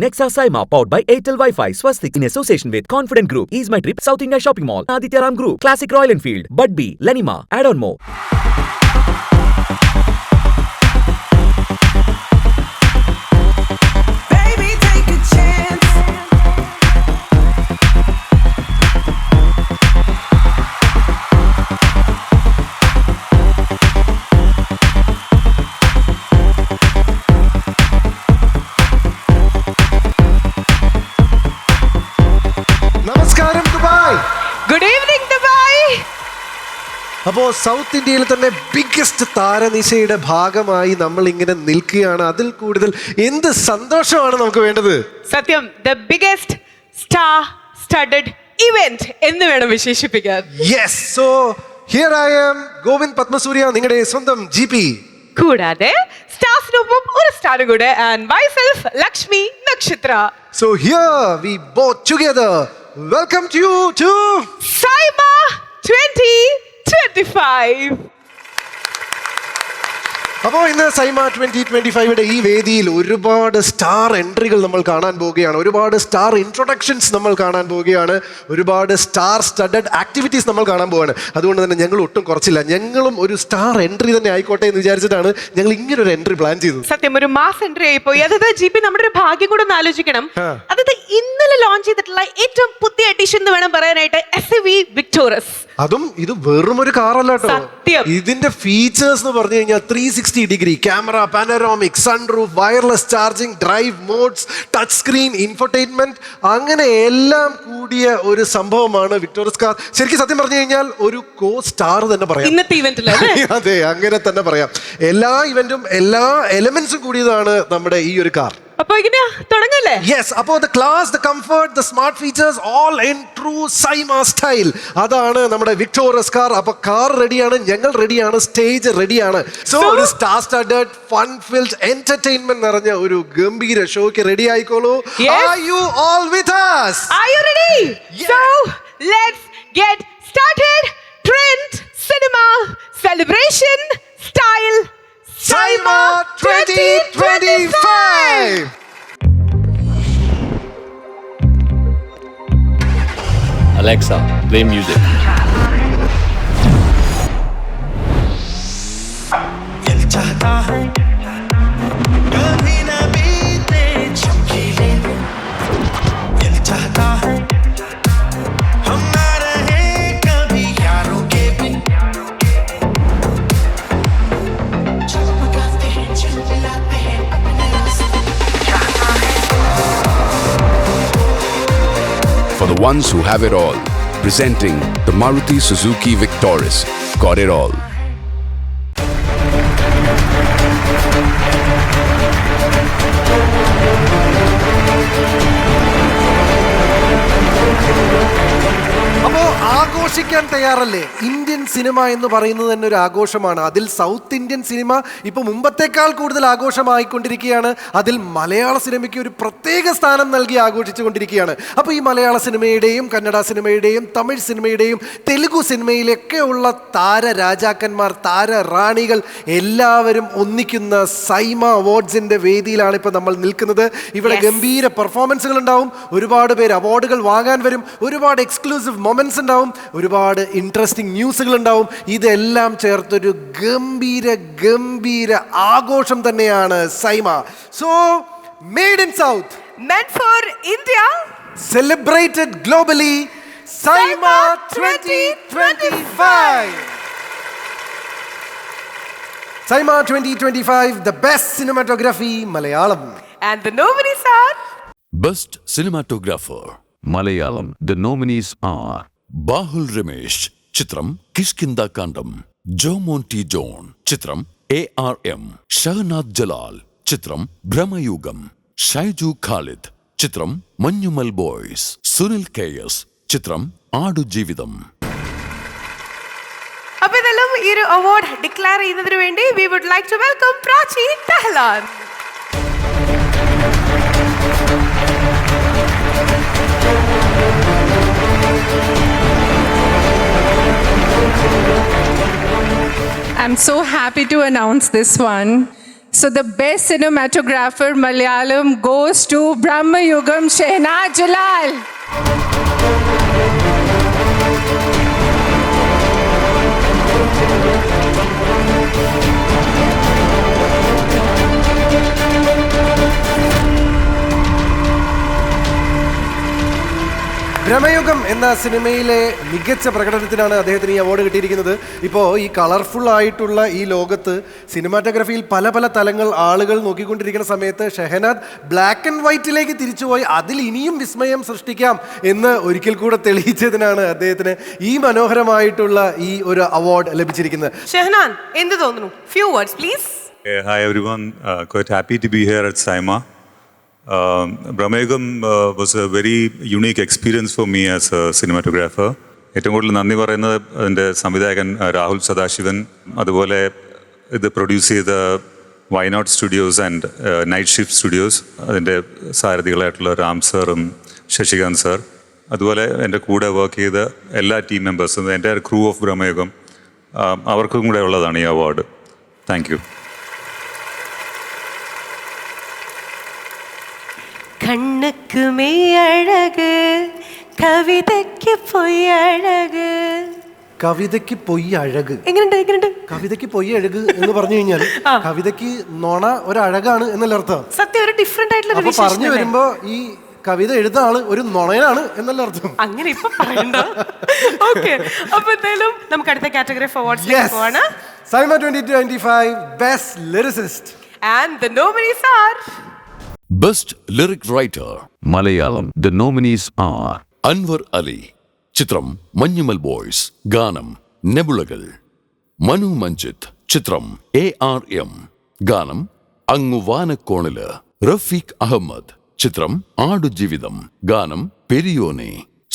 Nexa SIIMA powered by Airtel Wi-Fi. Swastik in association with Confident Group, Ease My Trip, South India Shopping Mall, Aditya Ram Group, Classic Royal Enfield, Bud B, Lenima, add on more. അപ്പോൾ south ഇന്ത്യയിൽ തന്നെ biggest താരനിശയുടെ ഭാഗമായി നമ്മൾ ഇങ്ങനെ നിൽക്കുകയാണ്. അതിൽ കൂടുതൽ എന്ത് സന്തോഷമാണ് നമുക്ക് വേണ്ടത്? സത്യം, the biggest star studded event എന്ന് വേണം വിശേഷിപ്പിക്കാൻ. Yes, so here I am Govind Padmasurya, നിങ്ങളുടെ സ്വന്തം GP. കൂടാതെ സ്റ്റാർസിനൊപ്പം ഒരു സ്റ്റാർ കൂടെ, and myself Lakshmi Nakshatra. So here we both together welcome to you to SIIMA 2025. അപ്പോൾ ഇന്ന് SIIMA 2025യുടെ ഈ വേദിയിൽ ഒരുപാട് സ്റ്റാർ എൻട്രികൾ നമ്മൾ കാണാൻ പോവുകയാണ്, ഒരുപാട് സ്റ്റാർ ഇൻട്രൊഡക്ഷൻസ് നമ്മൾ കാണാൻ പോവുകയാണ്, ഒരുപാട് സ്റ്റാർ സ്റ്റഡഡ് ആക്ടിവിറ്റീസ് നമ്മൾ കാണാൻ പോവുകയാണ്. അതുകൊണ്ട് തന്നെ ഞങ്ങൾ ഒട്ടും കുറച്ചില്ല, ഞങ്ങളും ഒരു സ്റ്റാർ എൻട്രി തന്നെ ആയിക്കോട്ടെ എന്ന് വിചാരിച്ചിട്ടാണ് ഞങ്ങൾ ഇങ്ങനെ ഒരു എൻട്രി പ്ലാൻ ചെയ്തത്. സത്യം, ഒരു മാസ് എൻട്രി ആയിപ്പോയി. അതായത് GP നമ്മുടെ ഒരു ഭാഗ്യം കൂടെ ഒന്ന് ആലോചിക്കണം. അതായത് ഇന്നലെ ലോഞ്ച് ചെയ്തിട്ടുള്ള ഏറ്റവും പുതിയ എഡിഷൻ എന്ന് വേണം പറയാനായിട്ട് SUV വിക്ടോറസ്. അതും ഇത് വെറും ഒരു കാറല്ല കേട്ടോ. ഇതിന്റെ ഫീച്ചേഴ്സ് എന്ന് പറഞ്ഞു കഴിഞ്ഞാൽ 360 degree camera, panoramic, sunroof, wireless charging, drive modes, touch screen, infotainment, അങ്ങനെ എല്ലാം കൂടിയ ഒരു സംഭവമാണ് വിക്ടോറസ് കാർ. ശരിക്കും സത്യം പറഞ്ഞു കഴിഞ്ഞാൽ ഒരു കോ സ്റ്റാർ തന്നെ പറയാം ഇന്നത്തെ ഇവന്റിൽ. അതെ, അങ്ങനെ തന്നെ പറയാം. എല്ലാ ഇവന്റും എല്ലാ എലമെന്റ്സും കൂടിയതാണ് നമ്മുടെ ഈ ഒരു കാർ. അപ്പോൾ ഇങ്ങനെ തുടങ്ങല്ലേ? യെസ്, അപ്പോൾ the class, the comfort, the smart features, all in true SIIMA style. അതാണ് നമ്മുടെ വിക്ടോറിയസ് കാർ. അപ്പോൾ കാർ റെഡിയാണ്, ഞങ്ങൾ റെഡിയാണ്, സ്റ്റേജ് റെഡിയാണ്. സോ ഒരു star studded fun filled entertainment നിറഞ്ഞ ഒരു ഗംഭീര ഷോയ്ക്ക് ready ആയിക്കോളൂ. Are you all with us? Are you ready? So let's get started. Trend, cinema, celebration, style, SIIMA 2025. Alexa, play music. दिल चाहता है कभी न बीते चमकीले दिन, दिल चाहता है हम ना रहे कभी यारों के बिन, चमकाते हैं चमलाते हैं अपने रास्ते, चाहता है. For the ones who have it all, presenting the Maruti Suzuki Victoris. Got it all. അപ്പോൾ ആഘോഷിക്കാൻ തയ്യാറല്ലേ? ഇന്ത്യൻ സിനിമ എന്ന് പറയുന്നത് തന്നെ ഒരു ആഘോഷമാണ്. അതിൽ സൗത്ത് ഇന്ത്യൻ സിനിമ ഇപ്പോൾ മുമ്പത്തേക്കാൾ കൂടുതൽ ആഘോഷമായിക്കൊണ്ടിരിക്കുകയാണ്. അതിൽ മലയാള സിനിമയ്ക്ക് ഒരു പ്രത്യേക സ്ഥാനം നൽകി ആഘോഷിച്ചു കൊണ്ടിരിക്കുകയാണ്. അപ്പോൾ ഈ മലയാള സിനിമയുടെയും കന്നഡ സിനിമയുടെയും തമിഴ് സിനിമയുടെയും തെലുഗു സിനിമയിലൊക്കെയുള്ള താരരാജാക്കന്മാർ, താരറാണികൾ എല്ലാവരും ഒന്നിക്കുന്ന SIIMA അവാർഡ്സിൻ്റെ വേദിയിലാണ് ഇപ്പോൾ നമ്മൾ നിൽക്കുന്നത്. ഇവിടെ ഗംഭീര പെർഫോമൻസുകൾ ഉണ്ടാവും, ഒരുപാട് പേര് അവാർഡുകൾ വാങ്ങാൻ വരും, ഒരുപാട് എക്സ്ക്ലൂസീവ് മൊമെന്റ്സ് ഉണ്ടാവും, ഒരുപാട് ഇൻട്രസ്റ്റിംഗ് ന്യൂസുകൾ ഉണ്ടാവും. ഇതെല്ലാം ചേർത്തൊരു ഗംഭീര ഗംഭീര ആഘോഷം തന്നെയാണ് SIIMA. So made in south, meant for India, celebrated globally, SIIMA 2025. SIIMA 2025, the best cinematography, Malayalam. and the nominees are Best Cinematographer, Malayalam. The nominees are Bahul Ramesh, Chitram Kishkinda Kandam, Jomonti John, Chitram ARM, Shahnad Jalal, Chitram Brahmayugam, Shaiju Khalid, Chitram Manyumal Boys, Sunil KS, Chitram Aadu Jeevidam. അപ്പോൾ ഇതെല്ലാം ഈ ഒരു award declare ചെയ്യുന്നതിന് വേണ്ടി we would like to welcome Prachi Tehlan. I'm so happy to announce this one. So the best cinematographer Malayalam goes to Brahmayugam Shehnaz Jalal. Bramayugam എന്ന സിനിമയിലെ മികച്ച പ്രകടനത്തിനാണ് അദ്ദേഹത്തിന് ഈ അവാർഡ് കിട്ടിയിരിക്കുന്നത്. ഇപ്പോൾ ഈ കളർഫുൾ ആയിട്ടുള്ള ഈ ലോകത്ത് സിനിമാറ്റോഗ്രഫിയിൽ പല പല തലങ്ങൾ ആളുകൾ നോക്കിക്കൊണ്ടിരിക്കുന്ന സമയത്ത് ഷെഹനാദ് ബ്ലാക്ക് ആൻഡ് വൈറ്റിലേക്ക് തിരിച്ചുപോയി അതിൽ ഇനിയും വിസ്മയം സൃഷ്ടിക്കാം എന്ന് ഒരിക്കൽ കൂടെ തെളിയിച്ചതിനാണ് അദ്ദേഹത്തിന് ഈ മനോഹരമായിട്ടുള്ള ഈ ഒരു അവാർഡ് ലഭിച്ചിരിക്കുന്നത്. ഷെഹനാൻ, എന്ത് തോന്നുന്നു? Few words please. Hi everyone, quite happy to be here at SIIMA. Brahmayugam was a very unique experience for me as a cinematographer. ഏറ്റവും കൂടുതൽ നന്ദി പറയുന്നത് അതിൻ്റെ സംവിധായകൻ രാഹുൽ സദാശിവൻ, അതുപോലെ ഇത് പ്രൊഡ്യൂസ് ചെയ്ത Wayanad studios and night shift studios, അതിൻ്റെ സാരഥികളായിട്ടുള്ള രാം സാറും ശശികാന്ത് സാർ, അതുപോലെ എൻ്റെ കൂടെ വർക്ക് ചെയ്ത എല്ലാ ടീം മെമ്പേഴ്സും, എൻ്റെ ക്രൂ ഓഫ് ബ്രഹ്മയുഗം, അവർക്കും കൂടെ ഉള്ളതാണ് ഈ അവാർഡ്. Thank you. കണ്ണുക്ക് മെയ്യഴക്, കവിതയ്ക്ക് പൊയ്യഴക്. കവിതയ്ക്ക് പൊയ്യ അഴക്. എങ്ങനെയുണ്ട്? കവിതയ്ക്ക് പൊയ്യ അഴക് എന്ന് പറഞ്ഞു കഴിഞ്ഞാൽ കവിതയ്ക്ക് നോണ ഒരഴകാണ് എന്നല്ല അർത്ഥം. സത്യം, ഒരു ഡിഫറെന്റ് ആയിട്ടുള്ള അപ്പൊ പറഞ്ഞു വരുമ്പോ ഈ കവിത എഴുതുന്ന ആള് ഒരു നുണയനാണ് എന്നല്ല അർത്ഥം. അങ്ങനെ ഇപ്പൊ പറയണ്ട. ഓക്കെ, അപ്പൊ എന്തായാലും നമുക്ക് അടുത്ത കാറ്റഗറി അവാർഡ്സിലേക്ക് പോവാണ്. SIIMA 2025 Best Lyricist. And the nominees are Best Lyric Writer Malayalam. The nominees are Anwar Ali, Chitram Manjumal Boys, Ganam Nebulagal. Manu Manjit, Chitram ARM, Ganam Anguvana Konila. Rafiq Ahmad, Chitram Aadu Jividam, Ganam Periyone.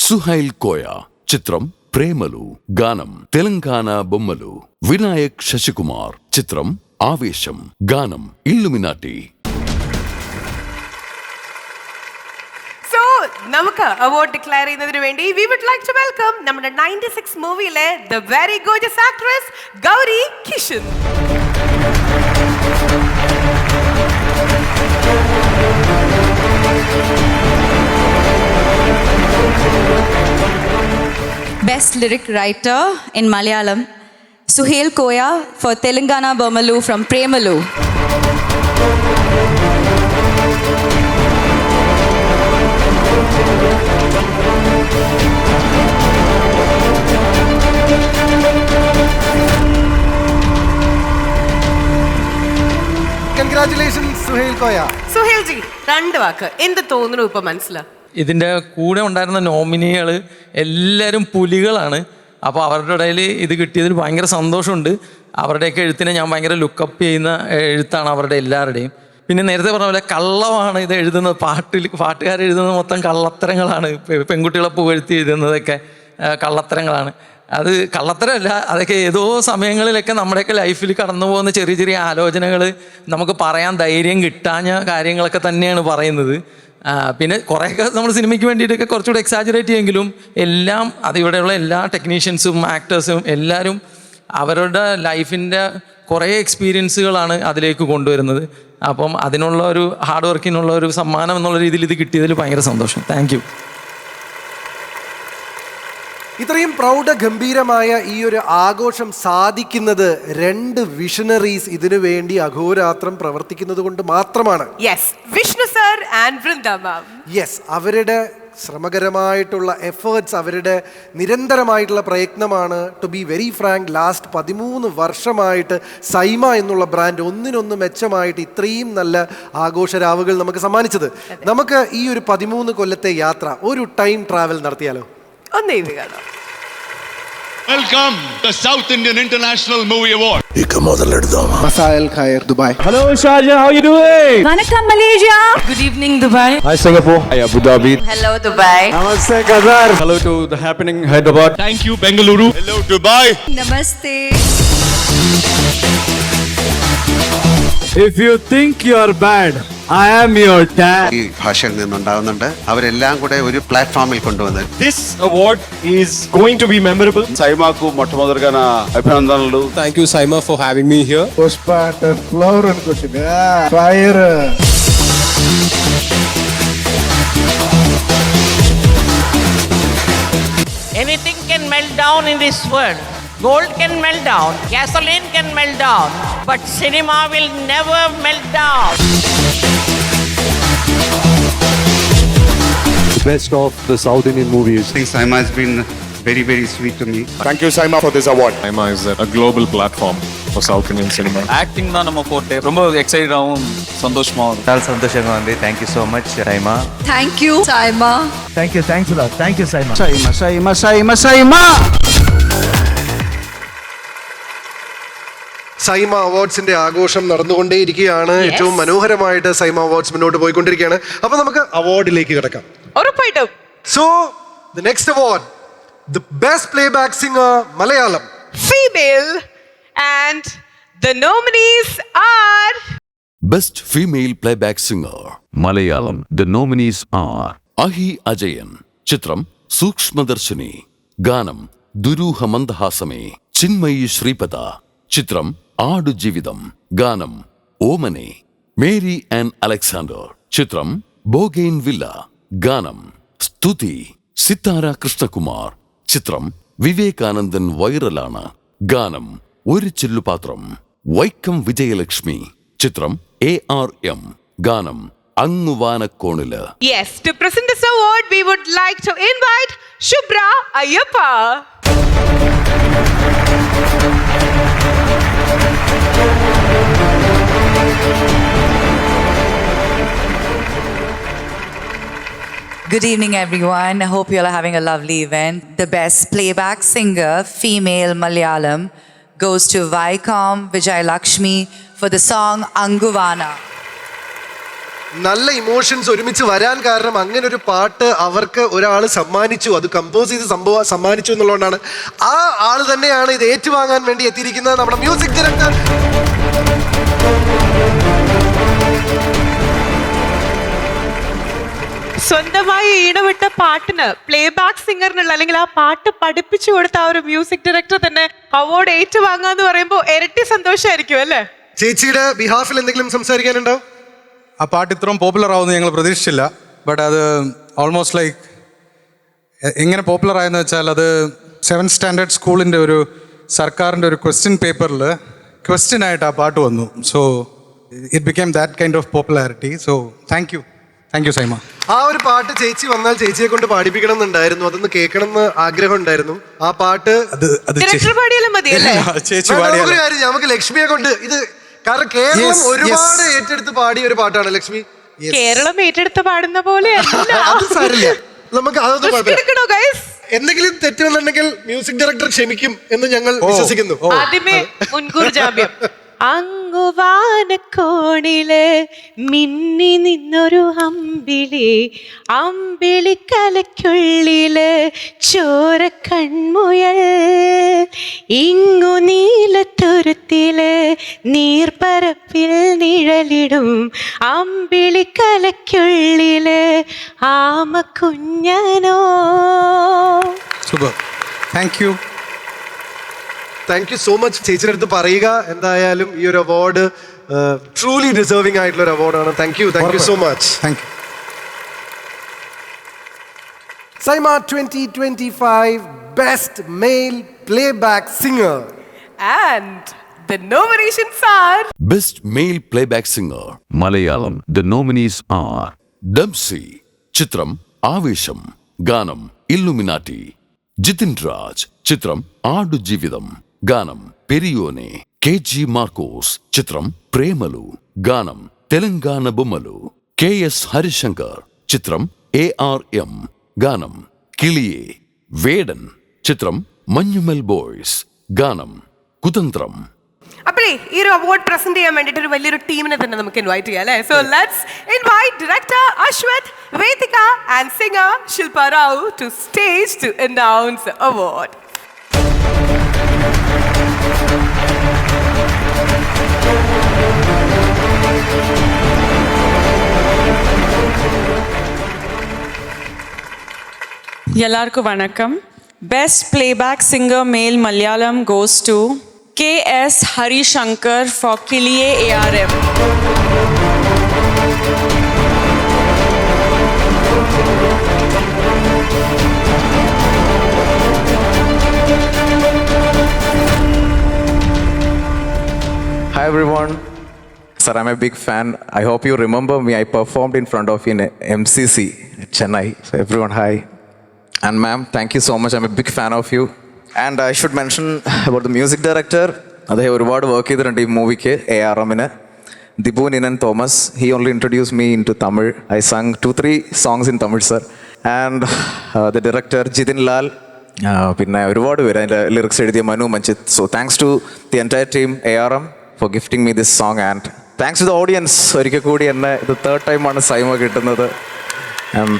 Suhail Koya, Chitram Premalu, Ganam Telangana Bommalu. Vinayak Shashikumar, Chitram Avesham, Ganam Illuminati. നമുക്ക് award declare ചെയ്യുന്നതിന് വേണ്ടി we would like to welcome നമ്മുടെ 96 മൂവിയിലെ the very gorgeous actress Gauri Kishan. Best Lyric Writer in Malayalam, Suhail Koya for Telangana Bommalu from Premalu. Congratulations Suhail Koya. Suhail G, രണ്ട് വാക്ക് എന്ത് തോന്നുന്നു ഇപ്പൊ മനസ്സിലാ? ഇതിൻ്റെ കൂടെ ഉണ്ടായിരുന്ന നോമിനികൾ എല്ലാവരും പുലികളാണ്. അപ്പോൾ അവരുടെ ഇടയിൽ ഇത് കിട്ടിയതിൽ ഭയങ്കര സന്തോഷമുണ്ട്. അവരുടെയൊക്കെ എഴുത്തിനെ ഞാൻ ഭയങ്കര ലുക്കപ്പ് ചെയ്യുന്ന എഴുത്താണ് അവരുടെ എല്ലാവരുടെയും. പിന്നെ നേരത്തെ പറഞ്ഞ പോലെ കള്ളമാണ് ഇത് എഴുതുന്നത്. പാട്ടുകാരെഴുതുന്നത് മൊത്തം കള്ളത്തരങ്ങളാണ്. പെൺകുട്ടികളെ പുകഴ്ത്തി എഴുതുന്നതൊക്കെ കള്ളത്തരങ്ങളാണ്. അത് കള്ളത്തരമല്ല, അതൊക്കെ ഏതോ സമയങ്ങളിലൊക്കെ നമ്മുടെയൊക്കെ ലൈഫിൽ കടന്നു പോകുന്ന ചെറിയ ചെറിയ ആലോചനകൾ, നമുക്ക് പറയാൻ ധൈര്യം കിട്ടാഞ്ഞ കാര്യങ്ങളൊക്കെ തന്നെയാണ് പറയുന്നത്. പിന്നെ കുറേയൊക്കെ നമ്മൾ സിനിമയ്ക്ക് വേണ്ടിയിട്ടൊക്കെ കുറച്ചുകൂടെ എക്സാജറേറ്റ് ചെയ്യുമെങ്കിലും എല്ലാം അതിവിടെയുള്ള എല്ലാ ടെക്നീഷ്യൻസും ആക്ടേഴ്സും എല്ലാവരും അവരുടെ ലൈഫിൻ്റെ കുറേ എക്സ്പീരിയൻസുകളാണ് അതിലേക്ക് കൊണ്ടുവരുന്നത്. അപ്പം അതിനുള്ള ഒരു ഹാർഡ് വർക്കിനുള്ള ഒരു സമ്മാനം എന്നുള്ള രീതിയിൽ ഇത് കിട്ടിയതിൽ ഭയങ്കര സന്തോഷം. Thank you. ഇത്രയും പ്രൗഢഗംഭീരമായ ഈ ഒരു ആഘോഷം സാധിക്കുന്നത് രണ്ട് വിഷണറീസ് ഇതിനു വേണ്ടി അഹോരാത്രം പ്രവർത്തിക്കുന്നത് കൊണ്ട് മാത്രമാണ്. Vishnu sir and Vrinda ma'am. അവരുടെ ശ്രമകരമായിട്ടുള്ള എഫേർട്സ്, അവരുടെ നിരന്തരമായിട്ടുള്ള പ്രയത്നമാണ്. To be very frank, last 13 വർഷമായിട്ട് സൈമ എന്നുള്ള ബ്രാൻഡ് ഒന്നിനൊന്ന് മെച്ചമായിട്ട് ഇത്രയും നല്ല ആഘോഷരാവുകൾ നമുക്ക് സമ്മാനിച്ചത്. നമുക്ക് ഈ ഒരു 13 കൊല്ലത്തെ യാത്ര ഒരു ടൈം ട്രാവൽ നടത്തിയാലോ? Welcome the South Indian International Movie Award. Masail Khair, Dubai. Hello Sharjah, how you doing? Vanakkam Malaysia. Good evening Dubai. Hi Singapore. Hi Abu Dhabi. Hello Dubai. Namaste Qatar. Hello to the happening Hyderabad. Thank you Bengaluru. Hello Dubai. Namaste. If you think you are bad, I am your dad. ഈ ഭാഷയിൽ നിന്നുണ്ടാകുന്നുണ്ട്. അവരെല്ലാം കൂടെ ഒരു പ്ലാറ്റ്ഫോമിൽ കൊണ്ടുവന്ന് This award is going to be memorable. SIIMAకు మొట్టమొదటిగా నా అభినందనలు. Thank you, SIIMA, for having me here. Pushpa, flower అనుకుంటుంది. Fire. Anything can melt down in this world. Gold can melt down, gasoline can melt down, but cinema will never melt down. The best of the South Indian movies. I think SIIMA has been very, very sweet to me. Thank you, SIIMA, for this award. SIIMA is a global platform for South Indian cinema. Acting தான் நம்ம போட்டே ரொம்ப எக்ஸைட்டடாகவும் சந்தோஷமாகவும் చాలా సంతోషంగా ఉంది. Thank you so much SIIMA. Thank you, SIIMA. Thanks a lot. Thank you SIIMA. SIIMA, SIIMA, SIIMA, SIIMA. SIIMA അവാർഡ്സിന്റെ ആഘോഷം നടന്നുകൊണ്ടേയിരിക്കുകയാണ്. ഏറ്റവും മനോഹരമായിട്ട് സൈമ അവാർഡ്സ് മുന്നോട്ട് പോയിക്കൊണ്ടിരിക്കുകയാണ്. അപ്പൊ നമുക്ക് അവാർഡിലേക്ക് കിടക്കാം. ഉറപ്പായിട്ടും. So the next award, the best playback singer Malayalam Female, and the nominees are Best Female Playback Singer Malayalam. The nominees are Ahi Ajayan, Chitram Sukshmadarshini, Ganam Duruha Mandhasame, Chinmayi Sripada, Chitram Aadu Jividam, Ganam Omane, Mary and Alexander, Chitram Bogain Villa, Ganam Stuti, Sitara Krishnakumar, Chitram Vivekanandan Vairalana, Ganam Oru Chillupatram, Vaikam Vijayalakshmi, Chitram ARM, Ganam Anguvana Konila. yes. To present this award, we would like to invite Shubhra Ayyappa. Good evening, everyone. I hope you all are having a lovely event. The best playback singer, female Malayalam, goes to Vaikom Vijayalakshmi for the song Anguvana. നല്ല emotions ഒരുമിച്ച് വരാൻ കാരണം അങ്ങനെ ഒരു പാട്ട് അവർക്ക് ഒരാൾ സമ്മാനിച്ചു, അത് കമ്പോസ് ചെയ്ത് സമ്മാനിച്ചു എന്നുള്ളതുകൊണ്ടാണ്. ആ ആൾ തന്നെയാണ് ഇത് ഏറ്റുവാങ്ങാൻ വേണ്ടി എത്തിയിരിക്കുന്നത്, നമ്മുടെ മ്യൂസിക് ഡയറക്ടർ. സ്വന്തമായി ഈണമിട്ട പാട്ടിന് പ്ലേബാക്ക് സിംഗറിനുള്ള അല്ലെങ്കിൽ ആ പാട്ട് പഠിപ്പിച്ചു കൊടുത്ത ആ ഒരു മ്യൂസിക് ഡയറക്ടർ തന്നെ അവാർഡ് ഏറ്റുവാങ്ങാന്ന് പറയുമ്പോൾ ഇരട്ടി സന്തോഷമായിരിക്കും അല്ലേ? ചേച്ചിയുടെ ബിഹാഫിൽ എന്തെങ്കിലും സംസാരിക്കാനുണ്ടോ? ആ പാട്ട് ഇത്രയും പോപ്പുലർ ആവുമെന്ന് ഞങ്ങൾ പ്രതീക്ഷിച്ചില്ല. ബട്ട് അത് ഓൾമോസ്റ്റ് ലൈക്ക് എങ്ങനെ പോപ്പുലർ ആയെന്ന് വെച്ചാൽ അത് 7th സ്റ്റാൻഡേർഡ് സ്കൂളിൻ്റെ ഒരു സർക്കാരിൻ്റെ ഒരു ക്വസ്റ്റ്യൻ പേപ്പറിൽ ക്വസ്റ്റ്യനായിട്ട് ആ പാട്ട് വന്നു. So it became that kind of popularity. So thank U Saima. ആ ഒരു പാട്ട് ചേച്ചി വന്നാൽ ചേച്ചിയെ കൊണ്ട് പാടിപ്പിക്കണം എന്നുണ്ടായിരുന്നു, അതൊന്ന് കേൾക്കണം എന്ന് ആഗ്രഹം ഉണ്ടായിരുന്നു. ആ പാട്ട് ചേച്ചി കാര്യം നമുക്ക് ലക്ഷ്മിയെ കൊണ്ട് ഇത്, കാരണം കേരളം ഒരുപാട് ഏറ്റെടുത്ത് പാടിയ ഒരു പാട്ടാണ് ലക്ഷ്മി. കേരളം ഏറ്റെടുത്ത് പാടുന്ന പോലെ അത് സാരില്ല, നമുക്ക് അതൊന്നും എന്തെങ്കിലും തെറ്റ് വന്നിട്ടുണ്ടെങ്കിൽ മ്യൂസിക് ഡയറക്ടർ ക്ഷമിക്കും എന്ന് ഞങ്ങൾ വിശ്വസിക്കുന്നു. ആദ്യമേ മുൻകൂർ ജാമ്യം. അങ്ങുവാനക്കോണില് മിന്നി നിന്നൊരു അമ്പിളിക്കലയ്ക്കുള്ളില് ചോര കൺമുയൽ, ഇങ്ങു നീലത്തുരുത്തില് നീർപ്പരപ്പിൽ നിഴലിടും അമ്പിളിക്കലയ്ക്കുള്ളില് ആമ കുഞ്ഞനോ. Super, thank you so much. ചേച്ചിയുടെ അടുത്ത് പറയുക എന്തായാലും ഈ ഒരു അവാർഡ് ട്രൂലി ഡിസേർവിംഗ് ആയിട്ടുള്ള ഒരു അവാർഡാണ്. Thank you so much. SIIMA 2025 best male playback singer. And the nominations are Best Male Playback Singer Malayalam. The nominees are Dempsey, Chitram Avesham, Ganam Illuminati, Jitin Raj, Chitram Aadu Jividam, Ganam Periyone, KG Marcos, Chitram Premalu, Ganam Telangana Bommalu, KS Harishankar, Chitram ARM, Ganam Kiliye, Vedan, Chitram Manyumal Boys, Ganam Kutantram. അപ്പോഴേ ഈ ഒരു award present ചെയ്യാൻ വേണ്ടിയിട്ട് ഒരു വലിയൊരു ടീമിനെ തന്നെ നമുക്ക് ഇൻവൈറ്റ് ചെയ്യാം അല്ലേ? So let's invite director Ashwath, Vedika and singer Shilpa Rao to stage to announce award. Yellarku vanakkam. Best playback singer male Malayalam goes to K.S. Harishankar for Kiliye ARM. Hi everyone. Sir, I'm a big fan. I hope you remember me. I performed in front of you in MCC, Chennai. So everyone, hi. And ma'am, thank you so much. I'm a big fan of you. And I should mention about the music director. They have ഒരുപാട് work ചെയ്തിട്ടുണ്ട് ഈ മൂവിക്ക് ARM-ന്. Dibu Ninan Thomas. He only introduced me into Tamil. I sang 2-3 songs in Tamil, sir. And the director Jidin Lal. പിന്നെ ഒരുപാട് പേര് അതിൻ്റെ lyrics എഴുതിയ Manu മഞ്ചിത്. So thanks to the entire team ARM for gifting me this song, and thanks to the audience. ഒരിക്കൽ കൂടി എന്നെ ഇത് third ടൈമാണ് സൈമ കിട്ടുന്നത്. I am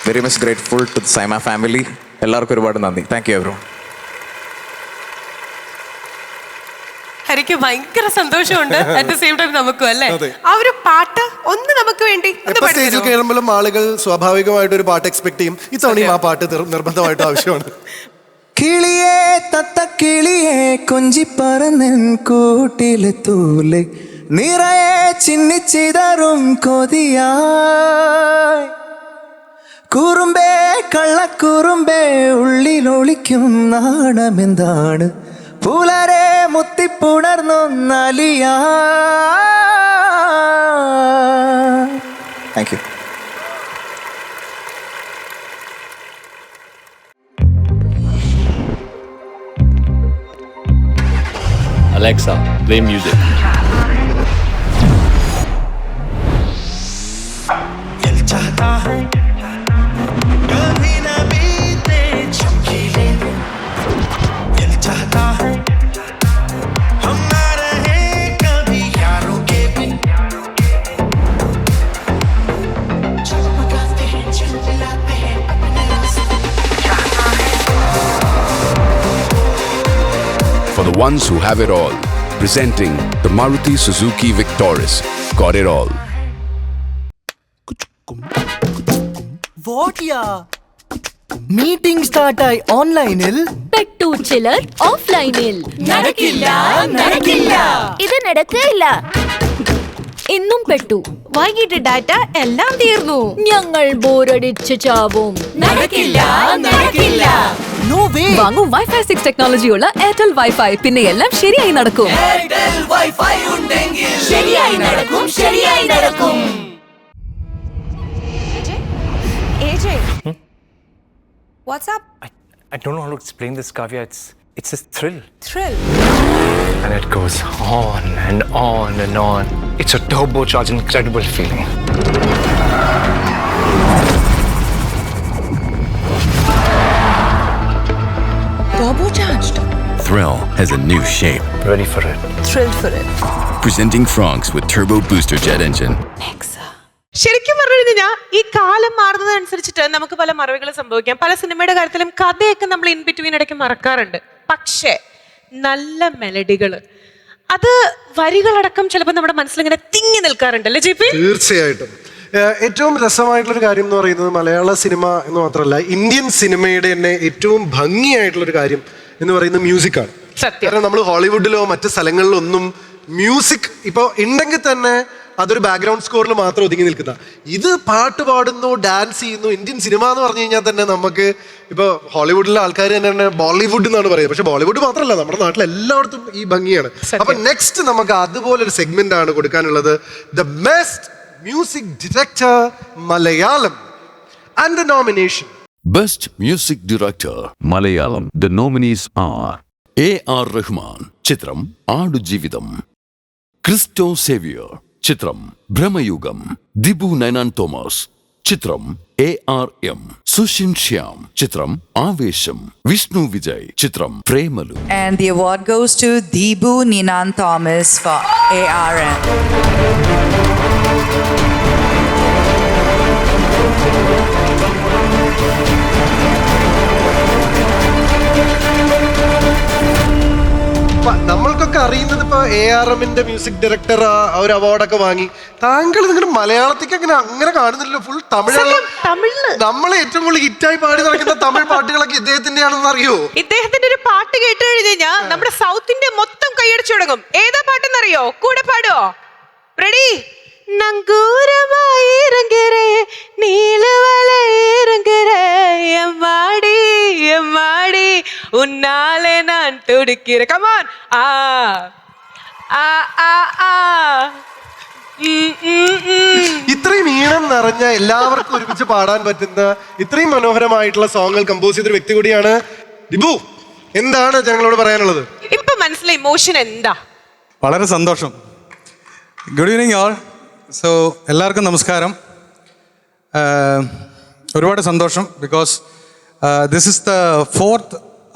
very much grateful to the SIIMA family. എല്ലാവർക്കും ഒരുപാട് നന്ദി. Thank U everyone. ഹരിക്ക് ഭയങ്കര സന്തോഷമുണ്ട്. അറ്റ് ദ സെയിം ടൈം നമുക്കും അല്ലേ ആ ഒരു പാട്ട് ഒന്ന് നമുക്ക് വേണ്ടി സ്റ്റേജിൽ കയറുമ്പോഴും ആളുകൾ സ്വാഭാവികമായിട്ട് ഒരു പാട്ട് എക്സ്പെക്ട് ചെയ്യും. ഇത്തവണയും ആ പാട്ട് നിർബന്ധമായിട്ട് ആവശ്യമാണ്. കിളിയേ തത്ത കിളിയേ കൊഞ്ചിപ്പറന്നൻ കൂട്ടിലെ തൂലെ നിറയെ ചിന്നിച്ചിതറും കൊതിയായി കുറുമ്പേ കള്ളക്കുറുമ്പേ ഉള്ളിലൊളിക്കും നാണമെന്താണ് പുലരെ മുത്തിപ്പുണർന്നൊന്നലിയാ. Thank you. Alexa, play music. For the ones who have it all, presenting the Maruti Suzuki Victoris. Got it all. What ya? Meeting start ആയി ഓൺലൈനിൽ പെട്ടു ചിലർ ഓഫ്ലൈനിൽ നടക്കില്ല നടക്കില്ല ഇത് നടക്കില്ല ഇന്നും പെട്ടു വൈകിട്ട് ഡാറ്റ എല്ലാം തീർന്നു ഞങ്ങൾ ബോറടിച്ച് ചാവും നടക്കില്ല നടക്കില്ല നോ വേ വാങ്ങൂ വൈഫൈ 6 ടെക്നോളജിയുള്ള എയർടെൽ വൈഫൈ പിന്നെ എല്ലാം ശരിയായി നടക്കും എയർടെൽ വൈഫൈ ഉണ്ടെങ്കിൽ ശരിയായി നടക്കും ശരിയായി നടക്കും AJ what's up? I don't know how to explain this, Kavya. It's a thrill. Thrill? And it goes on and on and on. It's a turbocharged, incredible feeling. Turbocharged? Thrill has a new shape. Ready for it. Thrilled for it. Presenting Franks with Turbo Booster Jet Engine. ശരിക്കും പറഞ്ഞു കഴിഞ്ഞാൽ ഈ കാലം മാറുന്നതനുസരിച്ചിട്ട് നമുക്ക് പല മറവികൾ സംഭവിക്കാം. പല സിനിമയുടെ കാര്യത്തിലും കഥയൊക്കെ നമ്മൾ ഇൻ ബിറ്റ്വീൻ ഇടയ്ക്ക് മറക്കാറുണ്ട്. പക്ഷേ നല്ല മെലഡികള് അത് വരികളടക്കം ചിലപ്പോൾ നമ്മുടെ മനസ്സിലിങ്ങനെ തിങ്ങി നിൽക്കാറുണ്ടല്ലേ ജി പി? തീർച്ചയായിട്ടും. ഏറ്റവും രസമായിട്ടുള്ളൊരു കാര്യം എന്ന് പറയുന്നത് മലയാള സിനിമ എന്ന് മാത്രമല്ല ഇന്ത്യൻ സിനിമയുടെ തന്നെ ഏറ്റവും ഭംഗിയായിട്ടുള്ളൊരു കാര്യം എന്ന് പറയുന്നത് മ്യൂസിക്കാണ്. കാരണം നമ്മൾ ഹോളിവുഡിലോ മറ്റ് സ്ഥലങ്ങളിലോ ഒന്നും മ്യൂസിക് ഇപ്പോൾ ഉണ്ടെങ്കിൽ തന്നെ അതൊരു ബാക്ക്ഗ്രൗണ്ട് സ്കോറിൽ മാത്രം ഒതുങ്ങി നിൽക്കുന്ന ഇത് പാട്ട് പാടുന്നു ഡാൻസ് ചെയ്യുന്നു. ഇന്ത്യൻ സിനിമ എന്ന് പറഞ്ഞു കഴിഞ്ഞാൽ തന്നെ നമുക്ക് ഇപ്പോൾ ഹോളിവുഡിലെ ആൾക്കാർ തന്നെ ബോളിവുഡ് എന്നാണ് പറയുന്നത്. പക്ഷെ ബോളിവുഡ് മാത്രമല്ല നമ്മുടെ നാട്ടിൽ എല്ലായിടത്തും ഈ ഭംഗിയാണ്. അപ്പൊ നെക്സ്റ്റ് നമുക്ക് അതുപോലൊരു സെഗ്മെന്റ് ആണ് കൊടുക്കാനുള്ളത്. The best music director Malayalam and the nomination. Best Music Director Malayalam. The nominees are A.R. Rahman, Chitram Aadu Jeevitham. Christo Xavier, Chitram Brahmayugam. Dibu Nainan Thomas, Chitram ARM. Sushin Shyam, Chitram Avesham. Vishnu Vijay, Chitram Premalu. And the award goes to Dibu Ninan Thomas for ARM. നമ്മൾക്കൊക്കെ അറിയുന്നത് ഇപ്പൊ ARMന്റെ music director ഒരു അവാർഡൊക്കെ വാങ്ങി. താങ്കൾ നിങ്ങളുടെ മലയാളത്തേക്ക് അങ്ങനെ കാണുന്നില്ലല്ലോ, full Tamil. നമ്മളെ ഏറ്റവും കൂടുതൽ ഹിറ്റായി പാടി നടക്കുന്ന തമിഴ് പാട്ടുകളൊക്കെ ഇദ്ദേഹത്തിന്റെ ആണെന്ന് അറിയോ? ഇദ്ദേഹത്തിന്റെ ഒരു പാട്ട് കേട്ട് കഴിഞ്ഞാൽ നമ്മുടെ സൗത്ത് ഇന്ത്യ മൊത്തം കൈയടിച്ചു തുടങ്ങും. ഏതാ പാട്ടെന്നറിയോ? കൂടെ പാടുവോ? റെഡി? നങ്കൂരമായിരങ്കരേ നീലവലയിരങ്കരേ എമ്മാടി എമ്മാടി ഉന്നാലെ ഞാൻ തുടിക്കിற. Come on. ഇത്രയും ഈണം നിറഞ്ഞ എല്ലാവർക്കും ഒരുമിച്ച് പാടാൻ പറ്റുന്ന ഇത്രയും മനോഹരമായിട്ടുള്ള സോങ്ങുകൾ കമ്പോസ് ചെയ്തൊരു വ്യക്തി കൂടിയാണ് ഡിബു. എന്താണ് ഞങ്ങളോട് പറയാനുള്ളത്? ഇപ്പൊ മനസ്സിലായി ഇമോഷൻ എന്താ? വളരെ സന്തോഷം. Good evening all. സോ എല്ലാവർക്കും നമസ്കാരം. ഒരുപാട് സന്തോഷം because this is the 4th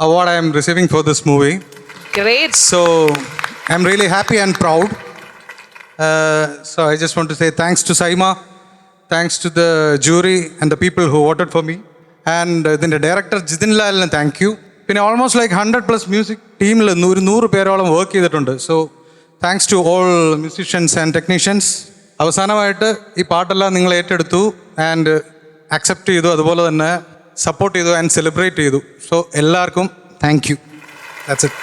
award I am receiving for this movie. Great. So I'm really happy and proud. So I just want to say thanks to SIIMA, thanks to the jury and the people who voted for me, and the director Jitin Lalne thank you. പിന്നെ almost like 100+ music ടീമിൽ 100 പേരോളം work ചെയ്തിട്ടുണ്ട്. So thanks to all musicians and technicians. അവസാനമായിട്ട് ഈ പാട്ടെല്ലാം നിങ്ങൾ ഏറ്റെടുത്തു and accept ചെയ്തു, അതുപോലെ തന്നെ സപ്പോർട്ട് ചെയ്തു ആൻഡ് സെലിബ്രേറ്റ് ചെയ്തു. സോ എല്ലാവർക്കും thank you. That's it.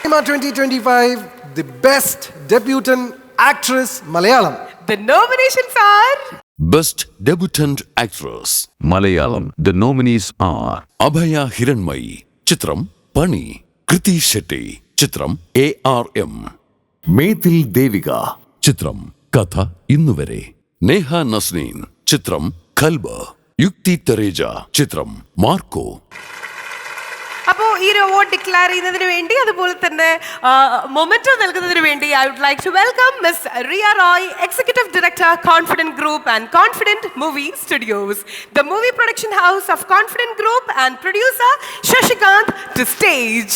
SIIMA 2025, the best debutant actress Malayalam. The nominations are Best Debutant Actress Malayalam. The nominees are Abhaya Hiranmayi, Chitram Pani, Kriti Shetty, Chitram ARM, Methil Devika, Chitram Katha Innuvare, Neha Nasreen, Chitram Kalba, Yukti Tareja, Chitram Marco. അപ്പോ ഈ ഒരു award declare ചെയ്യുന്നതിന് വേണ്ടി അതുപോലെ തന്നെ memento നൽകുന്നതിന് വേണ്ടി I would like to welcome miss Riya Roy, executive director, Confident group and Confident movie studios, the movie production house of confident group and producer Shashikanth to stage.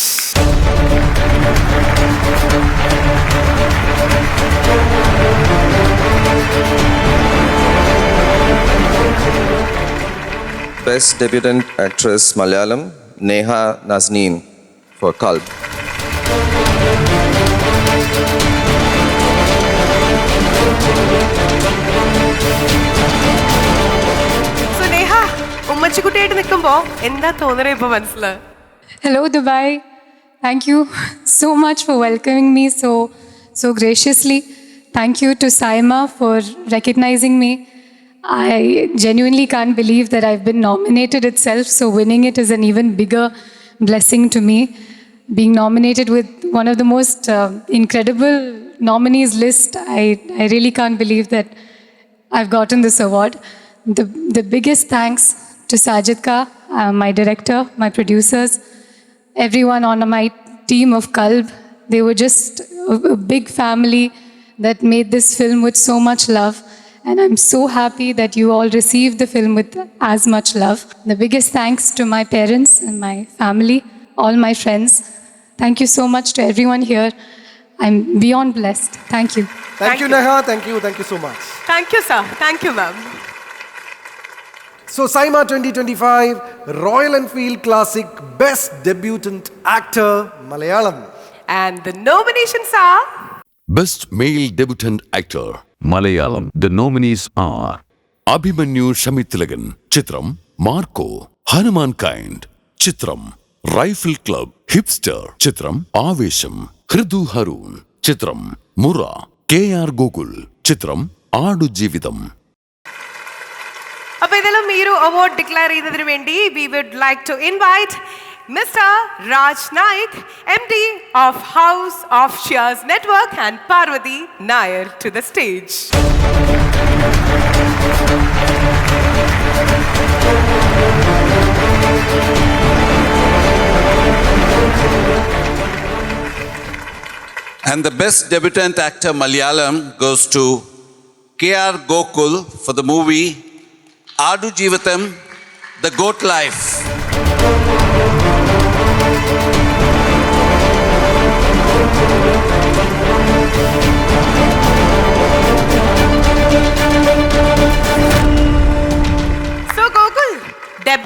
Best Debutant Actress Malayalam, Neha Nasreen for Kalb. So Neha, ഉമ്മച്ചിക്കുട്ടിയായിട്ട് നിൽക്കുമ്പോൾ എന്താ തോന്നുന്നത് ഇപ്പോൾ മനസ്സിലായി? Hello Dubai. Thank you so much for welcoming me so graciously. Thank you to SIIMA for recognizing me. I genuinely can't believe that I've been nominated itself, so winning it is an even bigger blessing to me. Being nominated with one of the most incredible nominees list, I really can't believe that I've gotten this award. The biggest thanks to Sajid Ka, my director, my producers, everyone on my team of Kalb. They were just a big family that made this film with so much love. And I'm so happy that you all received the film with as much love. The biggest thanks to my parents and my family, all my friends. Thank you so much to everyone here. I'm beyond blessed. Thank you. Thank you, Neha. Thank you so much. Thank you, sir. Thank you, ma'am. So SIIMA 2025, Royal Enfield Classic Best Debutant Actor Malayalam. And the nominations are Best Male Debutant Actor Malayalam. The nominees are Abhimanyu Shamithilagan, Chitram Marco, Hanuman Kind, Chitram Rifle Club, Hipster, Chitram Avesham, Hridu Harun, Chitram Mura, KR Gokul, Chitram Aadu Jeevitham. അപ്പോൾ ഇതെല്ലാം ഈ ഒരു award declare ചെയ്യുന്നതിന് വേണ്ടി we would like to invite Mr. Raj Naik, MD of House of Shears Network, and Parvati Nair to the stage. And the best debutant actor Malayalam goes to KR Gokul for the movie Aadu Jeevitham, The Goat Life.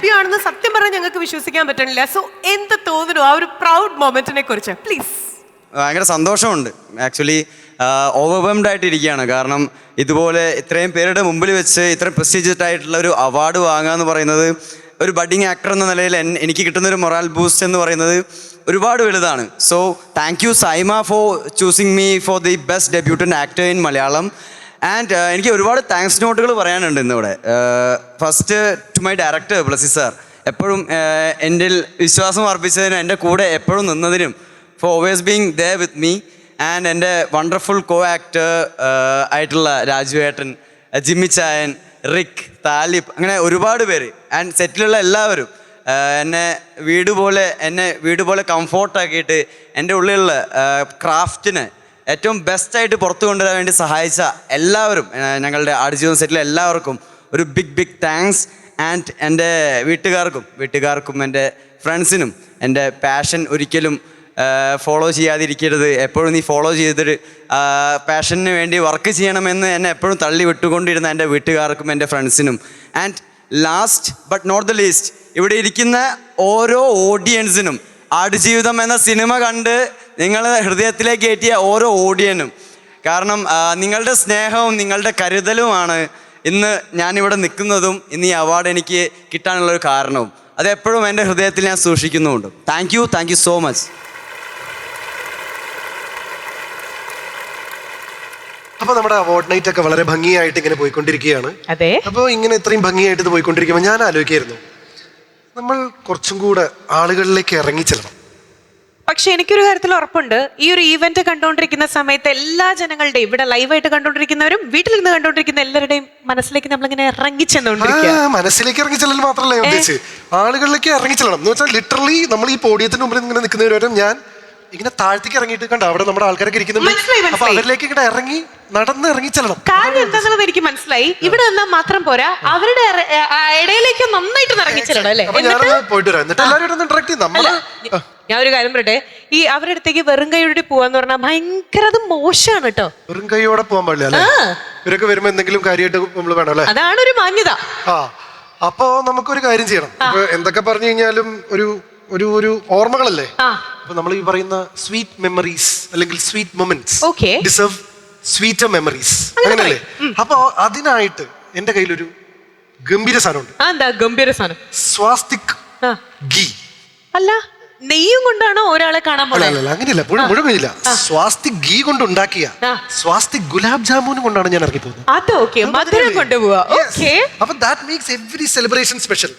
Debut ആണെന്ന് സത്യം പറഞ്ഞാൽ ഞങ്ങൾക്ക് വിശ്വസിക്കാൻ പറ്റണില്ല. So എന്ത് തോന്നുന്നു ആ ഒരു പ്രൗഡ് മൊമെന്റിനെ കുറിച്ച് പ്ലീസ്? ഭയങ്കര സന്തോഷമുണ്ട്. Actually overwhelmed ആയിട്ടിരിക്കുകയാണ്. കാരണം ഇതുപോലെ ഇത്രയും പേരുടെ മുമ്പിൽ വെച്ച് ഇത്രയും പ്രസ്റ്റീജിയസ് ആയിട്ടുള്ള ഒരു അവാർഡ് വാങ്ങുക എന്ന് പറയുന്നത് ഒരു ബഡിങ് ആക്ടർ എന്ന നിലയിൽ എനിക്ക് കിട്ടുന്നൊരു മൊറാൽ ബൂസ്റ്റ് എന്ന് പറയുന്നത് ഒരുപാട് വലുതാണ്. So thank you SIIMA for choosing me for the best debutant actor in Malayalam. And എനിക്ക് ഒരുപാട് താങ്ക്സ് നോട്ടുകൾ പറയാനുണ്ട് ഇന്നിവിടെ. First to my director Blessy sir, എപ്പോഴും എൻ്റെ വിശ്വാസം അർപ്പിച്ചതിനും എൻ്റെ കൂടെ എപ്പോഴും നിന്നതിനും for always being there with me. And എൻ്റെ വണ്ടർഫുൾ കോ ആക്ടർ ആയിട്ടുള്ള രാജുവേട്ടൻ, ജിമ്മി ചായൻ, റിക്, താലിബ്, അങ്ങനെ ഒരുപാട് പേര്. ആൻഡ് സെറ്റിലുള്ള എല്ലാവരും എന്നെ വീട് പോലെ കംഫോർട്ടാക്കിയിട്ട് എൻ്റെ ഉള്ളിലുള്ള ക്രാഫ്റ്റിനെ ഏറ്റവും ബെസ്റ്റായിട്ട് പുറത്തു കൊണ്ടുവരാൻ വേണ്ടി സഹായിച്ച എല്ലാവരും, ഞങ്ങളുടെ ആടുജീവിതം സെറ്റിലെ എല്ലാവർക്കും ഒരു ബിഗ് താങ്ക്സ്. ആൻഡ് എൻ്റെ വീട്ടുകാർക്കും എൻ്റെ ഫ്രണ്ട്സിനും എൻ്റെ പാഷൻ ഒരിക്കലും ഫോളോ ചെയ്യാതിരിക്കരുത്, എപ്പോഴും നീ ഫോളോ ചെയ്തിട്ട് പാഷന് വേണ്ടി വർക്ക് ചെയ്യണമെന്ന് എന്നെ എപ്പോഴും തള്ളി വിട്ടുകൊണ്ടിരുന്ന എൻ്റെ വീട്ടുകാർക്കും എൻ്റെ ഫ്രണ്ട്സിനും. And last but not the least, ഇവിടെ ഇരിക്കുന്ന ഓരോ ഓഡിയൻസിനും, ആടുജീവിതം എന്ന സിനിമ കണ്ട് നിങ്ങളുടെ ഹൃദയത്തിലേക്ക് കയറ്റിയ ഓരോ ഓഡിയനും, കാരണം നിങ്ങളുടെ സ്നേഹവും നിങ്ങളുടെ കരുതലുമാണ് ഇന്ന് ഞാനിവിടെ നിൽക്കുന്നതും ഇന്ന് ഈ അവാർഡ് എനിക്ക് കിട്ടാനുള്ളൊരു കാരണവും. അതെപ്പോഴും എൻ്റെ ഹൃദയത്തിൽ ഞാൻ സൂക്ഷിക്കുന്നുമുണ്ട്. Thank you so much. അപ്പൊ നമ്മുടെ അവാർഡ് നൈറ്റ് ഒക്കെ വളരെ ഭംഗിയായിട്ട് ഇങ്ങനെ പോയിക്കൊണ്ടിരിക്കുകയാണ്. അതെ. അപ്പോൾ ഇങ്ങനെ ഇത്രയും ഭംഗിയായിട്ട് ഇത് പോയിക്കൊണ്ടിരിക്കുമ്പോൾ ഞാൻ ആലോചിക്കായിരുന്നു, നമ്മൾ കുറച്ചും കൂടെ ആളുകളിലേക്ക് ഇറങ്ങിച്ചെല്ലണം. പക്ഷെ എനിക്കൊരു കാര്യത്തിൽ ഉറപ്പുണ്ട്, ഈ ഒരു ഈവന്റ് കണ്ടുകൊണ്ടിരിക്കുന്ന സമയത്ത് എല്ലാ ജനങ്ങളുടെയും, ഇവിടെ ലൈവായിട്ട് കണ്ടുകൊണ്ടിരിക്കുന്നവരും വീട്ടിലിരുന്ന് കണ്ടുകൊണ്ടിരിക്കുന്ന എല്ലാവരുടെയും മനസ്സിലേക്ക് നമ്മളിങ്ങനെ മനസ്സിലേക്ക് ഇറങ്ങിച്ചെല്ലൽ മാത്രമല്ല ഞാൻ ഉദ്ദേശിച്ചത്, ആളുകളിലേക്ക് ഇറങ്ങിച്ചെല്ലണം എന്ന് വെച്ചാൽ ലിറ്ററലി നമ്മൾ ഈ പോഡിയത്തിന് മുമ്പിൽ ഇങ്ങനെ നിൽക്കുന്നവരും ഞാൻ ഇങ്ങനെ താഴത്തേക്ക് ഇറങ്ങിയിട്ട് കണ്ട അവിടെ നമ്മുടെ ആൾക്കാരൊക്കെ ഇരിക്കുന്നുണ്ട്. അപ്പൊ അവരിലേക്ക് ഇങ്ങനെ നടന്ന് ഇറങ്ങിച്ചെല്ലണം. കാര്യം എന്താണെന്നുള്ളത് എനിക്ക് മനസ്സിലായി. ഇവിടെ നിന്നാൽ മാത്രം പോരാ, അവരുടെ ഇടയിലേക്ക് നന്നായിട്ട് ഇറങ്ങിച്ചെല്ലണം അല്ലേ? പോയിട്ട് വരാം, എന്നിട്ട് എല്ലാവരും ഇന്ററാക്ട് ചെയ്യും. നമ്മള് ഞാൻ ഒരു കാര്യം പറയട്ടെ, ഈ അവരുടെ അടുത്തേക്ക് വെറും കൈയോടെ പോവാന്ന് പറഞ്ഞാൽ ഭയങ്കര അത് മോശമാണ് കേട്ടോ. വെറും കൈയോടെ പോകാൻ പാടില്ല അല്ലേ? ഇവരൊക്കെ വരുമ്പോ എന്തെങ്കിലും കാര്യമായിട്ട് നമ്മൾ വേണം അല്ലേ? അതാണ് ഒരു മാന്യത. അപ്പോ നമുക്കൊരു കാര്യം ചെയ്യണം. ഇപ്പൊ എന്തൊക്കെ പറഞ്ഞു കഴിഞ്ഞാലും ഒരു ഓർമ്മകളല്ലേ? അപ്പൊ നമ്മൾ ഈ പറയുന്ന സ്വീറ്റ് മെമ്മറീസ് അല്ലെങ്കിൽ sweet moments deserve sweeter memories, അങ്ങനെയല്ലേ? അപ്പൊ അതിനായിട്ട് എന്റെ കയ്യിലൊരു ഗംഭീര സാധനമുണ്ട്. സ്വാസ്തിക് ഗീ. അല്ല, നെയ്യും കൊണ്ടാണോ ഒരാളെ കാണാൻ പോകുന്നത്? അങ്ങനെയല്ല, മുഴുവനില്ല. സ്വാസ്തിക് ഗീ കൊണ്ട് ഉണ്ടാക്കിയ സ്വാസ്തിക് ഗുലാബ് ജാമുൻ കൊണ്ടാണ് ഞാൻ ഇറങ്ങി പോകുന്നത്. അപ്പൊ that makes every celebration special.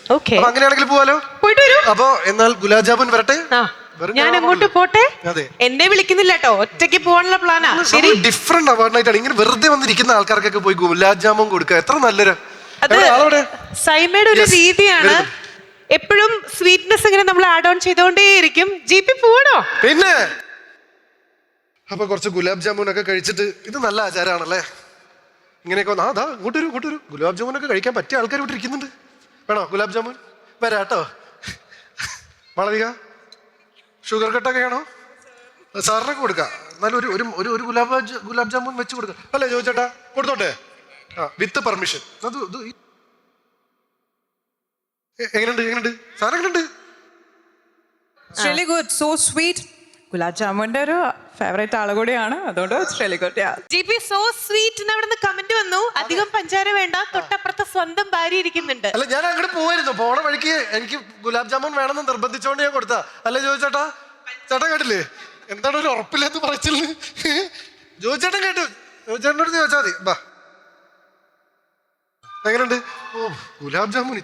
അങ്ങനെയാണെങ്കിൽ പോവാലോ? അപ്പൊ എന്നാൽ ഗുലാബ് ജാമുൻ വരട്ടെ, ഞാൻ അങ്ങോട്ട് പോട്ടെ. എന്നെ വിളിക്കുന്നില്ല കേട്ടോ, ഒറ്റയ്ക്ക് പോകാനുള്ള പ്ലാനാ. Different award നൈറ്റാണ്. ഇങ്ങനെ വെറുതെ വന്നിരിക്കുന്ന ആൾക്കാർക്കൊക്കെ പോയി ഗുലാബ് ജാമുൻ കൊടുക്കുക, എത്ര നല്ലൊരു. സൈമയുടെ ഒരു രീതിയാണ്. എപ്പോഴും സ്വീറ്റ്നെസ് ഇങ്ങനെ നമ്മൾ ആഡ് ഓൺ ചെയ്തോണ്ടേയിരിക്കും. GP പോവണോ? പിന്നെ അപ്പൊ കുറച്ച് ഗുലാബ് ജാമുൻ ഒക്കെ കഴിച്ചിട്ട്, ഇത് നല്ല ആചാരമാണല്ലേ ഇങ്ങനെയൊക്കെ. ഇങ്ങോട്ടൊരു ഗുലാബ് ജാമുൻ ഒക്കെ കഴിക്കാൻ പറ്റിയ ആൾക്കാർ ഇവിടെ ഇരിക്കുന്നുണ്ട്. വേണോ ഗുലാബ് ജാമുൻ? വരാട്ടോ. മാളവിക, ഷുഗർ കട്ടൊക്കെ ആണോ? സാറിനൊക്കെ കൊടുക്കാം. എന്നാലും ഒരു ഗുലാബ് ജാമുൻ വെച്ച് കൊടുക്കാം അല്ലേ ചോദിച്ചേട്ടാ? കൊടുത്തോട്ടെ, വിത്ത് പെർമിഷൻ. എങ്ങനെയുണ്ട് സാധനം? എങ്ങനെയുണ്ട്? Really good, so sweet. Gulab ജാമുന്റെ ഒരു ഫേവറേറ്റ് ആള് കൂടിയാണ്, അതുകൊണ്ട് really good. GP so sweet എന്ന് അവിടെ നിന്ന് കമന്റ് വന്നു. അധികം പഞ്ചാര വേണ്ട, തൊട്ടപ്പുറത്തെ സ്വന്തം ഭാര്യ ഇരിക്കുന്നുണ്ട്. അല്ല, ഞാൻ അങ്ങോട്ട് പോവായിരുന്നു. പോണ വഴിക്ക് എനിക്ക് ഗുലാബ് ജാമുൻ വേണമെന്ന് നിർബന്ധിച്ചോണ്ട് ഞാൻ കൊടുത്താ അല്ലേ ചോദിച്ചേട്ടാ? ചേട്ടൻ കേട്ടില്ലേ? എന്താണ് ഒരു ഉറപ്പില്ലാത്ത പറച്ചില്? ചോദിച്ചേട്ടൻ കേട്ടു. ചോദിച്ചേട്ടനോട് ചോദിച്ചാൽ മതി. ബാ, എങ്ങനെയുണ്ട്? ഓ, ഗുലാബ് ജാമുൻ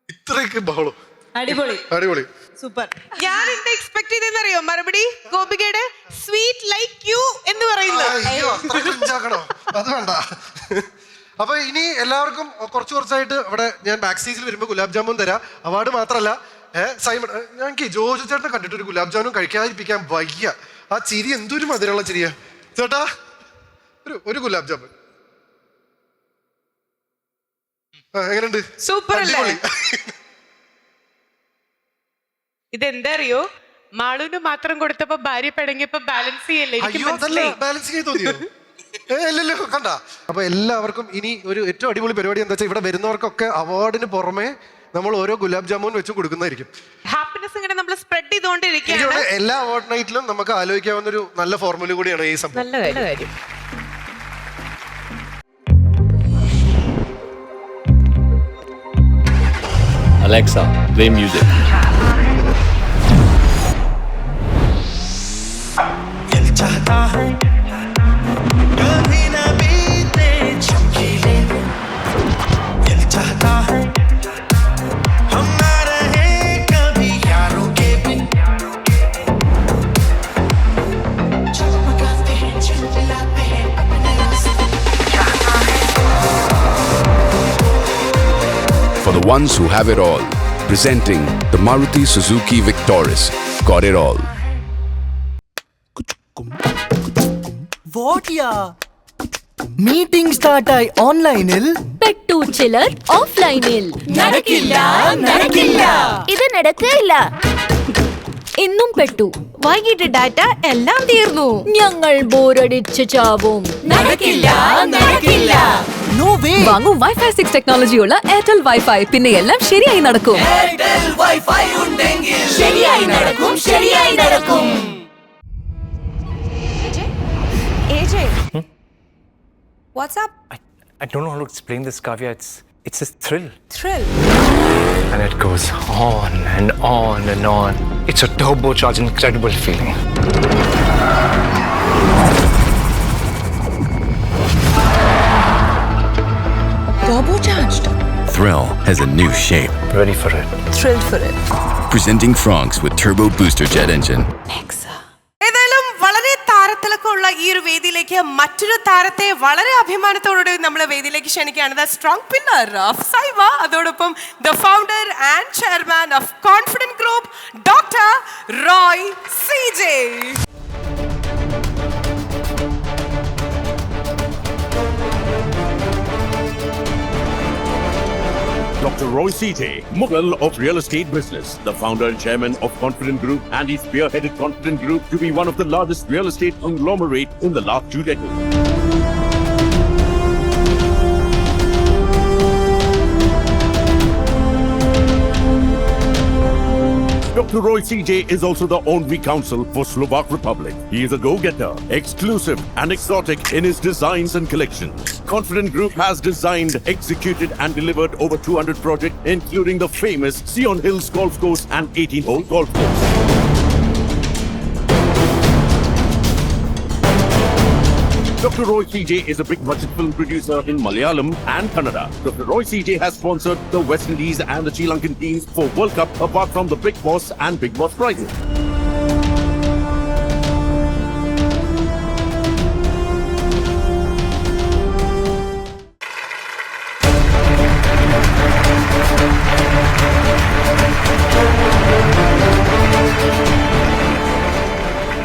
ഇത്രയൊക്കെ ബഹളം. അടിപൊളി, സൂപ്പർ. ഞാൻ എന്താ എക്സ്പെക്ട് ചെയ്തെന്നറിയോ? മറുപടി ഗോപികയുടെ സ്വീറ്റ് ലൈക്ക് യു എന്ന് പറയുന്നത്. അത് വേണ്ട. അപ്പൊ ഇനി എല്ലാവർക്കും കുറച്ചായിട്ട് അവിടെ ഞാൻ ബാക്ക് സ്റ്റേജിൽ വരുമ്പോ ഗുലാബ് ജാമുൻ തരാം. അവാർഡ് മാത്രല്ല, സൈമൺ, ഞങ്ങൾക്ക് ജോജു ചേട്ടനെ കണ്ടിട്ട് ഒരു ഗുലാബ് ജാമുൻ കഴിക്കാതിരിപ്പിക്കാൻ വയ്യ. ആ ചിരി എന്തൊരു മധുരമുള്ള ചിരിയാ ചേട്ടാ. ഒരു ഗുലാബ് ജാമുൻ എങ്ങനെയുണ്ട്? സൂപ്പർ അല്ലേ? ഇതെന്താ അറിയോ, മാളുവിന് മാത്രം കൊടുത്തപ്പോ ഭാര്യ പിടങ്ങിയപ്പോ ബാലൻസ് ചെയ്യല്ലേ? ഇല്ലല്ലോ കണ്ട. അപ്പൊ എല്ലാവർക്കും ഇനി ഒരു ഏറ്റവും അടിപൊളി പരിപാടി എന്താ വെച്ചാൽ ഇവിടെ വരുന്നവർക്കൊക്കെ അവാർഡിന് പുറമെ നമ്മൾ ഓരോ ഗുലാബ് ജാമുൻ വെച്ച് കൊടുക്കുന്നതായിരിക്കും. ഹാപ്പിനെസ് ഇങ്ങനെ നമ്മൾ സ്പ്രെഡ് ചെയ്തുകൊണ്ടിരിക്കുകയാണ്. എല്ലാ അവാർഡ് നൈറ്റിലും നമുക്ക് ആലോചിക്കാവുന്ന ഒരു നല്ല ഫോർമുല കൂടിയാണ് ഈ സംഭവം. നല്ല കാര്യം. Alexa, play music. For the ones who have it all, presenting the Maruti Suzuki Victoris. Got it all. What ya? Meeting start ആയി ഓൺലൈനിൽ പെട്ടു ചിലർ ഓഫ്ലൈനിൽ നടക്കില്ല. ഇത് നടക്കില്ല. ഇന്നും പെട്ടു. വൈകിട്ട് ഡാറ്റ എല്ലാം തീർന്നു. ഞങ്ങൾ ബോറടിച്ച് ചാവും. നടക്കില്ല. No way. വാങ്ങൂ വൈഫൈ 6 ടെക്നോളജിയുള്ള എയർടെൽ വൈഫൈ. പിന്നെ എല്ലാം ശരിയായി നടക്കും. എയർടെൽ വൈഫൈ ഉണ്ടെങ്കിൽ ശരിയായി നടക്കും. AJ, what's up? I don't know how to explain this, Kavya. It's a thrill. Thrill. And it goes on and on and on. It's a turbocharged, incredible feeling. Turbocharged. Thrill has a new shape. Ready for it. Thrilled for it. Presenting Franks with Turbo Booster Jet Engine. ഏതായാലും വളരെ താരത്തിലൊക്കെയുള്ള ഈ ഒരു വേദിയിലേക്ക് മറ്റൊരു താരത്തെ വളരെ അഭിമാനത്തോടെ നമ്മൾ വേദിയിലേക്ക് ക്ഷണിക്കുകയാണ്. The strong pillar of SIIMA, അതോടൊപ്പം the founder and chairman of confident Group doctor Roy CJ. Dr. Roy CJ, Mughal of real estate business, the founder and chairman of Confident Group, and he spearheaded Confident Group to be one of the largest real estate conglomerate in the last 2 decades. Dr. Roy CJ is also the honorary counsel for Slovak Republic. He is a go-getter, exclusive and exotic in his designs and collections. Confident Group has designed, executed and delivered over 200 projects, including the famous Sion Hills Golf Course and 18-hole golf course. Dr. Roy CJ is a big budget film producer in Malayalam and Kannada. Dr. Roy CJ has sponsored the West Indies and the Sri Lankan teams for World Cup, apart from the Big Boss and Big Boss prizes.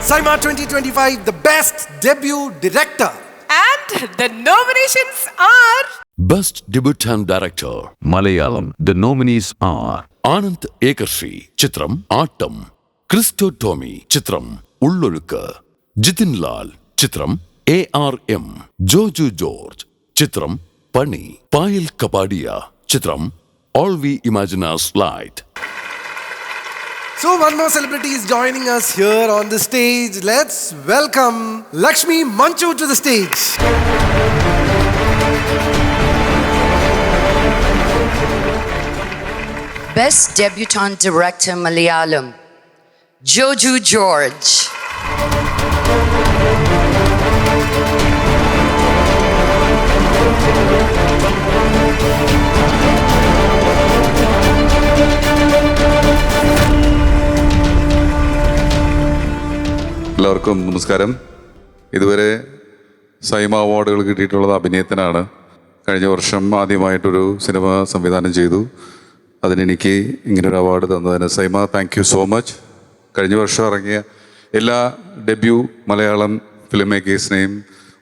SIIMA 2025, the best debut director. And the nominations are Best Debutant Director, Malayalam. The nominees are Anand Ekarshi, Chitram, Attam; Christo Tommy, Chitram, Ullurukka; Jitin Lal, Chitram, ARM; Joju George, Chitram, Pani; Payal Kapadia, Chitram, All We Imagine Us Light. So one more celebrity is joining us here on the stage. Let's welcome Lakshmi Manchu to the stage. Best Debutant Director Malayalam, Joju George. എല്ലാവർക്കും നമസ്കാരം. ഇതുവരെ സൈമ അവാർഡുകൾ കിട്ടിയിട്ടുള്ളത് അഭിനയത്തിനാണ്. കഴിഞ്ഞ വർഷം ആദ്യമായിട്ടൊരു cinema സംവിധാനം ചെയ്തു. അതിനെനിക്ക് ഇങ്ങനൊരു അവാർഡ് തന്നതിന് Saima thank you so much. കഴിഞ്ഞ വർഷം ഇറങ്ങിയ എല്ലാ ഡെബ്യൂ മലയാളം ഫിലിം മേക്കേഴ്സിനെയും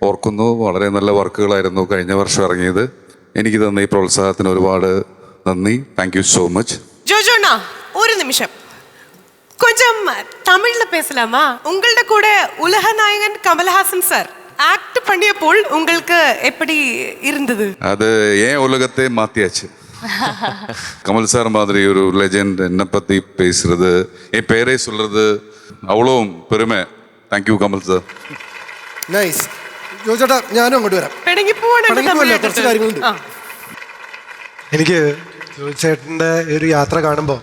ഓർക്കുന്നു. വളരെ നല്ല വർക്കുകളായിരുന്നു കഴിഞ്ഞ വർഷം ഇറങ്ങിയത്. എനിക്ക് തന്ന ഈ പ്രോത്സാഹത്തിന് ഒരുപാട് നന്ദി. Thank you so much. ஜோஜோண்ணா ஒரு நிமிஷம் கொஞ்சம் தமிழ்ல பேசலாமா? உங்களோட கூட உலக நாயகன் கமல் ஹாசன் சார் ஆக்ட் பண்ணியപ്പോൾ உங்களுக்கு எப்படி இருந்தது? அது ஏன் உலகத்தை மாத்தியாச்சு. கமல் சார் மாதிரி ஒரு லெஜெண்ட் என்னை பற்றி பேசுறது, என் பேரே சொல்றது அவ்வளோ பெருமை. Thank you Kamal sir. നൈസ്. ജോജേട്ടാ ഞാനും അങ്ങോട്ട് വരാം. കുറച്ച് കാര്യങ്ങളുണ്ട്. എനിക്ക് ജോജേട്ടൻ്റെ ഒരു യാത്ര കാണുമ്പോൾ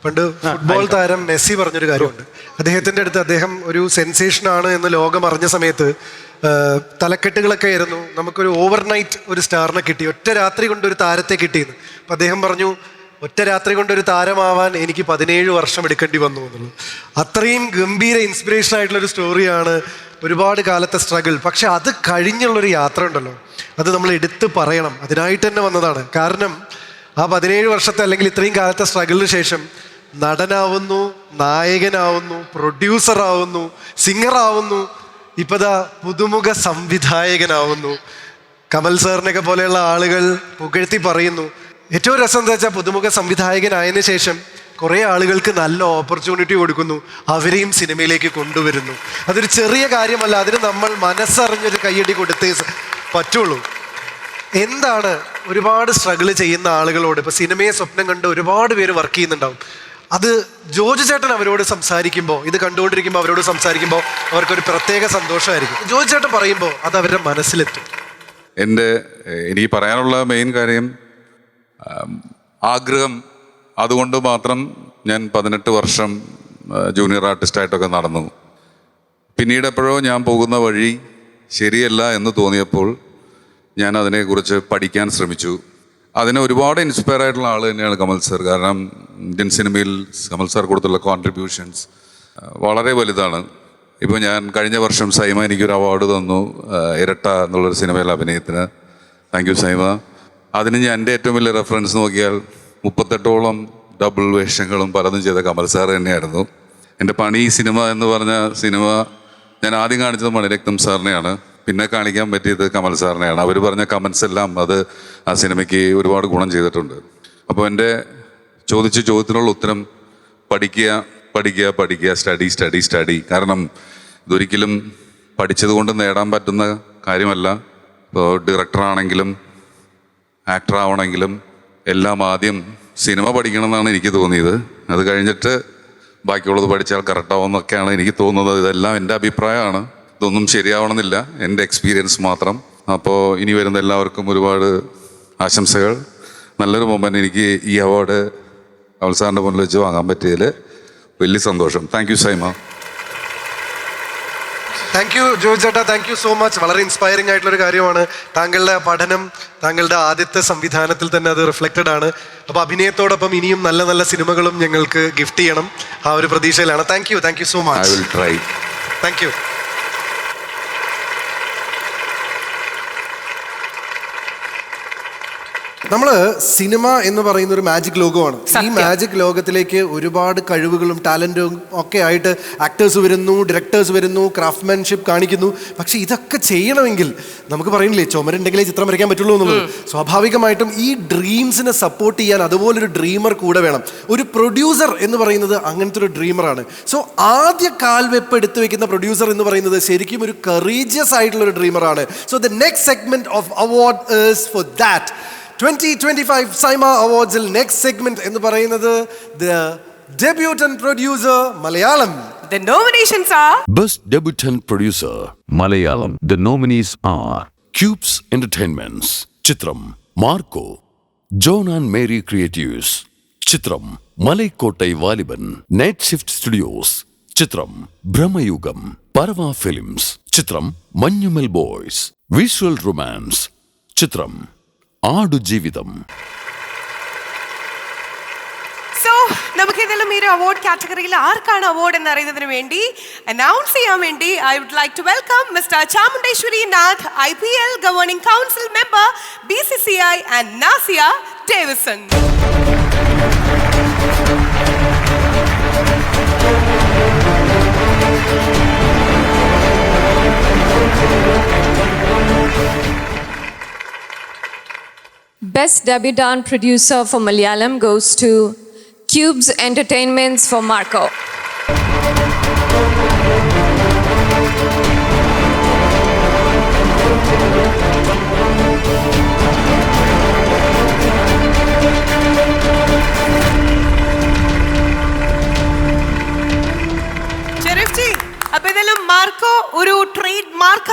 പണ്ട് ഫുട്ബോൾ താരം മെസ്സി പറഞ്ഞൊരു കാര്യമുണ്ട്. അദ്ദേഹത്തിൻ്റെ അടുത്ത് അദ്ദേഹം ഒരു സെൻസേഷനാണ് എന്ന് ലോകം അറിഞ്ഞ സമയത്ത് തലക്കെട്ടുകളൊക്കെ ആയിരുന്നു, നമുക്കൊരു ഓവർനൈറ്റ് ഒരു സ്റ്റാറിനെ കിട്ടി, ഒറ്റ രാത്രി കൊണ്ട് ഒരു താരത്തെ കിട്ടിയെന്ന്. അപ്പം അദ്ദേഹം പറഞ്ഞു, ഒറ്റ രാത്രി കൊണ്ടൊരു താരമാവാൻ എനിക്ക് 17 വർഷം എടുക്കേണ്ടി വന്നു എന്നുള്ളത്. അത്രയും ഗംഭീര ഇൻസ്പിറേഷൻ ആയിട്ടുള്ളൊരു സ്റ്റോറിയാണ്. ഒരുപാട് കാലത്തെ സ്ട്രഗിൾ. പക്ഷെ അത് കഴിഞ്ഞുള്ളൊരു യാത്ര ഉണ്ടല്ലോ, അത് നമ്മൾ എടുത്ത് പറയണം. അതിനായിട്ട് തന്നെ വന്നതാണ്. കാരണം ആ 17 വർഷത്തെ അല്ലെങ്കിൽ ഇത്രയും കാലത്തെ സ്ട്രഗിളിന് ശേഷം നടനാവുന്നു, നായകനാവുന്നു, പ്രൊഡ്യൂസറാവുന്നു, സിംഗറാവുന്നു, ഇപ്പതാ പുതുമുഖ സംവിധായകനാവുന്നു. കമൽ സാറിനൊക്കെ പോലെയുള്ള ആളുകൾ പുകഴ്ത്തി പറയുന്നു. ഏറ്റവും രസം എന്താ വെച്ചാൽ പുതുമുഖ സംവിധായകനായതിനു ശേഷം കുറേ ആളുകൾക്ക് നല്ല ഓപ്പർച്യൂണിറ്റി കൊടുക്കുന്നു, അവരെയും സിനിമയിലേക്ക് കൊണ്ടുവരുന്നു. അതൊരു ചെറിയ കാര്യമല്ല, അതിന് നമ്മൾ മനസ്സറിഞ്ഞൊരു കയ്യടി കൊടുത്തേ പറ്റുള്ളൂ. എന്താണ് ഒരുപാട് സ്ട്രഗിൾ ചെയ്യുന്ന ആളുകളോട്, ഇപ്പോൾ സിനിമയെ സ്വപ്നം കണ്ട് ഒരുപാട് പേര് വർക്ക് ചെയ്യുന്നുണ്ടാവും. അത് ജോജു ചേട്ടൻ അവരോട് സംസാരിക്കുമ്പോൾ, ഇത് കണ്ടുകൊണ്ടിരിക്കുമ്പോൾ അവരോട് സംസാരിക്കുമ്പോൾ അവർക്കൊരു പ്രത്യേക സന്തോഷമായിരിക്കും. ജോജു ചേട്ടൻ പറയുമ്പോൾ അത് അവരുടെ മനസ്സിലെത്തും. എനിക്ക് പറയാനുള്ള മെയിൻ കാര്യം, ആഗ്രഹം. അതുകൊണ്ട് മാത്രം ഞാൻ 18 വർഷം ജൂനിയർ ആർട്ടിസ്റ്റായിട്ടൊക്കെ നടന്നു. പിന്നീട് എപ്പോഴോ ഞാൻ പോകുന്ന വഴി ശരിയല്ല എന്ന് തോന്നിയപ്പോൾ ഞാൻ അതിനെക്കുറിച്ച് പഠിക്കാൻ ശ്രമിച്ചു. അതിന് ഒരുപാട് ഇൻസ്പയർ ആയിട്ടുള്ള ആൾ തന്നെയാണ് കമൽ സർ. കാരണം ഇന്ത്യൻ സിനിമയിൽ കമൽ സാർ കൊടുത്തുള്ള കോൺട്രിബ്യൂഷൻസ് വളരെ വലുതാണ്. ഇപ്പോൾ ഞാൻ കഴിഞ്ഞ വർഷം സൈമ എനിക്കൊരു അവാർഡ് തന്നു, ഇരട്ട എന്നുള്ളൊരു സിനിമയിലെ അഭിനയത്തിന്. Thank you Saima. അതിന് ഞാൻ എൻ്റെ ഏറ്റവും വലിയ റെഫറൻസ് നോക്കിയാൽ 38ഓളം ഡബിൾ വേഷങ്ങളും പലതും ചെയ്ത കമൽ സാർ തന്നെയായിരുന്നു. എൻ്റെ പണി സിനിമ എന്ന് പറഞ്ഞ സിനിമ ഞാൻ ആദ്യം കാണിച്ചത് മണിരത്നം സാറിനെയാണ്, പിന്നെ കാണിക്കാൻ പറ്റിയത് കമൽ സാറിനെയാണ്. അവർ പറഞ്ഞ കമൻസ് എല്ലാം അത് ആ സിനിമയ്ക്ക് ഒരുപാട് ഗുണം ചെയ്തിട്ടുണ്ട്. അപ്പോൾ എൻ്റെ ചോദ്യത്തിനുള്ള ഉത്തരം പഠിക്കുക, പഠിക്കുക, പഠിക്കുക, സ്റ്റഡി, സ്റ്റഡി, സ്റ്റഡി. കാരണം ഇതൊരിക്കലും പഠിച്ചത് കൊണ്ട് നേടാൻ പറ്റുന്ന കാര്യമല്ല. ഇപ്പോൾ ഡയറക്ടറാണെങ്കിലും ആക്ടർ ആവണമെങ്കിലും എല്ലാം ആദ്യം സിനിമ പഠിക്കണം എന്നാണ് എനിക്ക് തോന്നിയത്. അത് കഴിഞ്ഞിട്ട് ബാക്കിയുള്ളത് പഠിച്ചാൽ കറക്റ്റാവുമെന്നൊക്കെയാണ് എനിക്ക് തോന്നുന്നത്. ഇതെല്ലാം എൻ്റെ അഭിപ്രായമാണ്, ഇതൊന്നും ശരിയാവണമെന്നില്ല, എൻ്റെ എക്സ്പീരിയൻസ് മാത്രം. അപ്പോൾ ഇനി വരുന്ന എല്ലാവർക്കും ഒരുപാട് ആശംസകൾ. നല്ലൊരു മൊമെൻ്റ്. എനിക്ക് ഈ അവാർഡ് കമൽ സാറിൻ്റെ മുന്നിൽ വെച്ച് വാങ്ങാൻ പറ്റിയതിൽ വലിയ സന്തോഷം. Thank you Saima. Thank you George ചേട്ടാ, താങ്ക് യു സോ മച്ച്. വളരെ ഇൻസ്പയറിംഗ് ആയിട്ടുള്ളൊരു കാര്യമാണ്. താങ്കളുടെ പഠനം താങ്കളുടെ ആദ്യത്തെ സംവിധാനത്തിൽ തന്നെ അത് റിഫ്ലക്റ്റഡ് ആണ്. അപ്പോൾ അഭിനയത്തോടൊപ്പം ഇനിയും നല്ല നല്ല സിനിമകളും ഞങ്ങൾക്ക് ഗിഫ്റ്റ് ചെയ്യണം, ആ ഒരു പ്രതീക്ഷയിലാണ്. Thank you so much. I will try. Thank you. നമ്മൾ സിനിമ എന്ന് പറയുന്ന ഒരു മാജിക് ലോകമാണ്. ഈ മാജിക് ലോകത്തിലേക്ക് ഒരുപാട് കഴിവുകളും ടാലൻറ്റും ഒക്കെ ആയിട്ട് ആക്ടേഴ്സ് വരുന്നു, ഡയറക്ടേഴ്സ് വരുന്നു, ക്രാഫ്റ്റ്മാൻഷിപ്പ് കാണിക്കുന്നു. പക്ഷെ ഇതൊക്കെ ചെയ്യണമെങ്കിൽ നമുക്ക് പറയുന്നില്ലേ, ചുമരുണ്ടെങ്കിലേ ചിത്രം വരയ്ക്കാൻ പറ്റുള്ളൂ എന്നുള്ളത്. സ്വാഭാവികമായിട്ടും ഈ ഡ്രീംസിനെ സപ്പോർട്ട് ചെയ്യാൻ അതുപോലൊരു ഡ്രീമർ കൂടെ വേണം. ഒരു പ്രൊഡ്യൂസർ എന്ന് പറയുന്നത് അങ്ങനത്തെ ഒരു ഡ്രീമറാണ്. സോ ആദ്യ കാൽവെപ്പ് എടുത്തു വെക്കുന്ന പ്രൊഡ്യൂസർ എന്ന് പറയുന്നത് ശരിക്കും ഒരു കറേജിയസ് ആയിട്ടുള്ള ഒരു ഡ്രീമറാണ്. So the next segment of award is for that. 2025 SIIMA Awards-il next segment എന്ന് പറയുന്നത് the debutant producer Malayalam. The nominations are Best Debutant Producer Malayalam. The nominees are Cubes Entertainments Chitram Marco, John and Mary Creatives Chitram, Malaikottai Valiban, Night Shift Studios Chitram, Brahmayugam, Parva Films Chitram, Manyumal Boys, Visual Romance Chitram, ആടു ജീവിതം. So നമുക്ക് ഏതെങ്കിലും ഈ ഒരു award കാറ്റഗറിയിൽ ആർക്കാണ് award എന്ന് അറിയുന്നതിന് വേണ്ടി അനൗൺസ് ചെയ്യാൻ വേണ്ടി I would like to welcome mister Chamundeshwari Nath, IPL governing council member, BCCI and Nazia Davison. Best Debutant Producer for Malayalam goes to Cubes Entertainments for Marco.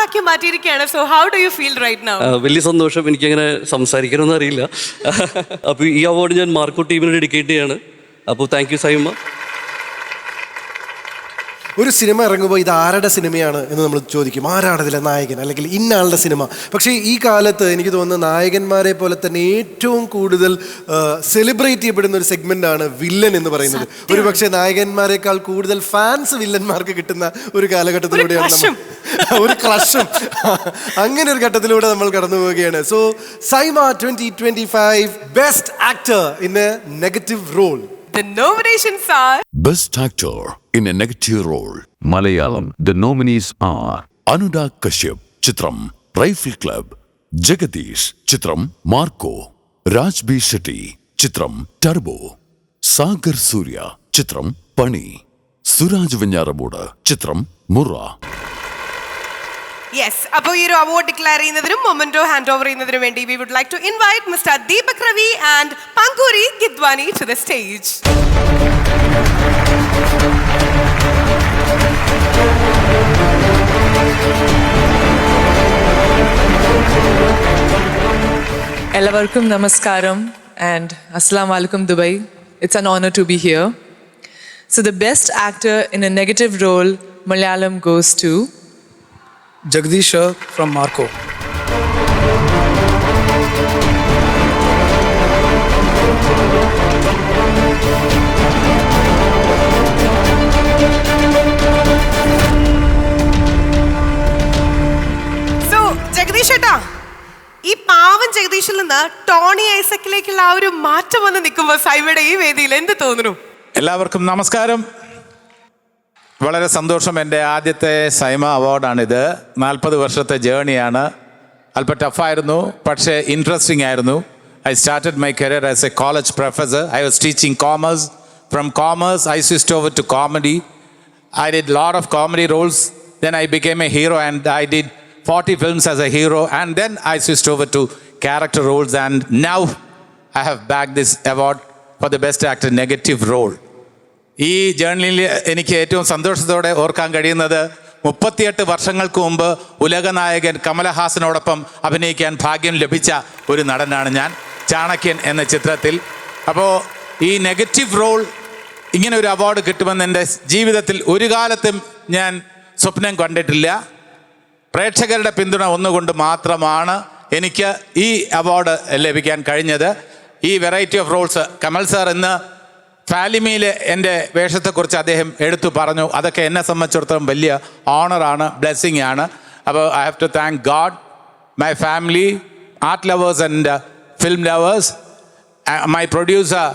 ആക്കി മാറ്റിയിരിക്കുകയാണ്. So how do you feel right now? വലിയ സന്തോഷം. എനിക്കങ്ങനെ സംസാരിക്കണമെന്ന് അറിയില്ല. അപ്പോൾ ഈ award ഞാൻ മാർക്കോ ടീമിന് ഡെഡിക്കേറ്റ് ചെയ്യാണ്. അപ്പോൾ താങ്ക് യു സൈമ. ഒരു സിനിമ ഇറങ്ങുമ്പോൾ ഇത് ആരുടെ സിനിമയാണ് എന്ന് നമ്മൾ ചോദിക്കും, ആരാണ് ഇതിലെ നായകൻ അല്ലെങ്കിൽ ഇന്നയാളുടെ സിനിമ. പക്ഷേ ഈ കാലത്ത് എനിക്ക് തോന്നുന്നു നായകന്മാരെ പോലെ തന്നെ ഏറ്റവും കൂടുതൽ സെലിബ്രേറ്റ് ചെയ്യപ്പെടുന്ന ഒരു സെഗ്മെൻ്റാണ് വില്ലൻ എന്ന് പറയുന്നത്. ഒരു പക്ഷേ നായകന്മാരെക്കാൾ കൂടുതൽ ഫാൻസ് വില്ലന്മാർക്ക് കിട്ടുന്ന ഒരു കാലഘട്ടത്തിലൂടെയാണ് ഒരു ക്രഷും അങ്ങനെ ഒരു ഘട്ടത്തിലൂടെ നമ്മൾ കടന്നു പോവുകയാണ്. So Saima 2025 best actor in a negative role. The nominations are Best Actor in a Negative Role. Malayalam. The nominees are Anurag Kashyap, Chitram, Rifle Club. Jagadish, Chitram, Marco. Raj B. Shetty, Chitram, Turbo. Sagar Surya, Chitram, Pani. Suraj Vinyaraboda, Chitram, Murra. Yes. അപ്പോൾ ഈ ഒരു award declare ചെയ്യുന്നതിനും memento hand over ചെയ്യുന്നതിനും വേണ്ടി we would like to invite mister Deepak Ravi and Pankhuri Gidwani to the stage. എല്ലാവർക്കും നമസ്കാരം and Assalamu alaikum Dubai. It's an honor to be here. So the best actor in a negative role, Malayalam, goes to Jagdish from Marco. So Jagdish ഏട്ടാ, ഈ പാവൻ ജഗദീഷിൽ നിന്ന് Tony ഐസക്കിലേക്കുള്ള ആ ഒരു മാറ്റം വന്ന് നിൽക്കുമ്പോൾ സൈമയുടെ ഈ വേദിയിൽ എന്ത് തോന്നുന്നു? എല്ലാവർക്കും നമസ്കാരം. വളരെ സന്തോഷം. എൻ്റെ ആദ്യത്തെ സൈമ അവാർഡാണിത്. 40 വർഷത്തെ ജേണിയാണ്. അല്പം ടഫായിരുന്നു, പക്ഷേ ഇൻട്രസ്റ്റിംഗ് ആയിരുന്നു. I started my career as a college professor. I was teaching commerce. From commerce I switched over to comedy. I did lot of comedy roles. Then I became a hero and I did 40 films as a hero, and then I switched over to character roles, and now I have bagged this award for the best actor negative role. ഈ ജേർണിയിൽ എനിക്ക് ഏറ്റവും സന്തോഷത്തോടെ ഓർക്കാൻ കഴിയുന്നത് 38 വർഷങ്ങൾക്ക് മുമ്പ് ഉലകനായകൻ കമലഹാസനോടൊപ്പം അഭിനയിക്കാൻ ഭാഗ്യം ലഭിച്ച ഒരു നടനാണ് ഞാൻ, ചാണക്യൻ എന്ന ചിത്രത്തിൽ. അപ്പോൾ ഈ നെഗറ്റീവ് റോൾ ഇങ്ങനെ ഒരു അവാർഡ് കിട്ടുമെന്ന് എൻ്റെ ജീവിതത്തിൽ ഒരു കാലത്തും ഞാൻ സ്വപ്നം കണ്ടിട്ടില്ല. പ്രേക്ഷകരുടെ പിന്തുണ ഒന്നുകൊണ്ട് മാത്രമാണ് എനിക്ക് ഈ അവാർഡ് ലഭിക്കാൻ കഴിഞ്ഞത്. ഈ variety of Rolls, Kamal sir ഇന്ന് ഫാലിമിയിൽ എൻ്റെ വേഷത്തെക്കുറിച്ച് അദ്ദേഹം എടുത്തു പറഞ്ഞു. അതൊക്കെ എന്നെ സംബന്ധിച്ചിടത്തോളം വലിയ ഓണറാണ്, ബ്ലെസ്സിങ് ആണ്. അപ്പോൾ I have to thank God, my family, art lovers and film lovers, my producer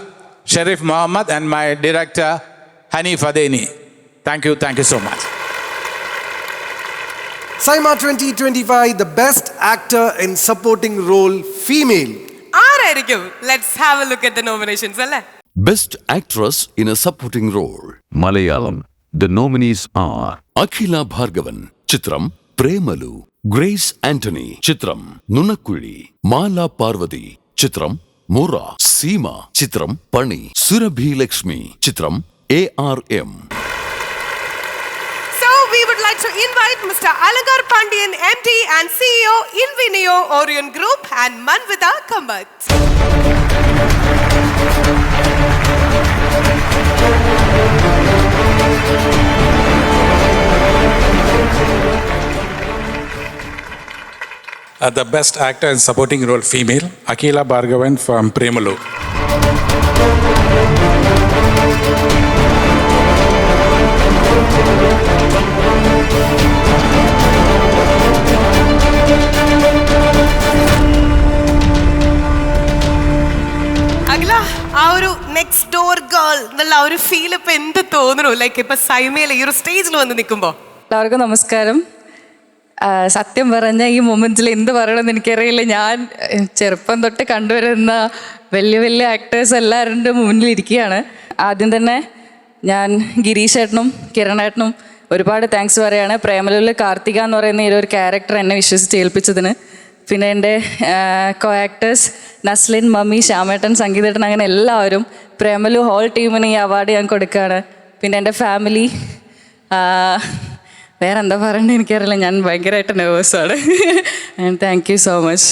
Sherif Muhammad and my director Haneef Adeni. Thank you so much. SIIMA 2025 the best actor in supporting role female. ആരായിരിക്കും? Let's have a look at the nominations അല്ലേ? Best Actress in a Supporting Role. Malayalam. The nominees are Akhila Bhargavan, Chitram, Premalu. Grace Anthony, Chitram, Nunakuli. Mala Parvati, Chitram, Mora. SIIMA, Chitram, Pani. Surabhi Lakshmi, Chitram, ARM. We would like to invite Mr. Alagar Pandian, MD and CEO, Invinio Orion Group, and Manvida Kamath. The best actor in supporting role female, Akhila Bhargavan from Premalu. അഖില, ആ ഒരു next door girl എന്നുള്ള ഒരു feel ഇപ്പൊ എന്ത് തോന്നുന്നു? Like ഇപ്പൊ സൈമയിൽ ഈ ഒരു സ്റ്റേജിൽ വന്ന് നിൽക്കുമ്പോ? എല്ലാവർക്കും നമസ്കാരം. സത്യം പറഞ്ഞ ഈ മൊമെന്റിൽ എന്ത് പറയണമെന്ന് എനിക്കറിയില്ല. ഞാൻ ചെറുപ്പം തൊട്ട് കണ്ടുവരുന്ന വലിയ വലിയ ആക്ടേഴ്സ് എല്ലാവരുടെ മുന്നിൽ ഇരിക്കുകയാണ്. ആദ്യം തന്നെ ഞാൻ ഗിരീഷ് ഏട്ടനും കിരണേട്ടനും ഒരുപാട് താങ്ക്സ് പറയുകയാണ്. പ്രേമലുവിൽ കാർത്തിക എന്ന് പറയുന്ന ഈ ഒരു ക്യാരക്ടർ എന്നെ വിശ്വസിച്ച് ഏൽപ്പിച്ചതിന്. പിന്നെ എൻ്റെ കോ ആക്ടേഴ്സ് നസ്ലിൻ, മമ്മി, ശ്യാമേട്ടൻ, സംഗീതേട്ടൻ, അങ്ങനെ എല്ലാവരും, പ്രേമലു ഹോൾ ടീമിന് ഈ അവാർഡ് ഞാൻ കൊടുക്കുകയാണ്. പിന്നെ എൻ്റെ ഫാമിലി, വേറെ എന്താ പറയണ്ടത് എനിക്കറിയില്ല. ഞാൻ ഭയങ്കരമായിട്ട് നെർവസാണ്. And thank you so much.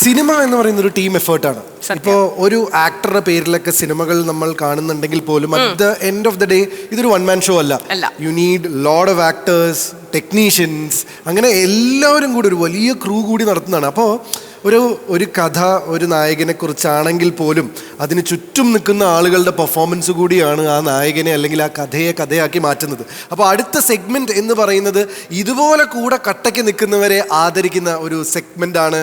Cinema എന്ന് പറയുന്ന ഒരു ടീം എഫേർട്ടാണ്. ഇപ്പോൾ ഒരു ആക്ടറുടെ പേരിലൊക്കെ സിനിമകൾ നമ്മൾ കാണുന്നുണ്ടെങ്കിൽ പോലും at the end of the day ഇതൊരു വൺ മാൻ ഷോ അല്ല. You need load of actors, technicians, അങ്ങനെ എല്ലാവരും കൂടി ഒരു വലിയ ക്രൂ കൂടി നടത്തുന്നതാണ്. അപ്പോൾ ഒരു കഥ ഒരു നായകനെ കുറിച്ചാണെങ്കിൽ പോലും അതിന് ചുറ്റും നിൽക്കുന്ന ആളുകളുടെ പെർഫോമൻസ് കൂടിയാണ് ആ നായകനെ അല്ലെങ്കിൽ ആ കഥയെ കഥയാക്കി മാറ്റുന്നത്. അപ്പോൾ അടുത്ത സെഗ്മെന്റ് എന്ന് പറയുന്നത് ഇതുപോലെ കൂടെ കട്ടയ്ക്ക് നിൽക്കുന്നവരെ ആദരിക്കുന്ന ഒരു സെഗ്മെന്റ് ആണ്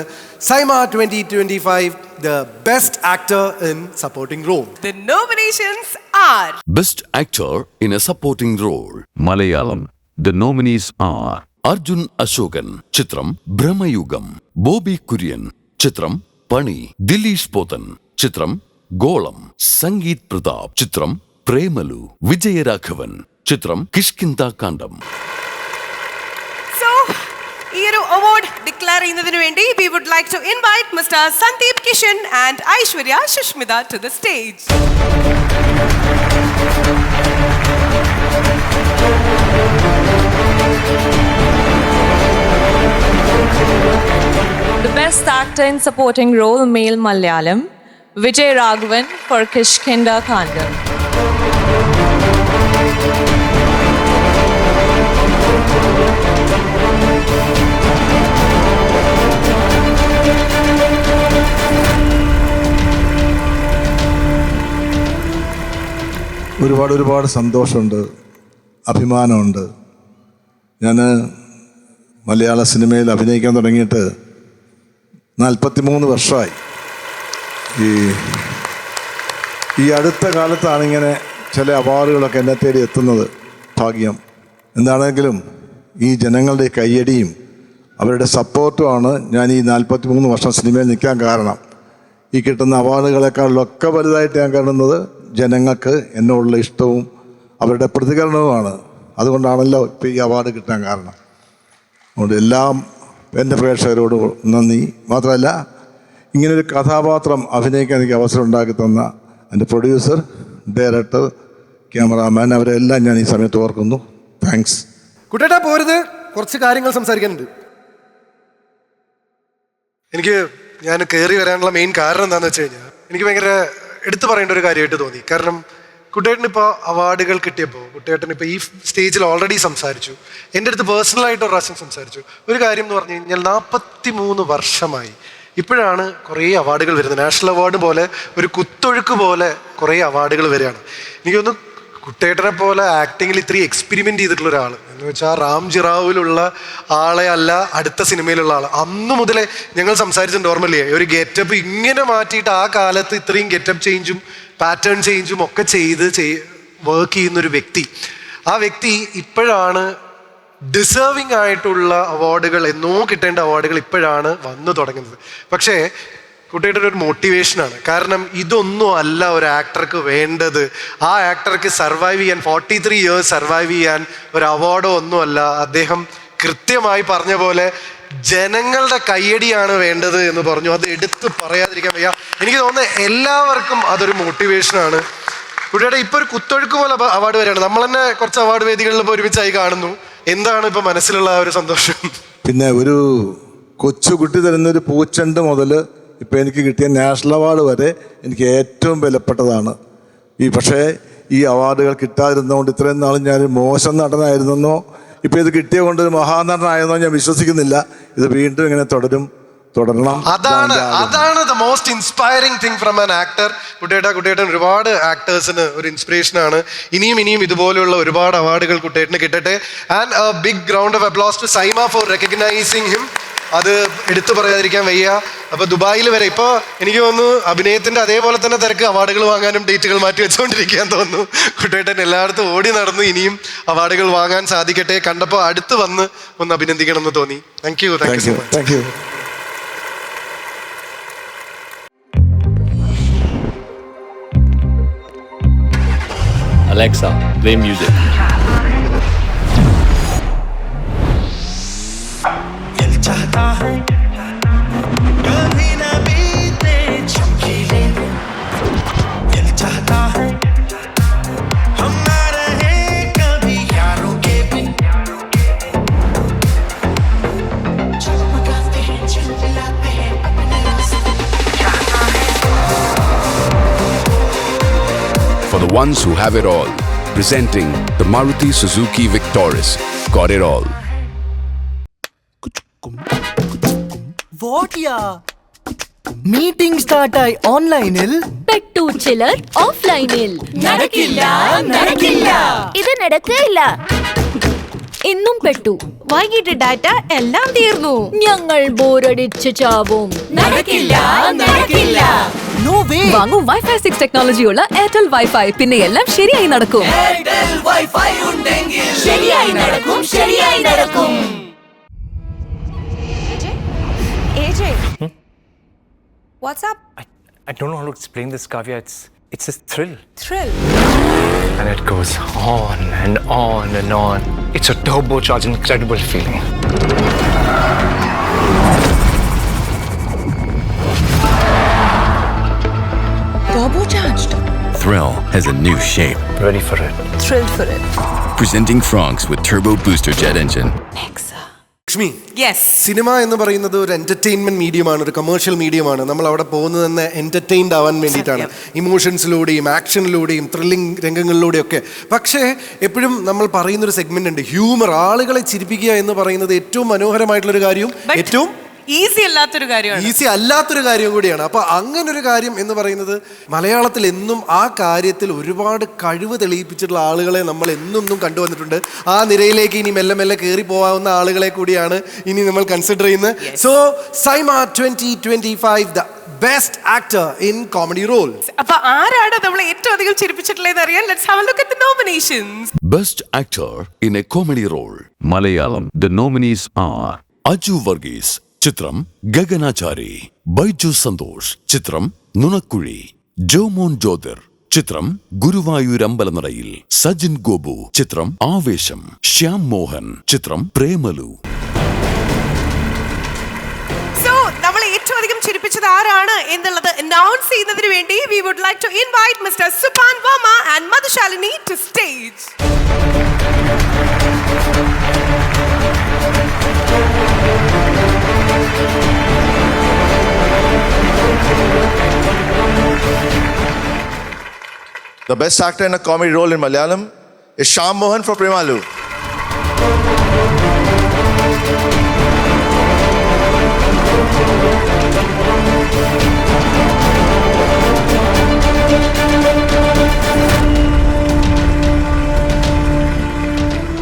SIIMA 2025, the best actor in supporting role. The nominations are Best actor in a supporting role. Malayalam. The nominees are Arjun Ashokan, Chitram Brahmayugam. Bobby Kurian, Chitram Pani. Dileesh Potan, Chitram Golam. Sangeet Pratap, Chitram Premalu. Vijayaraghavan, Chitram Kishkinda Kandam. ഈ ഒരു award declare ചെയ്യുന്നതിന് വേണ്ടി we would like to invite Mr. Sandeep Kishan and Aishwarya Shushmita to the stage. The best actor in supporting role, male Malayalam, Vijay Raghavan for Kishkinda Kandam. ഒരുപാട് സന്തോഷമുണ്ട്, അഭിമാനമുണ്ട്. ഞാൻ മലയാള സിനിമയിൽ അഭിനയിക്കാൻ തുടങ്ങിയിട്ട് 43 വർഷമായി. ഈ അടുത്ത കാലത്താണ് ഇങ്ങനെ ചില അവാർഡുകളൊക്കെ എന്നെ തേടി എത്തുന്നത്. ഭാഗ്യം. എന്താണെങ്കിലും ഈ ജനങ്ങളുടെ കയ്യടിയും അവരുടെ സപ്പോർട്ടുമാണ് ഞാൻ ഈ 43 വർഷം സിനിമയിൽ നിൽക്കാൻ കാരണം. ഈ കിട്ടുന്ന അവാർഡുകളെക്കാളിലൊക്കെ വലുതായിട്ട് ഞാൻ കാണുന്നത് ജനങ്ങൾക്ക് എന്നോടുള്ള ഇഷ്ടവും അവരുടെ പ്രതികരണവുമാണ്. അതുകൊണ്ടാണല്ലോ ഇപ്പോൾ ഈ അവാർഡ് കിട്ടാൻ കാരണം. അതുകൊണ്ട് എല്ലാം എൻ്റെ പ്രേക്ഷകരോട് നന്ദി. മാത്രമല്ല, ഇങ്ങനൊരു കഥാപാത്രം അഭിനയിക്കാൻ എനിക്ക് അവസരം ഉണ്ടാക്കി തന്ന എൻ്റെ പ്രൊഡ്യൂസർ, ഡയറക്ടർ, ക്യാമറാമാൻ, അവരെല്ലാം ഞാൻ ഈ സമയത്ത് ഓർക്കുന്നു. താങ്ക്സ്. കുട്ടേട്ടാ പോരുത്, കുറച്ച് കാര്യങ്ങൾ സംസാരിക്കാനുണ്ട്. ഞാൻ കയറി വരാനുള്ള മെയിൻ കാരണം എന്താണെന്ന് വെച്ച് കഴിഞ്ഞാൽ എനിക്ക് ഭയങ്കര എടുത്തു പറയേണ്ട ഒരു കാര്യമായിട്ട് തോന്നി. കാരണം കുട്ടേട്ടന് ഇപ്പോൾ അവാർഡുകൾ കിട്ടിയപ്പോൾ കുട്ടേട്ടൻ ഇപ്പോൾ ഈ സ്റ്റേജിൽ ഓൾറെഡി സംസാരിച്ചു, എൻ്റെ അടുത്ത് പേഴ്സണലായിട്ട് ഒരു പ്രാവശ്യം സംസാരിച്ചു. ഒരു കാര്യം എന്ന് പറഞ്ഞു കഴിഞ്ഞാൽ 43 വർഷമായി ഇപ്പോഴാണ് കുറേ അവാർഡുകൾ വരുന്നത്. നാഷണൽ അവാർഡ് പോലെ ഒരു കുത്തൊഴുക്ക് പോലെ കുറേ അവാർഡുകൾ വരികയാണ്. എനിക്കൊന്ന് കുട്ടേട്ടനെ പോലെ ആക്ടിങ്ങിൽ ഇത്രയും എക്സ്പെരിമെൻ്റ് ചെയ്തിട്ടുള്ള ഒരാൾ എന്ന് വെച്ചാൽ റാംജി റാവുവിലുള്ള ആളെ അല്ല അടുത്ത സിനിമയിലുള്ള ആൾ. അന്നു മുതലേ ഞങ്ങൾ സംസാരിച്ചിട്ടുണ്ട്, ഓർമ്മയില്ലേ? ഒരു ഗെറ്റപ്പ് ഇങ്ങനെ മാറ്റിയിട്ട് ആ കാലത്ത് ഇത്രയും ഗെറ്റപ്പ് ചേഞ്ചും പാറ്റേൺ ചേഞ്ചും ഒക്കെ ചെയ്ത് വർക്ക് ചെയ്യുന്നൊരു വ്യക്തി. ആ വ്യക്തി ഇപ്പോഴാണ് ഡിസേർവിങ് ആയിട്ടുള്ള അവാർഡുകൾ, എന്നോ കിട്ടേണ്ട അവാർഡുകൾ ഇപ്പോഴാണ് വന്നു തുടങ്ങുന്നത്. പക്ഷേ കുട്ടിയുടെ ഒരു മോട്ടിവേഷനാണ്. കാരണം ഇതൊന്നും അല്ല ഒരു ആക്ടർക്ക് വേണ്ടത്. ആ ആക്ടർക്ക് സർവൈവ് ചെയ്യാൻ 43 years സർവൈവ് ചെയ്യാൻ ഒരു അവാർഡോ ഒന്നുമല്ല. അദ്ദേഹം കൃത്യമായി പറഞ്ഞ പോലെ ജനങ്ങളുടെ കയ്യടിയാണ് വേണ്ടത് എന്ന് പറഞ്ഞു. അത് എടുത്ത് പറയാതിരിക്കാൻ വയ്യ. എനിക്ക് തോന്നുന്നത് എല്ലാവർക്കും അതൊരു മോട്ടിവേഷനാണ്. കുട്ടിയുടെ ഇപ്പോൾ ഒരു കുത്തൊഴുക്ക് പോലെ അവാർഡ് വരികയാണ്. നമ്മൾ തന്നെ കുറച്ച് അവാർഡ് വേദികളിൽ ഇപ്പോൾ ഒരുമിച്ചായി കാണുന്നു. എന്താണ് ഇപ്പോൾ മനസ്സിലുള്ള ഒരു സന്തോഷം? പിന്നെ ഒരു കൊച്ചുകുട്ടി തരുന്നൊരു പൂച്ചെണ്ട് മുതൽ ഇപ്പോൾ എനിക്ക് കിട്ടിയ നാഷണൽ അവാർഡ് വരെ എനിക്ക് ഏറ്റവും വിലപ്പെട്ടതാണ്. പക്ഷേ ഈ അവാർഡുകൾ കിട്ടാതിരുന്നതുകൊണ്ട് ഇത്രയും നാളും ഞാൻ മോശം നടനായിരുന്നെന്നോ ഇപ്പോൾ ഇത് കിട്ടിയ കൊണ്ട് ഒരു മഹാനടനായെന്നോ ഞാൻ വിശ്വസിക്കുന്നില്ല. ഇത് വീണ്ടും ഇങ്ങനെ തുടരണം. അതാണ് the most inspiring thing from an actor. കുട്ടേട്ടൻ ഒരുപാട് ആക്ടേഴ്സിന് ഒരു ഇൻസ്പിറേഷനാണ്. ഇനിയും ഇതുപോലെയുള്ള ഒരുപാട് അവാർഡുകൾ കുട്ടേട്ടന് കിട്ടട്ടെ. And a big round of applause to SIIMA for recognising him. അത് എടുത്തു പറയാതിരിക്കാൻ വയ്യ. അപ്പോൾ ദുബായിൽ വരെ ഇപ്പോൾ എനിക്ക് തോന്നുന്നു അഭിനയത്തിൻ്റെ അതേപോലെ തന്നെ തിരക്ക് അവാർഡുകൾ വാങ്ങാനും ഡേറ്റുകൾ മാറ്റി വെച്ചുകൊണ്ടിരിക്കാൻ തോന്നുന്നു. കുട്ടേട്ടൻ എല്ലായിടത്തും ഓടി നടന്ന് ഇനിയും അവാർഡുകൾ വാങ്ങാൻ സാധിക്കട്ടെ. കണ്ടപ്പോൾ അടുത്ത് വന്ന് ഒന്ന് അഭിനന്ദിക്കണം എന്ന് തോന്നി. Thank you so much. Alexa, play music. चाहता है कभी न बीते चमकीले दिल चाहता है हम ना रहे For the ones who have it all, presenting the Maruti Suzuki Victoris. Got it all. Meeting സ്റ്റാർട്ടായി ഓൺലൈനിൽ പെട്ടു ചിലർ ഓഫ്ലൈനിൽ. നടക്കില്ല നടക്കില്ല ഇത് നടക്കില്ല. ഇന്നും പെട്ടു. വൈകിട്ട് ഡാറ്റ എല്ലാം തീർന്നു. ഞങ്ങൾ ബോറടിച്ച് ചാവും. നടക്കില്ല നടക്കില്ല. No way. വാങ്ങൂ വൈഫൈ 6 ടെക്നോളജിയുള്ള എയർടെൽ വൈഫൈ. പിന്നെ എല്ലാം ശരിയായി നടക്കും. എയർടെൽ വൈഫൈ ഉണ്ടെങ്കിൽ ശരിയായി നടക്കും ശരിയായി നടക്കും. AJ, what's up? I don't know how to explain this, Kavya. It's a thrill. Thrill. And it goes on and on and on. It's a turbocharged, incredible feeling. Turbocharged. Thrill has a new shape. Ready for it. Thrilled for it. Presenting Franks with Turbo Booster Jet Engine. Lakshmi, yes, cinema എന്ന് പറയുന്നത് ഒരു entertainment മീഡിയമാണ്, ഒരു commercial മീഡിയമാണ്. നമ്മൾ അവിടെ പോകുന്നത് തന്നെ entertained ആവാൻ വേണ്ടിയിട്ടാണ്, ഇമോഷൻസിലൂടെയും ആക്ഷനിലൂടെയും ത്രില്ലിംഗ് രംഗങ്ങളിലൂടെയൊക്കെ. പക്ഷേ എപ്പോഴും നമ്മൾ പറയുന്നൊരു സെഗ്മെന്റ് ഉണ്ട്, ഹ്യൂമർ. ആളുകളെ ചിരിപ്പിക്കുക എന്ന് പറയുന്നത് ഏറ്റവും മനോഹരമായിട്ടുള്ളൊരു കാര്യവും ഏറ്റവും ഈസി അല്ലാത്തൊരു കാര്യമാണ്, ഈസി അല്ലാത്തൊരു കാര്യം കൂടിയാണ്. അപ്പൊ അങ്ങനൊരു കാര്യം എന്ന് പറയുന്നത് മലയാളത്തിൽ എന്നും ആ കാര്യത്തിൽ ഒരുപാട് കഴിവ് തെളിയിപ്പിച്ചിട്ടുള്ള ആളുകളെ നമ്മൾ എന്നും കണ്ടുവന്നിട്ടുണ്ട്. ആ നിരയിലേക്ക് ഇനി മെല്ലെ മെല്ലെ കയറി പോകാവുന്ന ആളുകളെ കൂടിയാണ് ഇനി നമ്മൾ കൺസിഡർ ചെയ്യുന്നത്. So SIIMA 2025 the best actor in comedy role. അപ്പൊ ആരാണ് നമ്മൾ ഏറ്റവും അധികം ചിരിപ്പിച്ചിട്ടുള്ളത് അറിയാൻ let's have a look at the nominations. Best actor in a comedy role. Malayalam. The nominees are Aju Varghese, ചിത്രം ഗഗനാചാരി. ബൈജു സന്തോഷ്, ചിത്രം നുണക്കുഴി. ജോമോൻ ജ്യോതിർ, ചിത്രം ഗുരുവായൂർ അമ്പലനടയിൽ. സജിൻ ഗോപു, ചിത്രം ആവേശം. ശ്യാം മോഹൻ, ചിത്രം പ്രേമലു. സോ നമ്മൾ ഏറ്റവും അധികം ചിരിപ്പിച്ചത് ആരാണ് എന്നുള്ളത് അനൗൺസ് ചെയ്യുന്നതിന് വേണ്ടി we would like to invite mister Supan Varma and Madhushalini to stage. The best actor in a comedy role in Malayalam is Shyam Mohan for Premalu.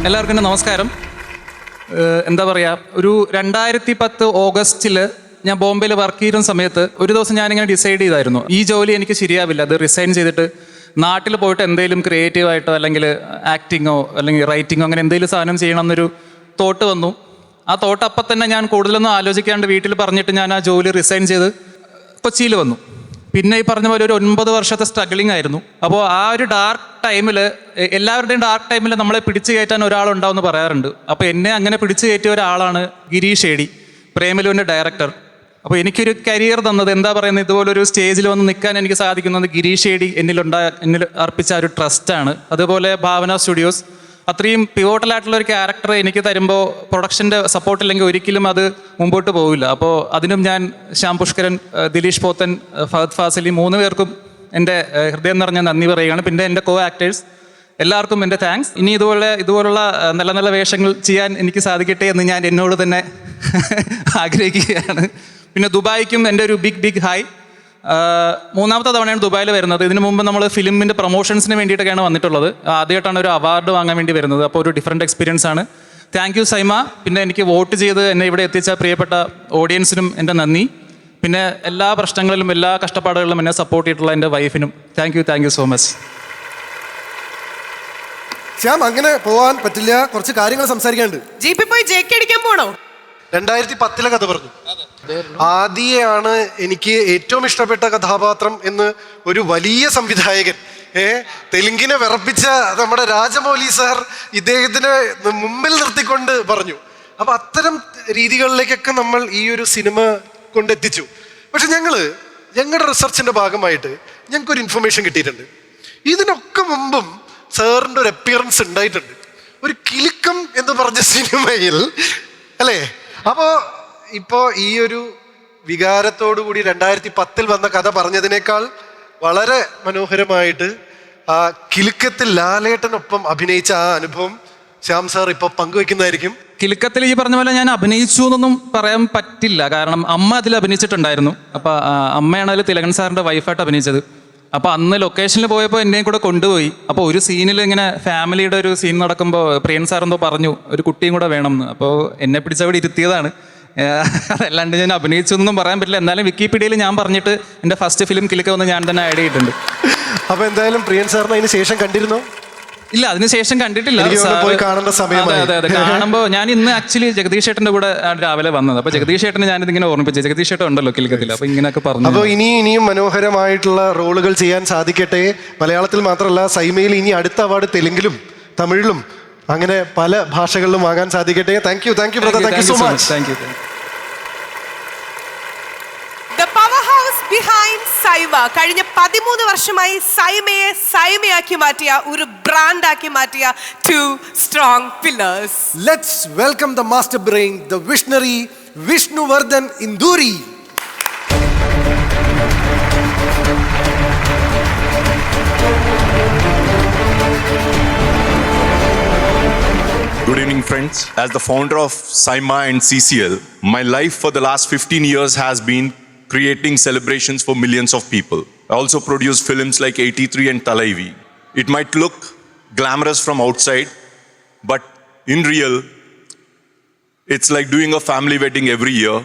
എല്ലാവർക്കും നമസ്കാരം. എന്താ പറയുക, ഒരു 2010 ഓഗസ്റ്റിൽ ഞാൻ ബോംബെയിൽ വർക്ക് ചെയ്യുന്ന സമയത്ത് ഒരു ദിവസം ഞാനിങ്ങനെ ഡിസൈഡ് ചെയ്തായിരുന്നു, ഈ ജോലി എനിക്ക് ശരിയാവില്ല, അത് റിസൈൻ ചെയ്തിട്ട് നാട്ടിൽ പോയിട്ട് എന്തെങ്കിലും ക്രിയേറ്റീവായിട്ടോ അല്ലെങ്കിൽ ആക്ടിങ്ങോ അല്ലെങ്കിൽ റൈറ്റിങ്ങോ അങ്ങനെ എന്തെങ്കിലും സാധനം ചെയ്യണം എന്നൊരു തോട്ട് വന്നു. ആ തോട്ട് അപ്പം തന്നെ ഞാൻ കൂടുതലൊന്നും ആലോചിക്കാണ്ട് വീട്ടിൽ പറഞ്ഞിട്ട് ഞാൻ ആ ജോലി റിസൈൻ ചെയ്ത് കൊച്ചിയിൽ വന്നു. പിന്നെ ഈ പറഞ്ഞ പോലെ ഒരു 9 വർഷത്തെ സ്ട്രഗ്ലിംഗ് ആയിരുന്നു. അപ്പോൾ ആ ഒരു ഡാർക്ക് ടൈമിൽ, എല്ലാവരുടെയും ഡാർക്ക് ടൈമിൽ നമ്മളെ പിടിച്ചു കയറ്റാൻ ഒരാളുണ്ടാവുമെന്ന് പറയാറുണ്ട്. അപ്പോൾ എന്നെ അങ്ങനെ പിടിച്ചു കയറ്റിയ ഒരാളാണ് ഗിരീഷ് ഏടി, പ്രേമലുവിൻ്റെ ഡയറക്ടർ. അപ്പോൾ എനിക്കൊരു കരിയർ തന്നത്, എന്താ പറയുന്നത്, ഇതുപോലൊരു സ്റ്റേജിൽ വന്ന് നിൽക്കാൻ എനിക്ക് സാധിക്കുന്നത് ഗിരീഷ് ഏടി എന്നിൽ അർപ്പിച്ച ഒരു ട്രസ്റ്റാണ്. അതുപോലെ ഭാവന സ്റ്റുഡിയോസ് അത്രയും പിവോട്ടലായിട്ടുള്ള ഒരു ക്യാരക്ടർ എനിക്ക് തരുമ്പോൾ പ്രൊഡക്ഷൻ്റെ സപ്പോർട്ടില്ലെങ്കിൽ ഒരിക്കലും അത് മുമ്പോട്ട് പോകില്ല. അപ്പോൾ അതിനും ഞാൻ ശ്യാം പുഷ്കരൻ, ദിലീഷ് പോത്തൻ, ഫഹദ് ഫാസിലി 3 പേർക്കും എൻ്റെ ഹൃദയം നിറഞ്ഞ നന്ദി പറയുകയാണ്. പിന്നെ എൻ്റെ കോ ആക്ടേഴ്സ് എല്ലാവർക്കും എൻ്റെ താങ്ക്സ്. ഇനി ഇതുപോലുള്ള നല്ല നല്ല വേഷങ്ങൾ ചെയ്യാൻ എനിക്ക് സാധിക്കട്ടെ എന്ന് ഞാൻ എന്നോട് തന്നെ ആഗ്രഹിക്കുകയാണ്. പിന്നെ ദുബായിക്കും എൻ്റെ ഒരു ബിഗ് ഹായ്. 3ാമത്തെ തവണയാണ് ദുബായിൽ വരുന്നത്. ഇതിനു മുമ്പ് നമ്മൾ ഫിലിമിൻ്റെ പ്രൊമോഷൻസിന് വേണ്ടിയിട്ടൊക്കെയാണ് വന്നിട്ടുള്ളത്. ആദ്യമായിട്ടാണ് ഒരു അവാർഡ് വാങ്ങാൻ വേണ്ടി വരുന്നത്. അപ്പോൾ ഒരു ഡിഫറെൻറ്റ് എക്സ്പീരിയൻസ് ആണ്. Thank you Saima. പിന്നെ എനിക്ക് വോട്ട് ചെയ്ത് എന്നെ ഇവിടെ എത്തിച്ച പ്രിയപ്പെട്ട ഓഡിയൻസിനും എൻ്റെ നന്ദി. പിന്നെ എല്ലാ പ്രശ്നങ്ങളിലും എല്ലാ കഷ്ടപ്പാടുകളിലും എന്നെ സപ്പോർട്ട് ചെയ്തിട്ടുള്ള എൻ്റെ വൈഫിനും thank you so much. Shyam, അങ്ങനെ പോവാൻ പറ്റില്ല, കുറച്ച് കാര്യങ്ങൾ സംസാരിക്കാനുണ്ട്. ജീപ്പിൽ പോയി ജെക്ക് അടിക്കാൻ പോണോ? 2010 കഥ പറഞ്ഞു. ആദിയാണ് എനിക്ക് ഏറ്റവും ഇഷ്ടപ്പെട്ട കഥാപാത്രം എന്ന് ഒരു വലിയ സംവിധായകൻ, തെലുങ്കിനെ വിറപ്പിച്ച നമ്മുടെ രാജമൗലി സാർ ഇദ്ദേഹത്തിനെ മുമ്പിൽ നിർത്തിക്കൊണ്ട് പറഞ്ഞു. അപ്പൊ അത്തരം രീതികളിലേക്കൊക്കെ നമ്മൾ ഈ ഒരു സിനിമ കൊണ്ടെത്തിച്ചു. പക്ഷെ ഞങ്ങളുടെ റിസർച്ചിന്റെ ഭാഗമായിട്ട് ഞങ്ങൾക്കൊരു ഇൻഫർമേഷൻ കിട്ടിയിട്ടുണ്ട്. ഇതിനൊക്കെ മുമ്പും സാറിൻ്റെ ഒരു അപ്പിയറൻസ് ഉണ്ടായിട്ടുണ്ട് ഒരു കിലുക്കം എന്ന് പറഞ്ഞ സിനിമയിൽ, അല്ലേ? ഇപ്പോൾ ഈ ഒരു വികാരത്തോടു കൂടി 2010 വന്ന കഥ പറഞ്ഞതിനേക്കാൾ വളരെ മനോഹരമായിട്ട് കിലുക്കത്തിൽ ലാലേട്ടനൊപ്പം അഭിനയിച്ച ആ അനുഭവം ശ്യാം സാർ ഇപ്പൊ പങ്കുവെക്കുന്നതായിരിക്കും. കിലുക്കത്തിൽ ഈ പറഞ്ഞ പോലെ ഞാൻ അഭിനയിച്ചു എന്നൊന്നും പറയാൻ പറ്റില്ല, കാരണം അമ്മ അതിൽ അഭിനയിച്ചിട്ടുണ്ടായിരുന്നു. അപ്പോൾ അമ്മയാണ് അതിൽ തിലകൻ സാറിൻ്റെ വൈഫായിട്ട് അഭിനയിച്ചത്. അപ്പോൾ അന്ന് ലൊക്കേഷനിൽ പോയപ്പോൾ എന്നെയും കൂടെ കൊണ്ടുപോയി. അപ്പോൾ ഒരു സീനിൽ ഇങ്ങനെ ഫാമിലിയുടെ ഒരു സീൻ നടക്കുമ്പോൾ പ്രിയൻ സാർ എന്തോ പറഞ്ഞു ഒരു കുട്ടിയും കൂടെ വേണമെന്ന്. അപ്പോൾ എന്നെ പിടിച്ചവിടെ ഇരുത്തിയതാണ്. അതല്ലാണ്ട് ഞാൻ അഭിനയിച്ചു എന്നൊന്നും പറയാൻ പറ്റില്ല. എന്നാലും വിക്കിപീഡിയയിൽ ഞാൻ പറഞ്ഞിട്ട് എൻ്റെ ഫസ്റ്റ് ഫിലിം കിലുക്ക ഒന്ന് ഞാൻ തന്നെ ആഡ് ചെയ്തിട്ടുണ്ട്. അപ്പോൾ എന്തായാലും പ്രിയൻ സാറിന് അതിന് ശേഷം കണ്ടിരുന്നോ? ഇല്ല, അതിനുശേഷം കണ്ടിട്ടില്ല. പോയി കാണേണ്ട സമയമായി. അതെ, കാണുമ്പോൾ ഞാൻ ഇന്ന് ആക്ച്വലി ജഗദീഷ് ചേട്ടൻ്റെ കൂടെ രാവിലെ വന്നത്. അപ്പോൾ ജഗദീഷ് ചേട്ടനെ ഞാനിതിങ്ങനെ ഓർമ്മിപ്പിച്ചു. ജഗദീഷ് ചേട്ടൻ ഉണ്ടല്ലോ കിലുക്കത്തിൽ, അപ്പോൾ ഇങ്ങനെയൊക്കെ പറഞ്ഞു. അപ്പോൾ ഇനിയും മനോഹരമായിട്ടുള്ള റോളുകൾ ചെയ്യാൻ സാധിക്കട്ടെ. മലയാളത്തിൽ മാത്രമല്ല, സൈമയിൽ ഇനി അടുത്ത അവാർഡ് തെലുങ്കിലും തമിഴിലും അങ്ങനെ പല ഭാഷകളിലും വാങ്ങാൻ സാധിക്കട്ടെ. Thank you brother, thank you so much. Thank you. The powerhouse behind SIIMA. കഴിഞ്ഞ 13 വർഷമായി സൈമയെ സൈമയാക്കി മാറ്റിയ ഒരു ബ്രാൻഡാക്കി മാറ്റിയ 2 strong pillars. Let's welcome the master brain, the visionary Vishnuvardhan Induri. Good evening, friends. As the founder of SIIMA and CCL, my life for the last 15 years has been creating celebrations for millions of people. I also produce films like 83 and Talaivi. It might look glamorous from outside, but in real, it's like doing a family wedding every year.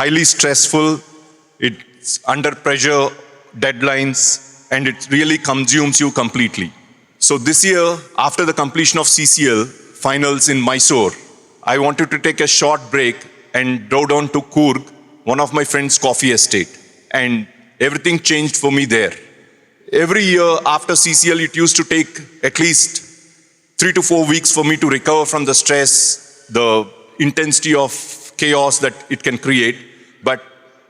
Highly stressful, it's under pressure, deadlines, and it really consumes you completely. So this year, after the completion of CCL finals in Mysore, I wanted to take a short break and drove down to Coorg, one of my friend's coffee estate, and everything changed for me there. Every year after CCL, it used to take at least 3 to 4 weeks for me to recover from the stress, the intensity of chaos that it can create. But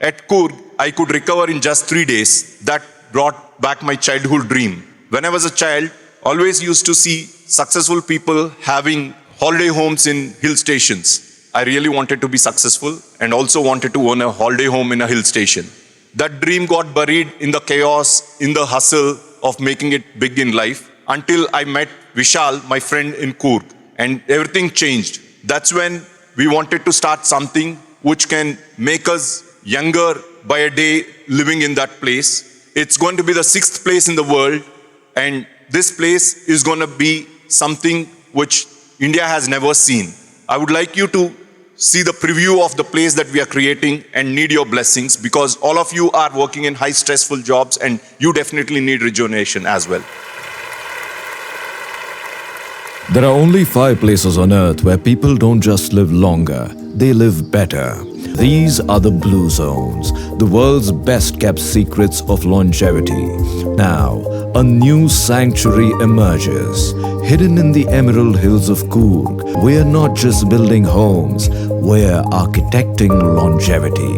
at Coorg, I could recover in just 3 days. That brought back my childhood dream. When I was a child, always used to see successful people having holiday homes in hill stations. I really wanted to be successful and also wanted to own a holiday home in a hill station. That dream got buried in the chaos, in the hustle of making it big in life, until I met Vishal, my friend in Coorg, and everything changed. That's when we wanted to start something which can make us younger by a day living in that place. It's going to be the 6th place in the world, and this place is going to be something which India has never seen. I would like you to see the preview of the place that we are creating and need your blessings, because all of you are working in high stressful jobs and you definitely need rejuvenation as well. There are only 5 places on earth where people don't just live longer, they live better. These are the blue zones, the world's best kept secrets of longevity. Now, a new sanctuary emerges. Hidden in the emerald hills of Coorg, we're not just building homes, we're architecting longevity.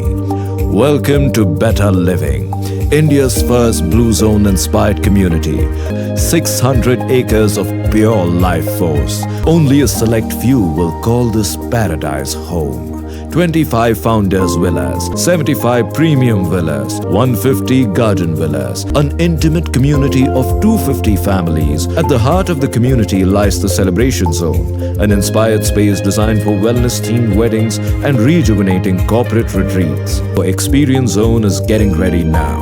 Welcome to Better Living, India's first blue zone inspired community. 600 acres of pure life force. Only a select few will call this paradise home. 25 founders villas, 75 premium villas, 150 garden villas, an intimate community of 250 families. At the heart of the community lies the celebration zone, an inspired space designed for wellness-themed weddings and rejuvenating corporate retreats. The experience zone is getting ready now.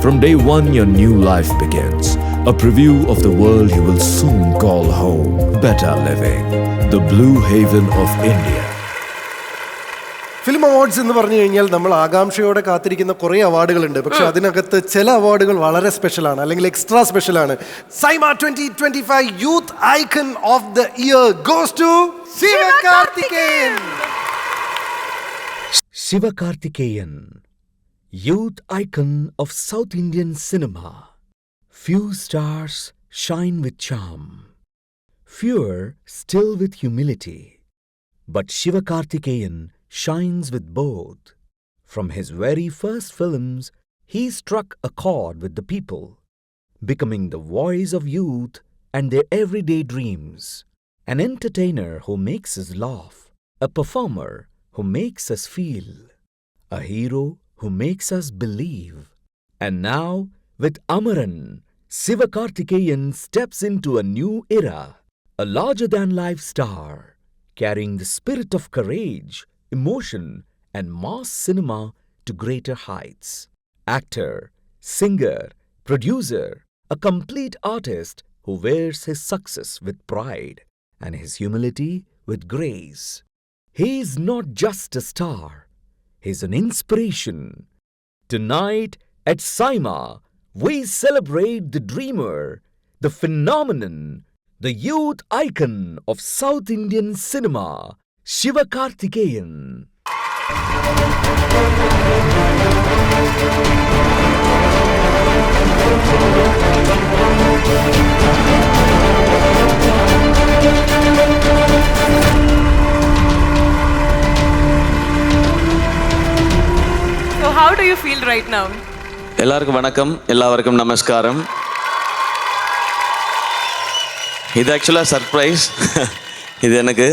From day one, your new life begins. A preview of the world you will soon call home. Better Living, the blue haven of India. Film awards എന്ന് പറഞ്ഞു കഴിഞ്ഞാൽ നമ്മൾ ആകാംക്ഷയോടെ കാത്തിരിക്കുന്ന കുറേ അവാർഡുകളുണ്ട്. പക്ഷെ അതിനകത്ത് ചില അവാർഡുകൾ വളരെ സ്പെഷ്യലാണ്, അല്ലെങ്കിൽ എക്സ്ട്രാ സ്പെഷ്യലാണ്. SIIMA 2025 youth icon of the year goes to Sivakarthikeyan. Sivakarthikeyan, youth icon of South Indian cinema. Few stars shine with charm, fewer still with humility. But Sivakarthikeyan shines with both. From his very first films, he struck a chord with the people, becoming the voice of youth and their everyday dreams. An entertainer who makes us laugh, a performer who makes us feel, a hero who makes us believe. And now, with Amaran, Sivakarthikeyan steps into a new era, a larger-than-life star, carrying the spirit of courage, emotion, and mass cinema to greater heights. Actor, singer, producer, a complete artist who wears his success with pride and his humility with grace. He is not just a star, he is an inspiration. Tonight at SIIMA, we celebrate the dreamer, the phenomenon, the youth icon of South Indian cinema, Sivakarthikeyan. So how do you feel right now? எல்லாருக்கும் வணக்கம், எல்லாருக்கும் நமஸ்காரம். இது ஆக்சுவலாக surprise. இது எனக்கு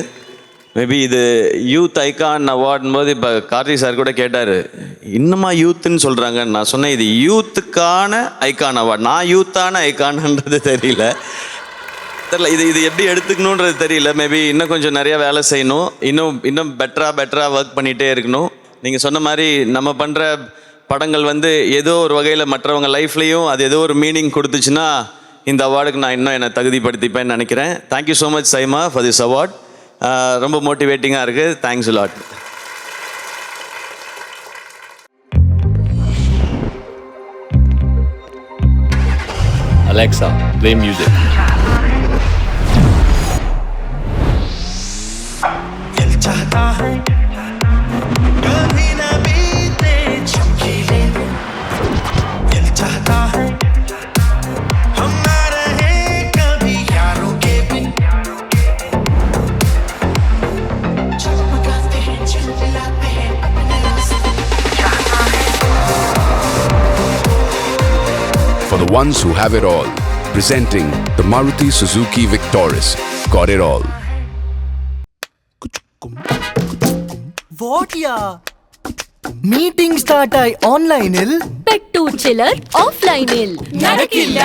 maybe இது youth icon அவார்டும் போது இப்போ கார்த்தி சார் கூட கேட்டார், இன்னுமா யூத்துன்னு சொல்கிறாங்க. நான் சொன்னேன் இது யூத்துக்கான ஐகான் அவார்டு, நான் யூத்தான ஐகான்ன்றது தெரியல. இது எப்படி எடுத்துக்கணுன்றது தெரியல. மேபி இன்னும் கொஞ்சம் நிறையா வேலை செய்யணும், இன்னும் பெட்டராக ஒர்க் பண்ணிகிட்டே இருக்கணும். நீங்கள் சொன்ன மாதிரி நம்ம பண்ணுற படங்கள் ஏதோ ஒரு வகையில் மற்றவங்க லைஃப்லேயும் அது ஏதோ ஒரு மீனிங் கொடுத்துச்சுன்னா இந்த அவார்டுக்கு நான் இன்னும் என்னை தகுதிப்படுத்திப்பேன்னு நினைக்கிறேன். Thank you so much SIIMA for this award. ரொம்ப மோட்டிவேட்டிங்காக இருக்குது. Thanks a lot. Alexa, play music. For the ones who have it all, presenting the Maruti Suzuki Victoris. Got it all. What ya? Meeting start ആയി ഓൺലൈനിൽ പെട്ടു ചിലർ ഓഫ്ലൈനിൽ നടക്കില്ല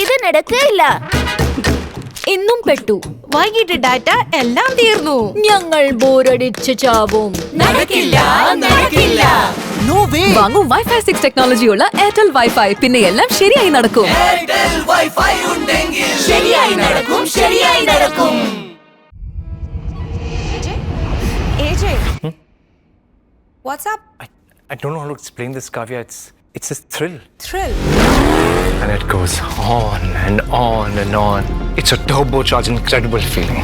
ഇത് നടക്കില്ല ഇന്നും പെട്ടു വൈകിട്ട് ഡാറ്റ എല്ലാം തീർന്നു ഞങ്ങൾ ബോറടിച്ച് ചാവും നടക്കില്ല No way. വാങ്ങൂ Wi-Fi 6 ടെക്നോളജിയുള്ള എയർടെൽ വൈഫൈ, പിന്നെ എല്ലാം ശരിയായി നടക്കും. എയർടെൽ വൈഫൈ ഉണ്ടെങ്കിൽ ശരിയായി നടക്കും. AJ, what's up? I don't know how to explain this, Kavya. It's a thrill. And it goes on and on and on. It's a turbocharged, incredible feeling.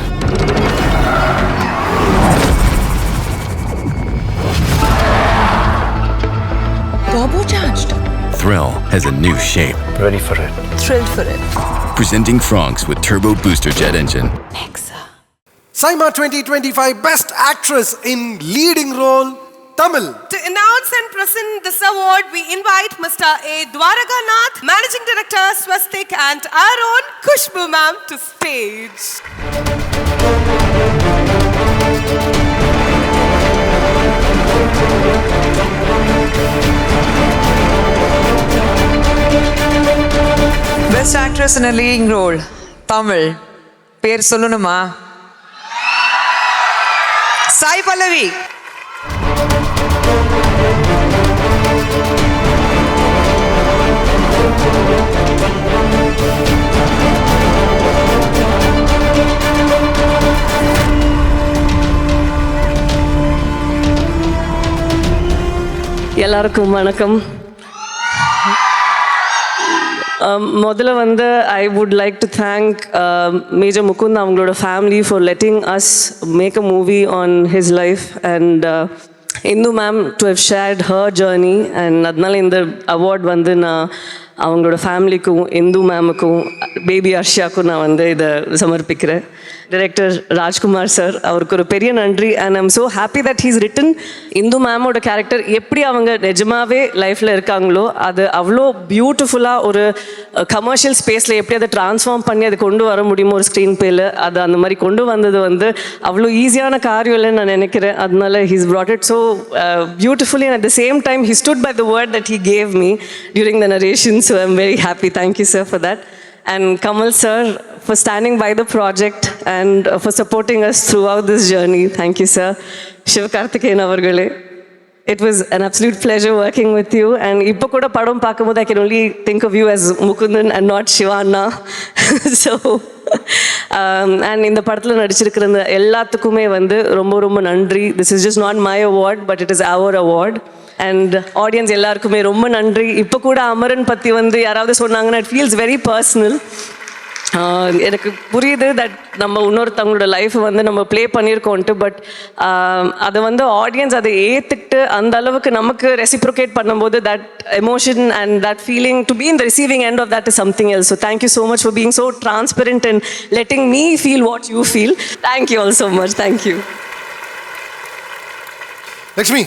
Turbocharged. Thrill has a new shape. Ready for it. Thrilled for it. Presenting Franks with Turbo Booster Jet Engine. SIIMA 2025 Best Actress in Leading Role, Tamil. To announce and present this award, we invite Mr. A. Dwaraganath, Managing Director, Swastik, and our own Kushbu ma'am to stage. Best Actress in a Leading Role, Tamil. பேர் சொல்லணுமா? சாய் பல்லவி. எல்லாருக்கும் வணக்கம். முதல்ல I would like to thank Major Mukundan அவங்களோட family for letting us make a movie on his life, and Indu ma'am to have shared her journey, and அதனால இந்த award நான் அவங்களோட ஃபேமிலிக்கும் இந்து மேமுக்கும் பேபி அர்ஷியாவுக்கும் நான் இதை சமர்ப்பிக்கிறேன். டைரக்டர் ராஜ்குமார் சார், அவருக்கு ஒரு பெரிய நன்றி. And I'm so happy that he's written Indu மேமோட கேரக்டர் எப்படி அவங்க நிஜமாகவே லைஃப்பில் இருக்காங்களோ அது அவ்வளோ பியூட்டிஃபுல்லாக ஒரு கமர்ஷியல் ஸ்பேஸில் எப்படி அதை ட்ரான்ஸ்ஃபார்ம் பண்ணி அதை கொண்டு வர முடியுமோ ஒரு ஸ்க்ரீன் பேல அது அந்த மாதிரி கொண்டு வந்தது அவ்வளோ ஈஸியான காரியம் இல்லைன்னு நான் நினைக்கிறேன். அதனால he's brought it so beautifully, and at the same time, he stood by the word that he gave me during the narration. So I'm very happy. Thank you, sir, for that. And Kamal sir, for standing by the project and for supporting us throughout this journey. Thank you, sir. Shiv Karthikeyan avargale. It was an absolute pleasure working with you. And ipo kuda padam paakkumbodhu I can only think of you as Mukundan and not Shivanna. So and இந்த படத்தில் நடிச்சிருக்கிற எல்லாத்துக்குமே வந்து ரொம்ப ரொம்ப நன்றி. This is just not my award, but it is our award. And audience எல்லாருக்குமே ரொம்ப நன்றி. இப்போ கூட அமரன் பற்றி வந்து யாராவது சொன்னாங்கன்னா இட் ஃபீல்ஸ் வெரி பர்சனல். எனக்கு புரியுது தட் நம்ம இன்னொருத்தவங்களோட லைஃப் வந்து நம்ம ப்ளே பண்ணியிருக்கோன்ட்டு, பட் அதை வந்து ஆடியன்ஸ் அதை ஏற்றுக்கிட்டு அந்த அளவுக்கு நமக்கு ரெசிப்ரோகேட் பண்ணும்போது that emotion and that feeling to be in the receiving end of that is something else. So thank you so much for being so transparent and letting me feel what you feel. Thank you all so much. Thank you. Lakshmi,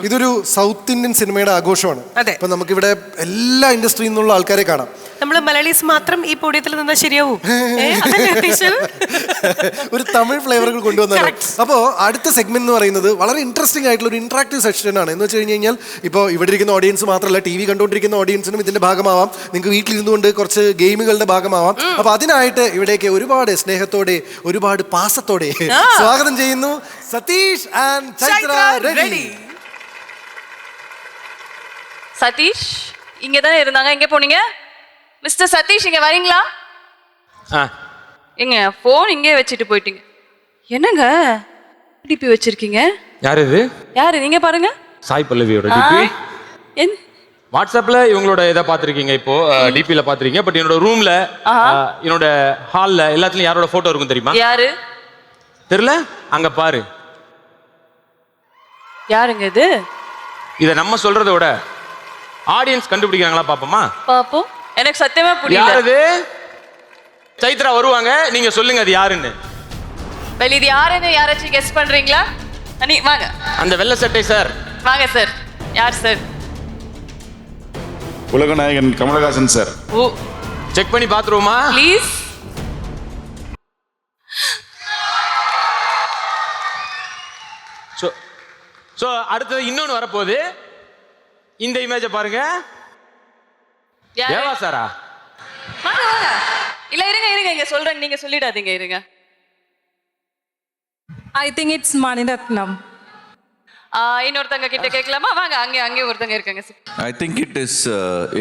ഇതൊരു south Indian സിനിമയുടെ ആഘോഷമാണ്. അപ്പൊ നമുക്കിവിടെ എല്ലാ ഇൻഡസ്ട്രിയിൽ നിന്നുള്ള ആൾക്കാരെ കാണാം. നമ്മൾ മലയാളീസ് മാത്രം ഈ പോഡിയത്തിൽ നിന്നാൽ ശരിയാവും. ഒരു തമിഴ് ഫ്ലേവറുകൾ കൊണ്ടുവന്നാലോ. അപ്പോൾ അടുത്ത സെഗ്മെന്റ് എന്ന് പറയുന്നത് വളരെ ഇൻട്രസ്റ്റിംഗ് ആയിട്ടുള്ള ഒരു ഇന്ററാക്റ്റീവ് സെഷൻ ആണ്. എന്ന് വെച്ച് കഴിഞ്ഞ് കഴിഞ്ഞാൽ ഇപ്പോൾ ഇവിടെ ഇരിക്കുന്ന ഓഡിയൻസ് മാത്രമല്ല, ടി വി കണ്ടുകൊണ്ടിരിക്കുന്ന ഓഡിയൻസിനും ഇതിന്റെ ഭാഗമാവാം. നിങ്ങൾക്ക് വീട്ടിലിരുന്നുകൊണ്ട് കുറച്ച് ഗെയിമുകളുടെ ഭാഗമാവാം. അപ്പൊ അതിനായിട്ട് ഇവിടേക്ക് ഒരുപാട് സ്നേഹത്തോടെ ഒരുപാട് പാസത്തോടെ സ്വാഗതം ചെയ്യുന്നു സതീഷ് ആൻഡ് ചൈത്ര റെഡി. சதீஷ் இங்கே தானே இருந்தாங்க, எங்கே போனீங்க? மிஸ்டர் சதீஷ் இங்கே வரீங்களா? எங்க ஃபோன் இங்கே வச்சுட்டு போயிட்டீங்க. என்னங்க டிபி வச்சிருக்கீங்க? யார் இது? யாரு நீங்க பாருங்க. சாய் பல்லவியோட டிபி. வாட்ஸ்அப்ல இவங்களோட இதை பார்த்துருக்கீங்க, இப்போ டிபியில் பார்த்துருக்கீங்க. பட் என்னோட ரூம்ல என்னோட ஹாலில் எல்லாத்துலையும் யாரோட ஃபோட்டோ இருக்கும் தெரியுமா? யாரு தெரியல? அங்கே பாரு. யாருங்க இது? இதை நம்ம சொல்றத விட ஆடியன்ஸ் கண்டுபிடிக்கிறாங்களா பாப்போமா? பாப்போம். எனக்கு சத்தியமா புரியல. யார் இது? சைத்ரா வருவாங்க, நீங்க சொல்லுங்க அது யாருன்னு. வெளி இது யாருன்னு யாராச்சும் கெஸ் பண்றீங்களா? அனி வாங்க. அந்த வெள்ளை சட்டை சார். வாங்க சார். யார் சார்? உலகநாயகன் கமலஹாசன் சார். ஓ, செக் பண்ணி பாத்துருவோமா ப்ளீஸ்? ஸோ அடுத்தது இன்னொன்று வரப்போகுது. இந்த இமேஜை பாருங்க. தேவா சாரா? வாங்க வாங்க. இல்ல இருங்க இருங்க, இங்க சொல்றேன், நீங்க சொல்லிடாதீங்க, இருங்க. I think it's Mani Ratnam. இன்னொருத்தங்க கிட்ட கேட்கலாமா? வாங்க, அங்கே அங்கே ஒருத்தங்க இருக்காங்க. I think it is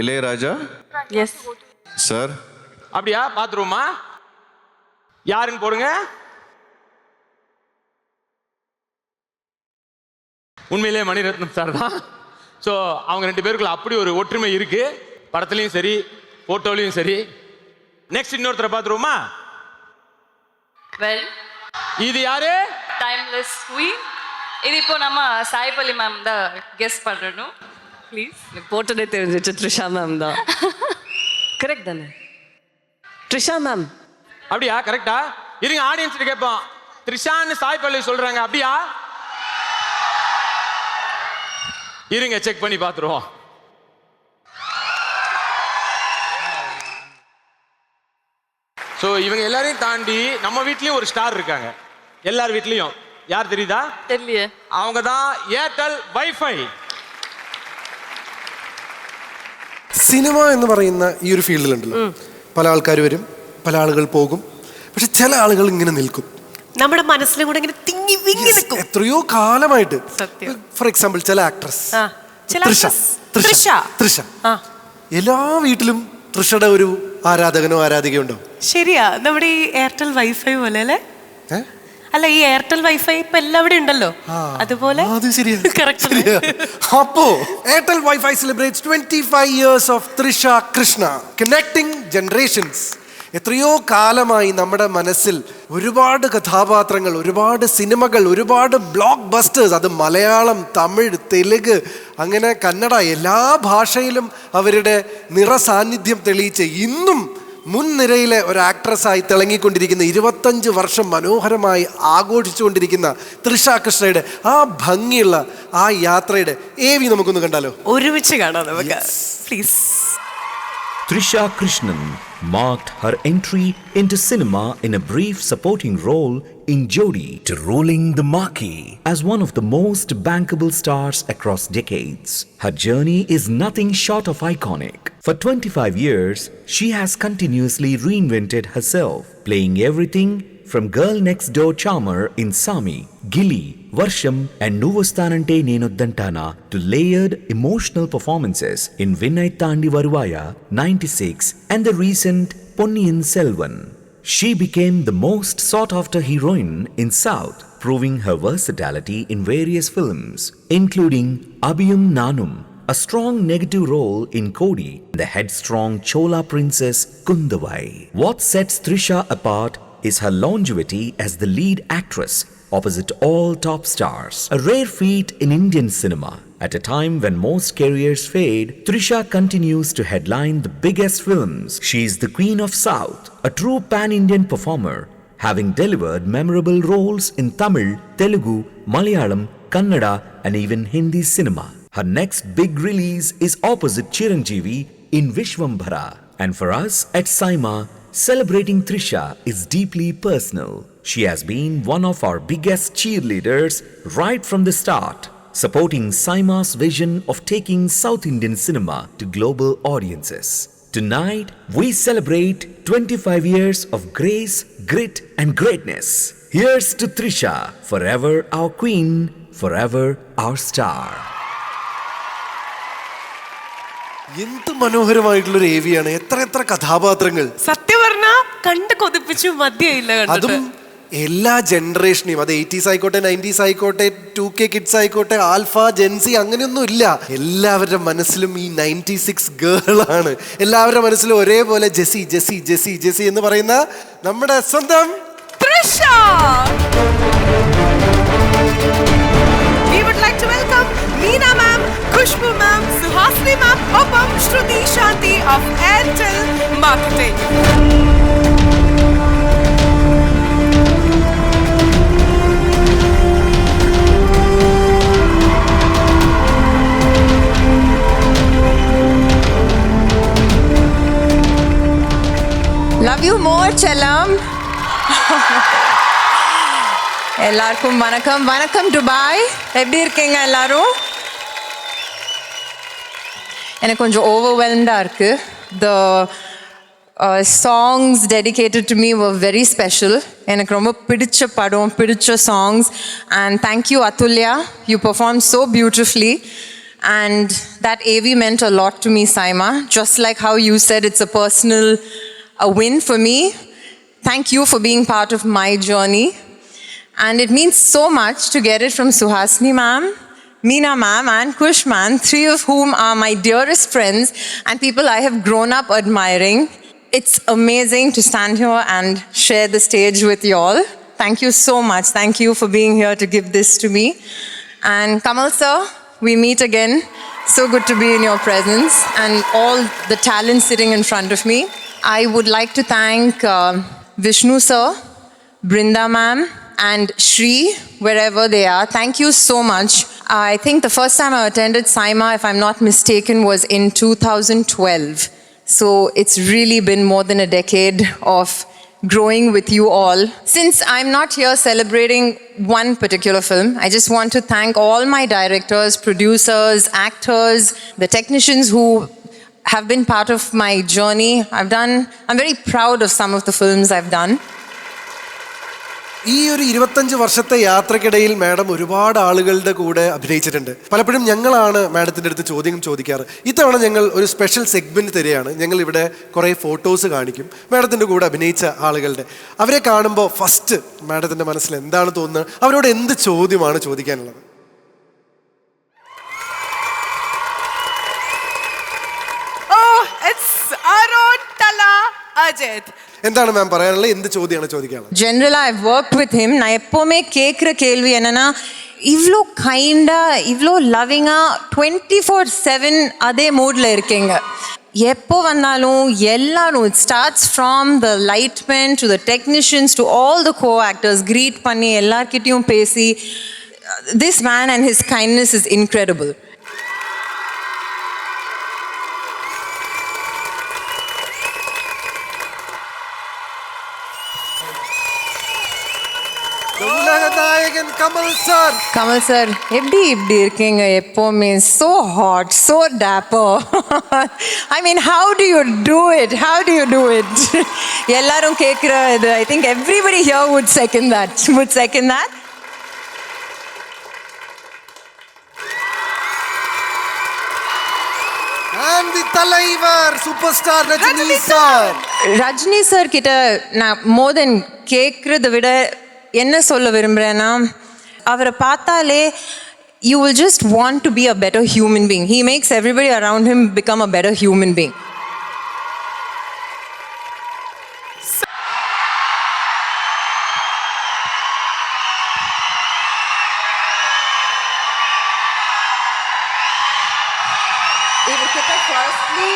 Ilaiyaraaja. Yes sir. அப்படியா? பாத்துருவோமா? யாருன்னு போடுங்க. உண்மையிலே மணிரத்னம் சார் தான். ஸோ அவங்க ரெண்டு பேருக்குள்ள அப்படி ஒரு ஒற்றுமை இருக்கு, படத்துலையும் சரி போட்டோலையும் சரி. நெக்ஸ்ட் இன்னொருத்தரை பார்த்துருவோமா? வெல், இது யாரு? Timeless queen. இது இப்போ நம்ம சாய்பல்லி மேம் தான் கெஸ் பண்ணணும். ப்ளீஸ். போட்டதே தெரிஞ்சிச்சு, த்ரிஷா மேம் தான். கரெக்ட் தானே? த்ரிஷா மேம். அப்படியா? கரெக்டா? இருங்க, ஆடியன்ஸ் கேட்போம். த்ரிஷான்னு சாய்பல்லி சொல்றாங்க, அப்படியா? இருங்க, செக் பண்ணி பார்த்துருவோம். ஸோ இவங்க எல்லாரையும் தாண்டி நம்ம வீட்லயும் ஒரு ஸ்டார் இருக்காங்க. எல்லார் வீட்லயும். யார் தெரியுதா? தெரியலையே. அவங்க தான் ஏர்டெல் வைஃபை. സിനിമ എന്ന് പറയുന്ന ഈ ഒരു ഫീൽഡിലുണ്ടല്ലോ, പല ആൾക്കാർ വരും, പല ആളുകൾ പോകും, പക്ഷെ ചില ആളുകൾ ഇങ്ങനെ നിൽക്കും. നമ്മുടെ മനസ്സിലും കൂടെ ഇങ്ങനെ തിങ്ങി വിങ്ങി നിൽക്കും എത്രയോ കാലമായിട്ട്. ഫോർ എക്സാമ്പിൾ ചില ആക്ട്രസ് തൃഷ. എല്ലാ വീട്ടിലും തൃഷയുടെ ഒരു ആരാധകനോ ആരാധികയോ ഉണ്ടോ? ശരിയാ, നമ്മുടെ ഈ എയർടെൽ വൈഫൈ പോലെ അല്ലേ? അല്ല, ഈ എയർടെൽ വൈഫൈ ഇപ്പൊ എല്ലാവിടെ ഉണ്ടല്ലോ, അതുപോലെ. അപ്പോ Airtel wifi celebrates 25 years of Trisha Krishna, connecting generations. എത്രയോ കാലമായി നമ്മുടെ മനസ്സിൽ ഒരുപാട് കഥാപാത്രങ്ങൾ, ഒരുപാട് സിനിമകൾ, ഒരുപാട് ബ്ലോക്ക് ബസ്റ്റേഴ്സ്. അത് മലയാളം, തമിഴ്, തെലുങ്ക്, അങ്ങനെ കന്നഡ, എല്ലാ ഭാഷയിലും അവരുടെ നിറസാന്നിധ്യം തെളിയിച്ച് ഇന്നും മുൻനിരയിലെ ഒരു ആക്ട്രസ്സായി തിളങ്ങിക്കൊണ്ടിരിക്കുന്ന 25 വർഷം മനോഹരമായി ആഘോഷിച്ചുകൊണ്ടിരിക്കുന്ന തൃഷ കൃഷ്ണയുടെ ആ ഭംഗിയുള്ള ആ യാത്രയുടെ AV നമുക്കൊന്ന് കണ്ടാലോ? ഒരുമിച്ച് കാണാം നമുക്ക്, please. Trisha Krishnan marked her entry into cinema in a brief supporting role in Jodi to ruling the marquee as one of the most bankable stars across decades. Her journey is nothing short of iconic. For 25 years, she has continuously reinvented herself, playing everything from girl next door charmer in Sami, Gilly, Varsham and Nuvastanante Nenodantana to layered emotional performances in Vinnai Thandi Varuvaya 96 and the recent Ponniyin Selvan. She became the most sought after heroine in South, proving her versatility in various films, including Abhiyum Nanum, a strong negative role in Kodi, the headstrong Chola princess Kundavai. What sets Trisha apart is her longevity as the lead actress opposite all top stars, a rare feat in Indian cinema. At a time when most careers fade, Trisha continues to headline the biggest films. She is the queen of South, a true pan-Indian performer, having delivered memorable roles in Tamil, Telugu, Malayalam, Kannada and even Hindi cinema. Her next big release is opposite Chiranjeevi in Vishwambhara. And for us at SIIMA, celebrating Trisha is deeply personal. She has been one of our biggest cheerleaders right from the start, supporting SIIMA's vision of taking South Indian cinema to global audiences. Tonight, we celebrate 25 years of grace, grit and greatness. Here's to Trisha, forever our queen, forever our star. എന്ത് മനോഹരമായിട്ടുള്ളൊരു ഏവിയാണ്. എത്ര എത്ര കഥാപാത്രങ്ങൾ. സത്യം പറഞ്ഞാ കണ്ട് കൊതിപ്പിച്ചു മതിയായില്ല. അതും എല്ലാ ജനറേഷനെയും, അത് 80s ആയിക്കോട്ടെ, 90s ആയിക്കോട്ടെ, 2K കിഡ്സ് ആയിക്കോട്ടെ, ആൽഫ, ജെൻസി അങ്ങനെയൊന്നും ഇല്ല. എല്ലാവരുടെ മനസ്സിലും ഈ 96 ഗേൾ ആണ്. എല്ലാവരുടെ മനസ്സിലും ഒരേപോലെ ജെസി ജെസി ജെസി ജെസി എന്ന് പറയുന്ന നമ്മുടെ സ്വന്തം Trisha. We would like to welcome Meena ma'am, Khushbu ma'am, Suhasini ma'am, Opam Shruti Shanti of Airtel Marketing. Love you more, Chellam. எல்லாருக்கும் வணக்கம். வணக்கம் துபாய். எப்படி இருக்கீங்க எல்லாரும்? எனக்கு கொஞ்சம் ஓவர்வெல்ம்டா இருக்கு. The songs dedicated to me were very special. எனக்கு ரொம்ப பிடிச்ச படம், பிடிச்ச songs, and thank you Atulya. You performed so beautifully. And that AV meant a lot to me, SIIMA. Just like how you said it's a personal win for me. Thank you for being part of my journey. And it means so much to get it from Suhasini ma'am, Meena ma'am and Kush ma'am, three of whom are my dearest friends and people I have grown up admiring. It's amazing to stand here and share the stage with you all. Thank you so much. Thank you for being here to give this to me. And Kamal sir, we meet again. So good to be in your presence and all the talent sitting in front of me. I would like to thank Vishnu sir, Brinda ma'am, and Shri, wherever they are. Thank you so much. I think the first time I attended SIIMA, if I'm not mistaken, was in 2012. So it's really been more than a decade of growing with you all. Since I'm not here celebrating one particular film, I just want to thank all my directors, producers, actors, the technicians who have been part of my journey. I'm very proud of some of the films I've done. ഈ ഒരു 25 വർഷത്തെ യാത്രക്കിടയിൽ madam ഒരുപാട് ആളുകളുടെ കൂടെ അഭിനയിച്ചിട്ടുണ്ട്. പലപ്പോഴും ഞങ്ങളാണ് മാഡത്തിൻ്റെ അടുത്ത് ചോദ്യം ചോദിക്കാറ്. ഇത്തവണ ഞങ്ങൾ ഒരു സ്പെഷ്യൽ സെഗ്മെന്റ് തരികയാണ്. ഞങ്ങൾ ഇവിടെ കുറേ ഫോട്ടോസ് കാണിക്കും മാഡത്തിൻ്റെ കൂടെ അഭിനയിച്ച ആളുകളുടെ. അവരെ കാണുമ്പോൾ ഫസ്റ്റ് മാഡത്തിൻ്റെ മനസ്സിൽ എന്താണ് തോന്നുന്നത്? അവരോട് എന്ത് ചോദ്യമാണ് ചോദിക്കാനുള്ളത്? എന്താണ് മാം പറയാനുള്ളത്? എന്ത് ചോദ്യമാണ് ചോദിക്കാനുള്ളത്? General, I've worked with him. நான் எப்பவுமே கேட்குற கேள்வி என்னன்னா, இவ்வளோ கைண்டா, இவ்வளோ லவ்விங்கா 24/7 அதே மூட்ல இருக்கீங்க. எப்போ வந்தாலும் எல்லாரும், it starts from the lightmen to the technicians to all the co-actors, greet பண்ணி எல்லார்கிட்டயும் பேசி, this man and his kindness is incredible. நாயகன் கமல் சார். கமல் சார் எப்படி இப்படி இருக்கீங்க எப்போவுமே? so hot, so dapper. I mean, how do you do it? எல்லாரும் கேட்குற இது, I think everybody here would second that. And the தலைவர் super Rajini sir. Rajini sir கிட்ட நான் மோர் தென் கேட்குறத விட என்ன சொல்ல விரும்புகிறேன்னா, அவரை பார்த்தாலே you will just want to be a better human being. He makes everybody around him become a better human being. இவர்கிட்ட firstly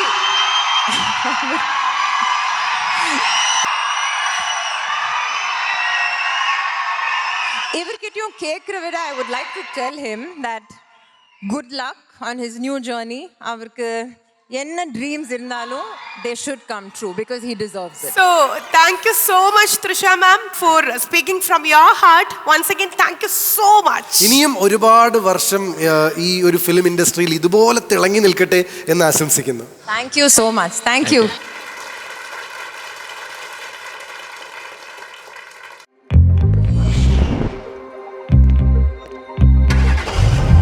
இவர்கிட்டயும் கேட்குற விட I would like to tell him that good luck on his new journey. அவருக்கு என்ன dreams இருந்தாலும் they should come true because he deserves it. So thank you so much Trisha ma'am for speaking from your heart. Once again thank you so much. ഇനിയും ഒരുപാട് വർഷം ഈ ഒരു film ഇൻഡസ്ട്രിയിൽ ഇതുപോലെ തിളങ്ങി നിൽക്കട്ടെ എന്ന് ആശംസിക്കുന്നു. Thank you so much. Thank you.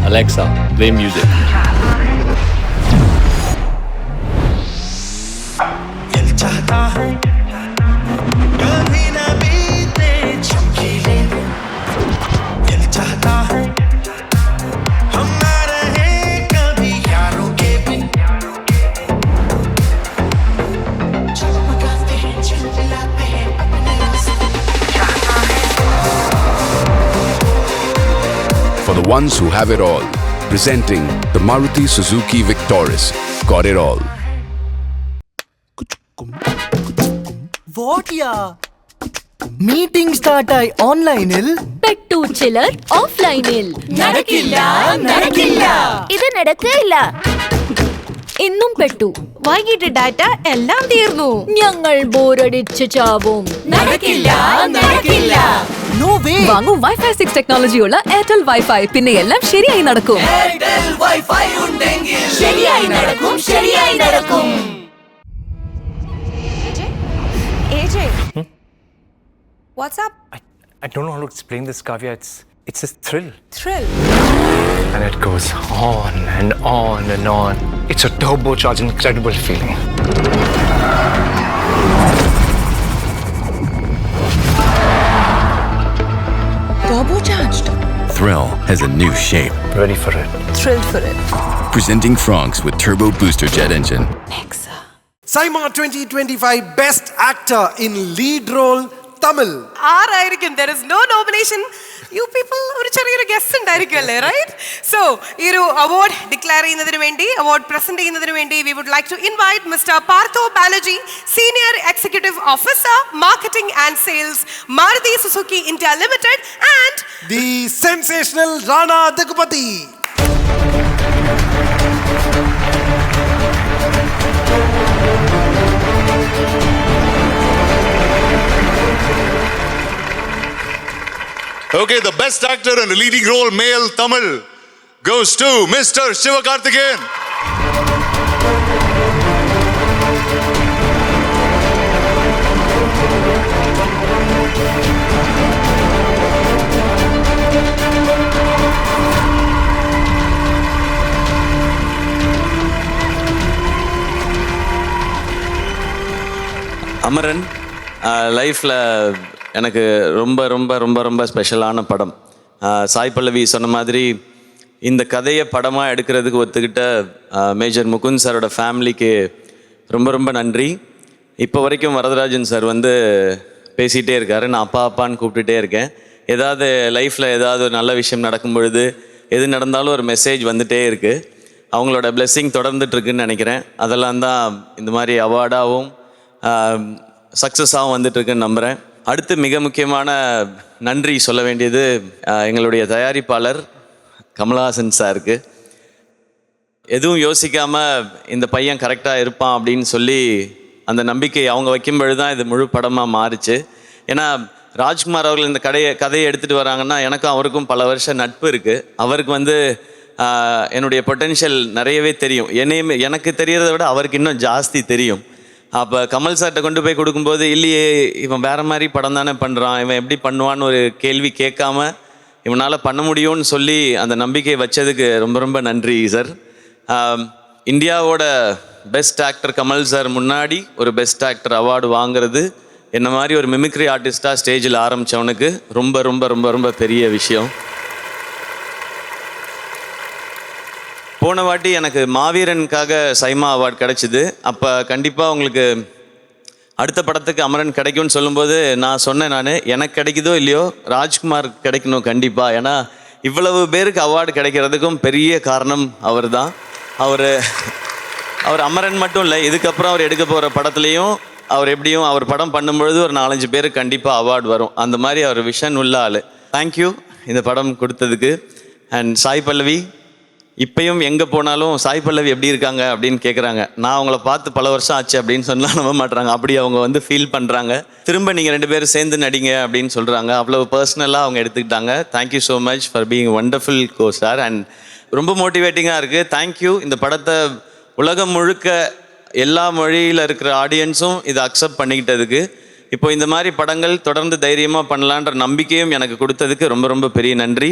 Alexa, play music. For the ones who have it all, presenting the Maruti Suzuki Victoris. Got it all. What ya? Meeting start ആയി ഓൺലൈനിൽ പെട്ടു ചിലർ ഓഫ്ലൈനിൽ. നടക്കില്ല ഇത് നടക്കില്ല. ഇന്നും പെട്ടു. വൈകിട്ട് ഡാറ്റ എല്ലാം തീർന്നു. ഞങ്ങൾ ബോറടിച്ച് ചാവും. നടക്കില്ല No way. വാങ്ങൂ വൈഫൈ 6 ടെക്നോളജിയുള്ള എയർടെൽ വൈഫൈ. പിന്നെ എല്ലാം ശരിയായി നടക്കും. എയർടെൽ വൈഫൈ ഉണ്ടെങ്കിൽ ശരിയായി നടക്കും. AJ what's up? I don't know how to explain this, Kavya. It's a thrill. Thrill. And it goes on and on and on. It's a turbocharged, incredible feeling. Turbocharged. Thrill has a new shape. Ready for it. Thrilled for it. Presenting Franks with turbo booster jet engine. SIIMA 2025 Best Actor in Lead Role Tamil. ആരായിരിക്കും? There is no nomination. You people ഒരു ചെറിയൊരു guest ഉണ്ടായിരിക്കും അല്ലേ, right? So ഈ ഒരു award declare ചെയ്യുന്നതിന് വേണ്ടി, award present ചെയ്യുന്നതിന് വേണ്ടി we would like to invite Mr. Partho Banerjee, Senior Executive Officer, Marketing and Sales, Maruti Suzuki India Limited, and The sensational Rana Daggubati. Okay, the best actor in a leading role, male Tamil, goes to Mr. Sivakarthikeyan. Amaran லைஃப்பில் எனக்கு ரொம்ப ரொம்ப ரொம்ப ரொம்ப ஸ்பெஷலான படம். சாய் பல்லவி சொன்ன மாதிரி இந்த கதையை படமாக எடுக்கிறதுக்கு ஒத்துக்கிட்ட மேஜர் முகுந்த் சாரோட ஃபேமிலிக்கு ரொம்ப ரொம்ப நன்றி. இப்போ வரைக்கும் வரதராஜன் சார் வந்து பேசிகிட்டே இருக்கார். நான் அப்பா அப்பான்னு கூப்பிட்டுட்டே இருக்கேன். ஏதாவது லைஃப்பில் ஏதாவது ஒரு நல்ல விஷயம் நடக்கும் பொழுது எது நடந்தாலும் ஒரு மெசேஜ் வந்துகிட்டே இருக்குது. அவங்களோட பிளெஸ்ஸிங் தொடர்ந்துட்டுருக்குன்னு நினைக்கிறேன். அதெல்லாம் தான் இந்த மாதிரி அவார்டாகவும் சக்ஸஸாகவும் வந்துட்டுருக்குன்னு நம்புகிறேன். அடுத்து மிக முக்கியமான நன்றி சொல்ல வேண்டியது எங்களுடைய தயாரிப்பாளர் கமல்ஹாசன் சாருக்கு. எதுவும் யோசிக்காமல் இந்த பையன் கரெக்டாக இருப்பான் அப்படின்னு சொல்லி அந்த நம்பிக்கை அவங்க வைக்கும்பொழுது தான் இது முழு படமாக மாறிச்சு. ஏன்னா ராஜ்குமார் அவர்கள் இந்த கதையை எடுத்துகிட்டு வராங்கன்னா எனக்கும் அவருக்கும் பல வருஷம் நட்பு இருக்குது. அவருக்கு வந்து என்னுடைய பொட்டென்ஷியல் நிறையவே தெரியும். எனக்கு தெரியறதை விட அவருக்கு இன்னும் ஜாஸ்தி தெரியும். அப்போ கமல் சார்கிட்ட கொண்டு போய் கொடுக்கும்போது, இல்லையே இவன் வேறு மாதிரி படம் தானே பண்ணுறான், இவன் எப்படி பண்ணுவான்னு ஒரு கேள்வி கேட்காம இவனால் பண்ண முடியும்னு சொல்லி அந்த நம்பிக்கை வச்சதுக்கு ரொம்ப ரொம்ப நன்றி சார். இந்தியாவோட பெஸ்ட் ஆக்டர் கமல் சார் முன்னாடி ஒரு பெஸ்ட் ஆக்டர் அவார்டு வாங்குறது என்ன மாதிரி ஒரு மிமிக்ரி ஆர்டிஸ்டாக ஸ்டேஜில் ஆரம்பித்தவனுக்கு ரொம்ப ரொம்ப ரொம்ப ரொம்ப பெரிய விஷயம். போன வாட்டி எனக்கு மாவீரனுக்காக SIIMA அவார்டு கிடச்சிது. அப்போ கண்டிப்பாக உங்களுக்கு அடுத்த படத்துக்கு அமரன் கிடைக்கும்னு சொல்லும்போது நான் சொன்னேன், எனக்கு கிடைக்குதோ இல்லையோ ராஜ்குமார் கிடைக்கணும் கண்டிப்பாக. ஏன்னா இவ்வளவு பேருக்கு அவார்டு கிடைக்கிறதுக்கும் பெரிய காரணம் அவர் தான். அவர் அமரன் மட்டும் இல்லை, இதுக்கப்புறம் அவர் எடுக்க போகிற படத்துலேயும் அவர் எப்படியும் அவர் படம் பண்ணும்பொழுது ஒரு 4-5 பேருக்கு கண்டிப்பாக அவார்டு வரும். அந்த மாதிரி அவர் விஷன் உள்ள ஆள். தேங்க்யூ இந்த படம் கொடுத்ததுக்கு. அண்ட் சாய் பல்லவி, இப்பயும் எங்கே போனாலும் சாய் பல்லவி எப்படி இருக்காங்க அப்படின்னு கேட்குறாங்க. நான் அவங்கள பார்த்து பல வருஷம் ஆச்சு அப்படின்னு சொன்னால் நம்ப மாட்டுறாங்க. அப்படி அவங்க வந்து ஃபீல் பண்ணுறாங்க. திரும்ப நீங்கள் 2 பேரும் சேர்ந்து நடிங்க அப்படின்னு சொல்கிறாங்க. அவ்வளவு பர்சனலாக அவங்க எடுத்துக்கிட்டாங்க. Thank you so much for being wonderful go star. And ரொம்ப மோட்டிவேட்டிங்காக இருக்குது. தேங்க்யூ. இந்த படத்தை உலகம் முழுக்க எல்லா மொழியில் இருக்கிற ஆடியன்ஸும் இதை அக்செப்ட் பண்ணிக்கிட்டதுக்கு, இப்போ இந்த மாதிரி படங்கள் தொடர்ந்து தைரியமாக பண்ணலான்ற நம்பிக்கையும் எனக்கு கொடுத்ததுக்கு ரொம்ப ரொம்ப பெரிய நன்றி.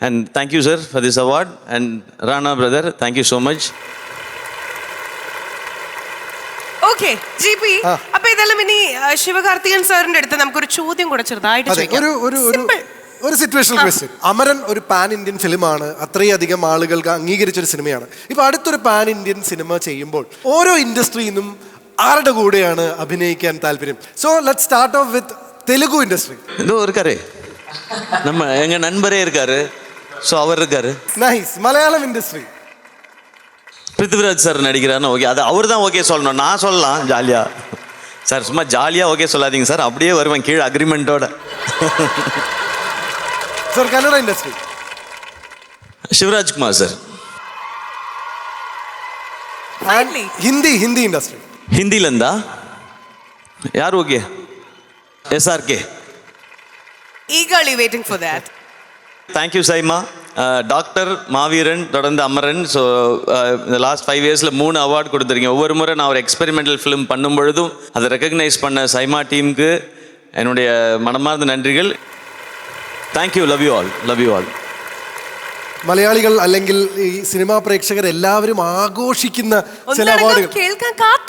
And thank you sir for this award. And Rana brother, thank you so much. Okay GP, അപ്പൊ ഇതെല്ലാം ഇനി ശിവകാർത്തികൻ സാറിന്റെ അടുത്ത് നമുക്കൊരു ചോദ്യം കൂടെ ചെറുതായിട്ട് ചോദിക്കാം. ഒരു സിറ്റുവേഷണൽ ക്വസ്റ്റ്യൻ. അമരൻ ഒരു പാൻ ഇന്ത്യൻ ഫിലിമാണ്, അത്രയധികം ആളുകൾക്ക് അംഗീകരിച്ചൊരു സിനിമയാണ്. ഇപ്പോൾ അടുത്തൊരു പാൻ ഇന്ത്യൻ സിനിമ ചെയ്യുമ്പോൾ ഓരോ ഇൻഡസ്ട്രിയിൽ നിന്നും ആരുടെ കൂടെയാണ് അഭിനയിക്കാൻ താല്പര്യം? So let's start off with Telugu industry. இதோ இருக்காரு, நம்ம எங்கள் நண்பரே இருக்காரு. ஸோ அவர் இருக்காரு. Nice. Malayalam industry Prithviraj sir நடிக்கிறாருன்னு ஓகே, அது அவர் தான் ஓகே சொல்லணும். நான் சொல்லலாம் ஜாலியாக. சார் சும்மா ஜாலியாக ஓகே சொல்லாதீங்க சார், அப்படியே வருவேன் கீழே அக்ரிமெண்ட்டோட. Sir Kannada industry Shivarajkumar sir. Hindi industry. ஹிந்தில இருந்தா யார் okay? SRK. Eagerly waiting for that. Thank you SIIMA. Doctor, Maaveeran, தொடர்ந்து அமரன். ஸோ இந்த லாஸ்ட் 5 இயர்ஸில் 3 அவார்டு கொடுத்துருக்கீங்க. ஒவ்வொரு முறை நான் ஒரு எக்ஸ்பெரிமெண்டல் ஃபிலிம் பண்ணும் பொழுதும் அதை ரெக்கக்னைஸ் பண்ண SIIMA டீமுக்கு என்னுடைய மனமார்ந்த நன்றிகள். Thank you. Love you all. Love you all. മലയാളികൾ അല്ലെങ്കിൽ ഈ സിനിമാ പ്രേക്ഷകർ എല്ലാവരും ആഘോഷിക്കുന്ന ചില അവാർഡുകൾ,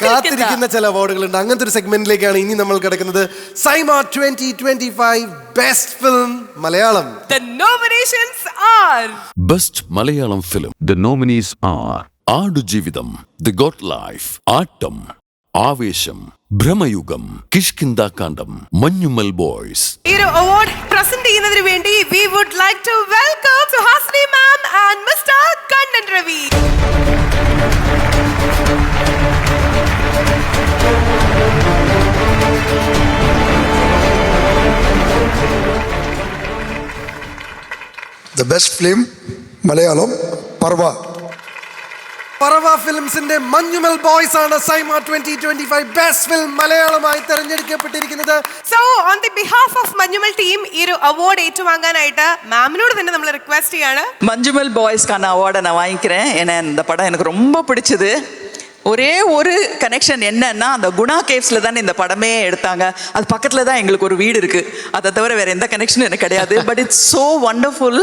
കാത്തിരിക്കുന്ന ചില അവാർഡുകളുണ്ട്. അങ്ങനത്തെ ഒരു സെഗ്മെന്റിലേക്കാണ് ഇനി നമ്മൾ കിടക്കുന്നത്. SIIMA 2025 best film Malayalam. The nominations are Best Malayalam Film. The nominees are Aadu Jeevitham, The God Life, Aattam, Avesham, Brahmayugam, Kishkinda Kandam, Manyumal Boys. ഈ ഒരു അവാർഡ് പ്രസന്റ് ചെയ്യുന്നതിന് വേണ്ടി we would like to welcome to Hasni ma'am and Mr. Kannan Ravi. The best film Malayalam Parva. Parava ഫിലിംസിന്റെ മഞ്ഞുമൽ ബോയ്സ് ആണ് SIIMA 2025 best film മലയാളമായി തെരഞ്ഞെടുക്കപ്പെട്ടിരിക്കുന്നത്. So on the behalf of Manjummel team ഈ ഒരു അവാർഡ് ഏറ്റുവാങ്ങാനായിട്ട് മാമിനോട് തന്നെ നമ്മൾ റിക്വസ്റ്റ് ചെയ്യാണ്. மஞ்சுமல் பாய்ஸ்க்கான அவார்டை நான் வாங்கிக்கிறேன். ஏன்னா இந்த படம் எனக்கு ரொம்ப பிடிச்சது. ஒரே ஒரு கனெக்ஷன் என்னன்னா, அந்த குணா கேவ்ஸில் தானே இந்த படமே எடுத்தாங்க. அது பக்கத்தில் தான் எங்களுக்கு ஒரு வீடு இருக்குது. அதை தவிர வேறு எந்த கனெக்ஷனும் எனக்கு கிடையாது. But it's so wonderful.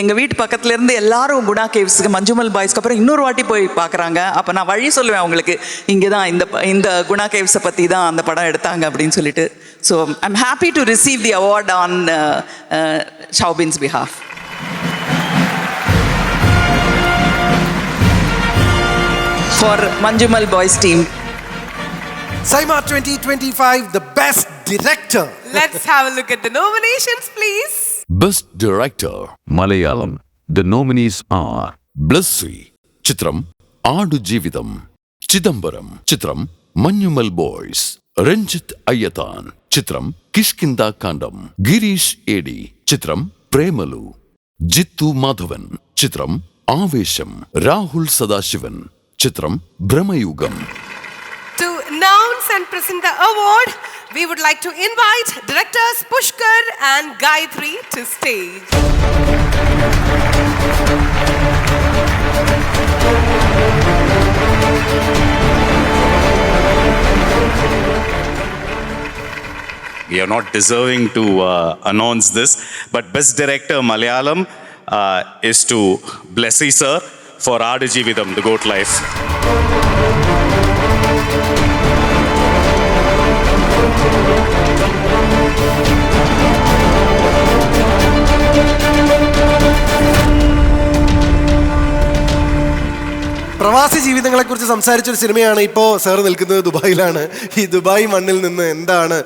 எங்கள் வீட்டு பக்கத்துலேருந்து எல்லாரும் குணா கேவ்ஸுக்கு மஞ்சுமல் பாய்ஸ்க்கு அப்புறம் இன்னொரு வாட்டி போய் பார்க்குறாங்க. அப்போ நான் வழி சொல்லுவேன் அவங்களுக்கு, இங்கே தான் இந்த குணா கேவ்ஸை பற்றி தான் அந்த படம் எடுத்தாங்க அப்படின்னு சொல்லிட்டு. So I'm happy to receive the award on Shabin's behalf. For Manjumal Boys team. SIIMA 2025 the best director. Let's have a look at the nominations please. Best Director Malayalam. The nominees are Blessy Chitram, Aadu Jeevitham, Chidambaram Chitram, Manyumal Boys, Ranjit Ayathan Chitram, Kishkinda Kandam, Girish Edi Chitram, Premalu, Jittu Madhavan Chitram, Avesham, Rahul Sadashivan Chitram, Brahmayugam. To announce and present the award, we would like to invite directors Pushkar and Gayatri to stage. We are not deserving to announce this, but Best Director Malayalam is to Blessy Sir for Aadu Jeevitham, The Goat Life. പ്രവാസി ജീവിതങ്ങളെക്കുറിച്ച് സംസാരിച്ചൊരു സിനിമയാണ്. ഇപ്പോൾ sir നിൽക്കുന്നത് ദുബായിലാണ്. ഈ Dubai മണ്ണിൽ നിന്ന് എന്താണ്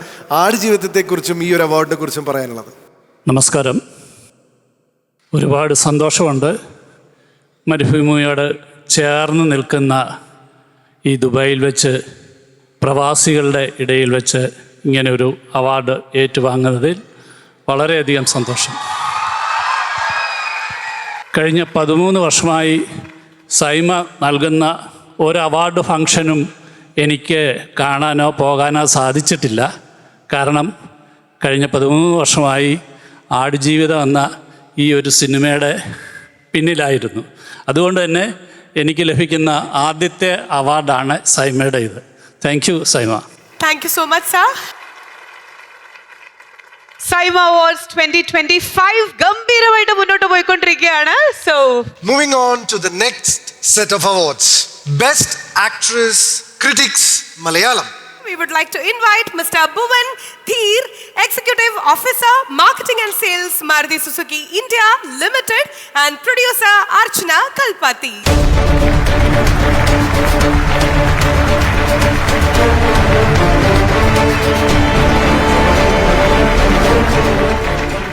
ആടുജീവിതത്തെക്കുറിച്ചും ഈ ഒരു അവാർഡിനെ കുറിച്ചും പറയാനുള്ളത്? നമസ്കാരം. ഒരുപാട് സന്തോഷമുണ്ട് മരുഭൂമിയോട് ചേർന്ന് നിൽക്കുന്ന ഈ ദുബായിൽ വെച്ച് പ്രവാസികളുടെ ഇടയിൽ വെച്ച് ഇങ്ങനെ ഒരു അവാർഡ് ഏറ്റുവാങ്ങുന്നതിൽ വളരെയധികം സന്തോഷം. കഴിഞ്ഞ 13 വർഷമായി സൈമ നൽകുന്ന ഒരു അവാർഡ് ഫംഗ്ഷനും എനിക്ക് കാണാനോ പോകാനോ സാധിച്ചിട്ടില്ല. കാരണം കഴിഞ്ഞ 13 വർഷമായി ആടുജീവിതം എന്ന ഈ ഒരു സിനിമയുടെ പിന്നിലായിരുന്നു. അതുകൊണ്ട് തന്നെ എനിക്ക് ലഭിക്കുന്ന ആദ്യത്തെ അവാർഡാണ് സൈമയുടെ ഇത്. Thank you Saima. Thank you so much, sir. SIIMA Awards 2025 ഗംഭീരമായിട്ട് മുന്നോട്ട് പോയിക്കൊണ്ടിരിക്കുകയാണ്. So moving on to the next set of awards, Best Actress Critics Malayalam. We would like to invite Mr. Bhuvan Theer, Executive Officer, Marketing and Sales, Maruti Suzuki India Limited, and producer Archana Kalpati.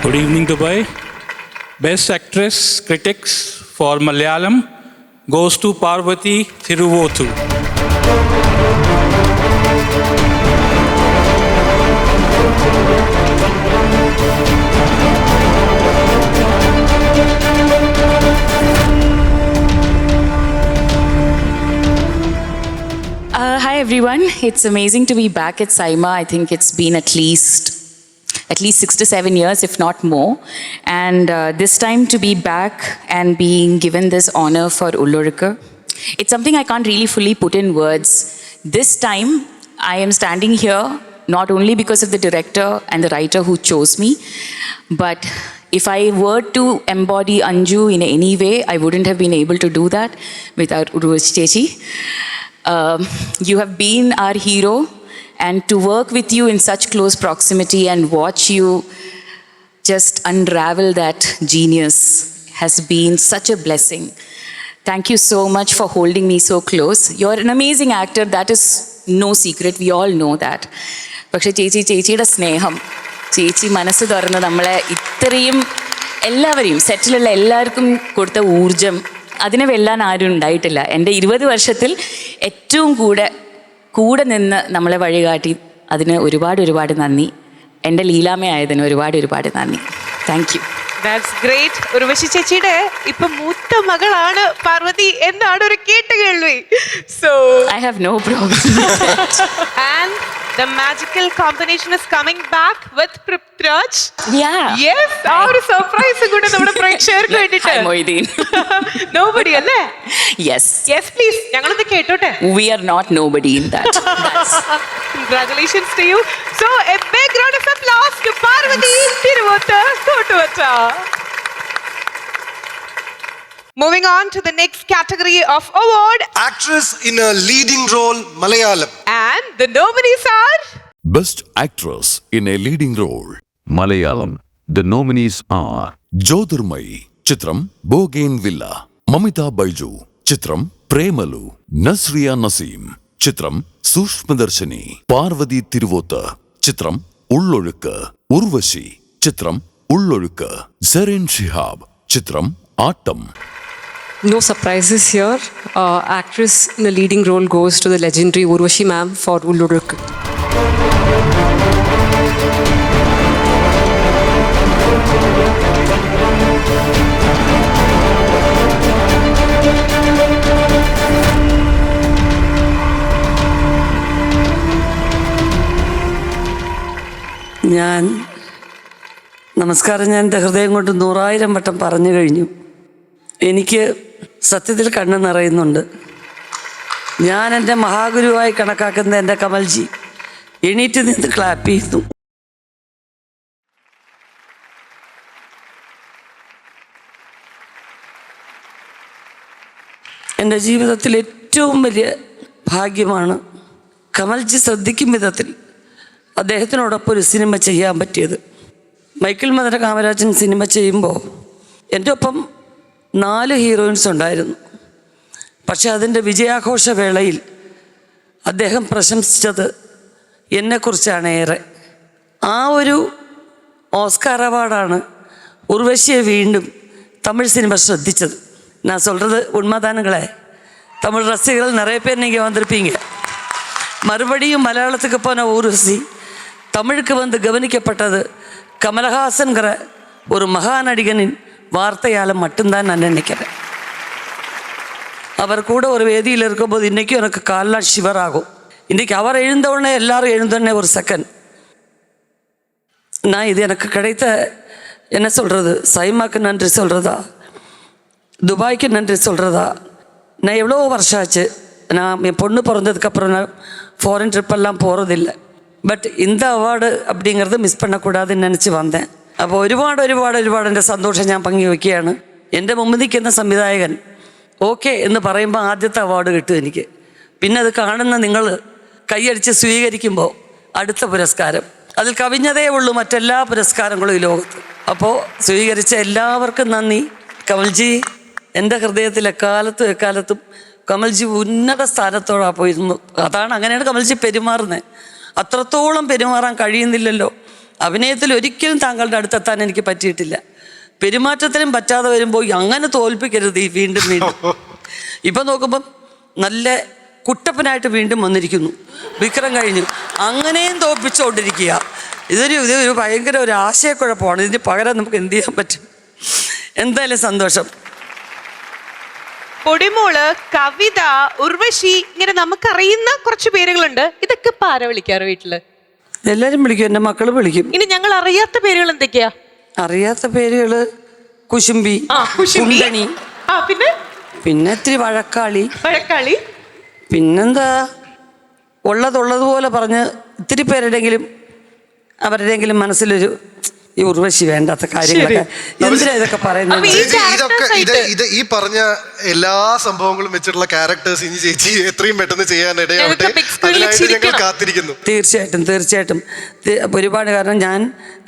Good evening, Dubai. Best Actress Critics for Malayalam goes to Parvati Thiruvothu. Hi everyone, it's amazing to be back at SIIMA. I think it's been at least 6 to 7 years, if not more. And this time to be back and being given this honor for Ullurukku, it's something I can't really fully put in words. This time I am standing here not only because of the director and the writer who chose me, but if I were to embody Anju in any way, I wouldn't have been able to do that without Urvashi Chechi. You have been our hero, and to work with you in such close proximity and watch you just unravel that genius has been such a blessing. Thank you so much for holding me so close. You're an amazing actor, that is no secret, we all know that. പക്ഷേ ചേച്ചിയുടെ സ്നേഹം, ചേച്ചി മനസ്സ് തുറന്ന് നമ്മളെ ഇത്രയും എല്ലാവരെയും സെറ്റിലുള്ള എല്ലാവർക്കും കൊടുത്ത ഊർജം, അതിനെ വെല്ലാൻ ആരും ഉണ്ടായിട്ടില്ല. എൻ്റെ 20 വർഷത്തിൽ ഏറ്റവും കൂടെ നിന്ന് നമ്മളെ വഴികാട്ടി അതിന് ഒരുപാട് നന്ദി. എൻ്റെ ലീലാമയായതിന് ഒരുപാട് നന്ദി. Thank U. That's great. Urvashi ചേച്ചിയുടെ ഇപ്പൊ മൂത്ത മകളാണ് പാർവതി എന്നാണ് ഒരു കേട്ടുകേൾവി. So I have no problem. And the magical combination is coming back with Prithviraj. Yeah. Yes. ആ ഒരു സർപ്രൈസ് കൂടെ നമ്മുടെ പ്രേക്ഷകർക്ക് വേണ്ടിട്ട്. Hi Moideen. Nobody അല്ലേ? Yes. Yes please. ഞങ്ങളൊന്ന് കേട്ടോട്ടെ. We are not nobody in that. Congratulations to you. So a big round of applause to Parvati Thiruvothu Thotuvatta. Moving on to the next category of award, Actress in a Leading Role Malayalam. And the nominees are Best Actress in a Leading Role Malayalam. The nominees are Jyotirmayi, Chitram Bougainvillea, Mamita Baiju, Chitram Premalu, Nasriya Naseem, Chitram Sushmadarshini, Parvati Thiruvothu, Chitram Ullurukku, Urvashi, Chitram Ullurukku, Zarin Shihab, Chitram Attam. No surprises here. Actress in the leading role goes to the legendary Urvashi ma'am for Ullurukku. നമസ്കാരം ഞാൻ എൻ്റെ ഹൃദയം കൊണ്ട് 100,000 വട്ടം പറഞ്ഞു കഴിഞ്ഞു. എനിക്ക് സത്യത്തിൽ കണ്ണ് നിറയുന്നുണ്ട്. ഞാൻ എൻ്റെ മഹാഗുരുവായി കണക്കാക്കുന്ന എൻ്റെ കമൽജി എണീറ്റ് നിന്ന് ക്ലാപ്പ് ചെയ്യുന്നു. എൻ്റെ ജീവിതത്തിൽ ഏറ്റവും വലിയ ഭാഗ്യമാണ് കമൽജി ശ്രദ്ധിക്കും വിധത്തിൽ അദ്ദേഹത്തിനോടൊപ്പം ഒരു സിനിമ ചെയ്യാൻ പറ്റിയത്. മൈക്കിൾ മദന കാമരാജൻ സിനിമ ചെയ്യുമ്പോൾ എൻ്റെ ഒപ്പം 4 ഹീറോയിൻസ് ഉണ്ടായിരുന്നു. പക്ഷെ അതിൻ്റെ വിജയാഘോഷ വേളയിൽ അദ്ദേഹം പ്രശംസിച്ചത് എന്നെക്കുറിച്ചാണ് ഏറെ. ആ ഒരു ഓസ്കാർ അവാർഡാണ് ഉർവശിയെ വീണ്ടും തമിഴ് സിനിമ ശ്രദ്ധിച്ചത്. ഞാൻ சொல்கிறது உண்மைதானுங்களே, தமிழ் ரசிகர்கள் நிறைய பேர் நீங்கள் வந்திருப்பீங்க. மறுபடியும் மலையாளத்துக்கு போன ஊர்வசி தமிழுக்கு வந்து கவனிக்கப்பட்டது கமலஹாசன்கிற ஒரு மகாநடிகனின் வார்த்தையால் மட்டும்தான் நான் நினைக்கிறேன். அவர் கூட ஒரு வேதியில் இருக்கும்போது இன்றைக்கும் எனக்கு கால்லாம் ஷிவர் ஆகும். இன்றைக்கி அவர் எழுந்தவுடனே எல்லாரும் எழுந்தோடனே ஒரு செகண்ட் நான் இது எனக்கு கிடைத்த என்ன சொல்கிறது, சைமாக்கு நன்றி சொல்கிறதா, துபாய்க்கு நன்றி சொல்கிறதா. நான் எவ்வளோ வருஷம் ஆச்சு, நான் என் பொண்ணு பிறந்ததுக்கப்புறம் நான் ஃபாரின் ட்ரிப்பெல்லாம் போகிறதில்ல. பட் இந்த അവാർഡ് அப்படிங்கிறது മിസ് பண்ணக்கூடாதுன்னு நினச்சி വന്നேൻ. അപ്പോൾ ഒരുപാട് എൻ്റെ സന്തോഷം ഞാൻ പങ്കുവയ്ക്കുകയാണ്. എൻ്റെ മുമ്പ് നിൽക്കുന്ന സംവിധായകൻ ഓക്കെ എന്ന് പറയുമ്പോൾ ആദ്യത്തെ അവാർഡ് കിട്ടും എനിക്ക്. പിന്നെ അത് കാണുന്ന നിങ്ങൾ കൈയടിച്ച് സ്വീകരിക്കുമ്പോൾ അടുത്ത പുരസ്കാരം, അതിൽ കവിഞ്ഞതേ ഉള്ളൂ മറ്റെല്ലാ പുരസ്കാരങ്ങളും ഈ ലോകത്ത്. അപ്പോൾ സ്വീകരിച്ച എല്ലാവർക്കും നന്ദി. കമൽജി എൻ്റെ ഹൃദയത്തിൽ എക്കാലത്തും കമൽജി ഉന്നത സ്ഥാനത്തോടാണ് പോയിരുന്നു. അങ്ങനെയാണ് കമൽജി പെരുമാറുന്നത്. അത്രത്തോളം പെരുമാറാൻ കഴിയുന്നില്ലല്ലോ. അഭിനയത്തിൽ ഒരിക്കലും താങ്കളുടെ അടുത്തെത്താൻ എനിക്ക് പറ്റിയിട്ടില്ല. പെരുമാറ്റത്തിനും പറ്റാതെ വരുമ്പോൾ അങ്ങനെ തോൽപ്പിക്കരുത് വീണ്ടും. ഇപ്പം നോക്കുമ്പം നല്ല കുട്ടപ്പനായിട്ട് വീണ്ടും വന്നിരിക്കുന്നു. വിക്രം കഴിഞ്ഞു, അങ്ങനെയും തോൽപ്പിച്ചുകൊണ്ടിരിക്കുക. ഇതൊരു ഭയങ്കര ഒരു ആശയക്കുഴപ്പമാണ്. ഇതിന് പകരം നമുക്ക് എന്ത് ചെയ്യാൻ പറ്റും? എന്തായാലും സന്തോഷം. പൊടിമോള്, കവിത, ഉർവശി, ഇങ്ങനെ നമുക്കറിയുന്ന കുറച്ച് പേരുകളുണ്ട്. ഇതൊക്കെ ഇപ്പൊ ആരാ വിളിക്കാറ് വീട്ടില്? എല്ലാരും വിളിക്കും, എൻ്റെ മക്കള് വിളിക്കും. ഇനി ഞങ്ങൾ അറിയാത്ത പേരുകൾ എന്തൊക്കെയാ? അറിയാത്ത പേരുകള് കുശുംബി, കുണ്ടണി, പിന്നെ ഇത്തിരി വഴക്കാളി, പിന്നെന്താ ഉള്ളതുപോലെ പറഞ്ഞ് ഇത്തിരി പേരുടെങ്കിലും അവരുടെയെങ്കിലും മനസ്സിലൊരു ഈ ഉർവശി വേണ്ടാത്ത കാര്യങ്ങളൊക്കെ എന്തിനാ ഇതൊക്കെ പറയുന്നത്? ഈ പറഞ്ഞ എല്ലാ സംഭവങ്ങളും വെച്ചിട്ടുള്ള ക്യാരക്ടേഴ്സ് ഇനി ചേച്ചി എത്രയും പെട്ടെന്ന് ചെയ്യാൻ ഇടയാവട്ടെ, അതിനായിട്ട് ഞങ്ങൾ കാത്തിരിക്കുന്നു. തീർച്ചയായിട്ടും ഒരുപാട്. കാരണം ഞാൻ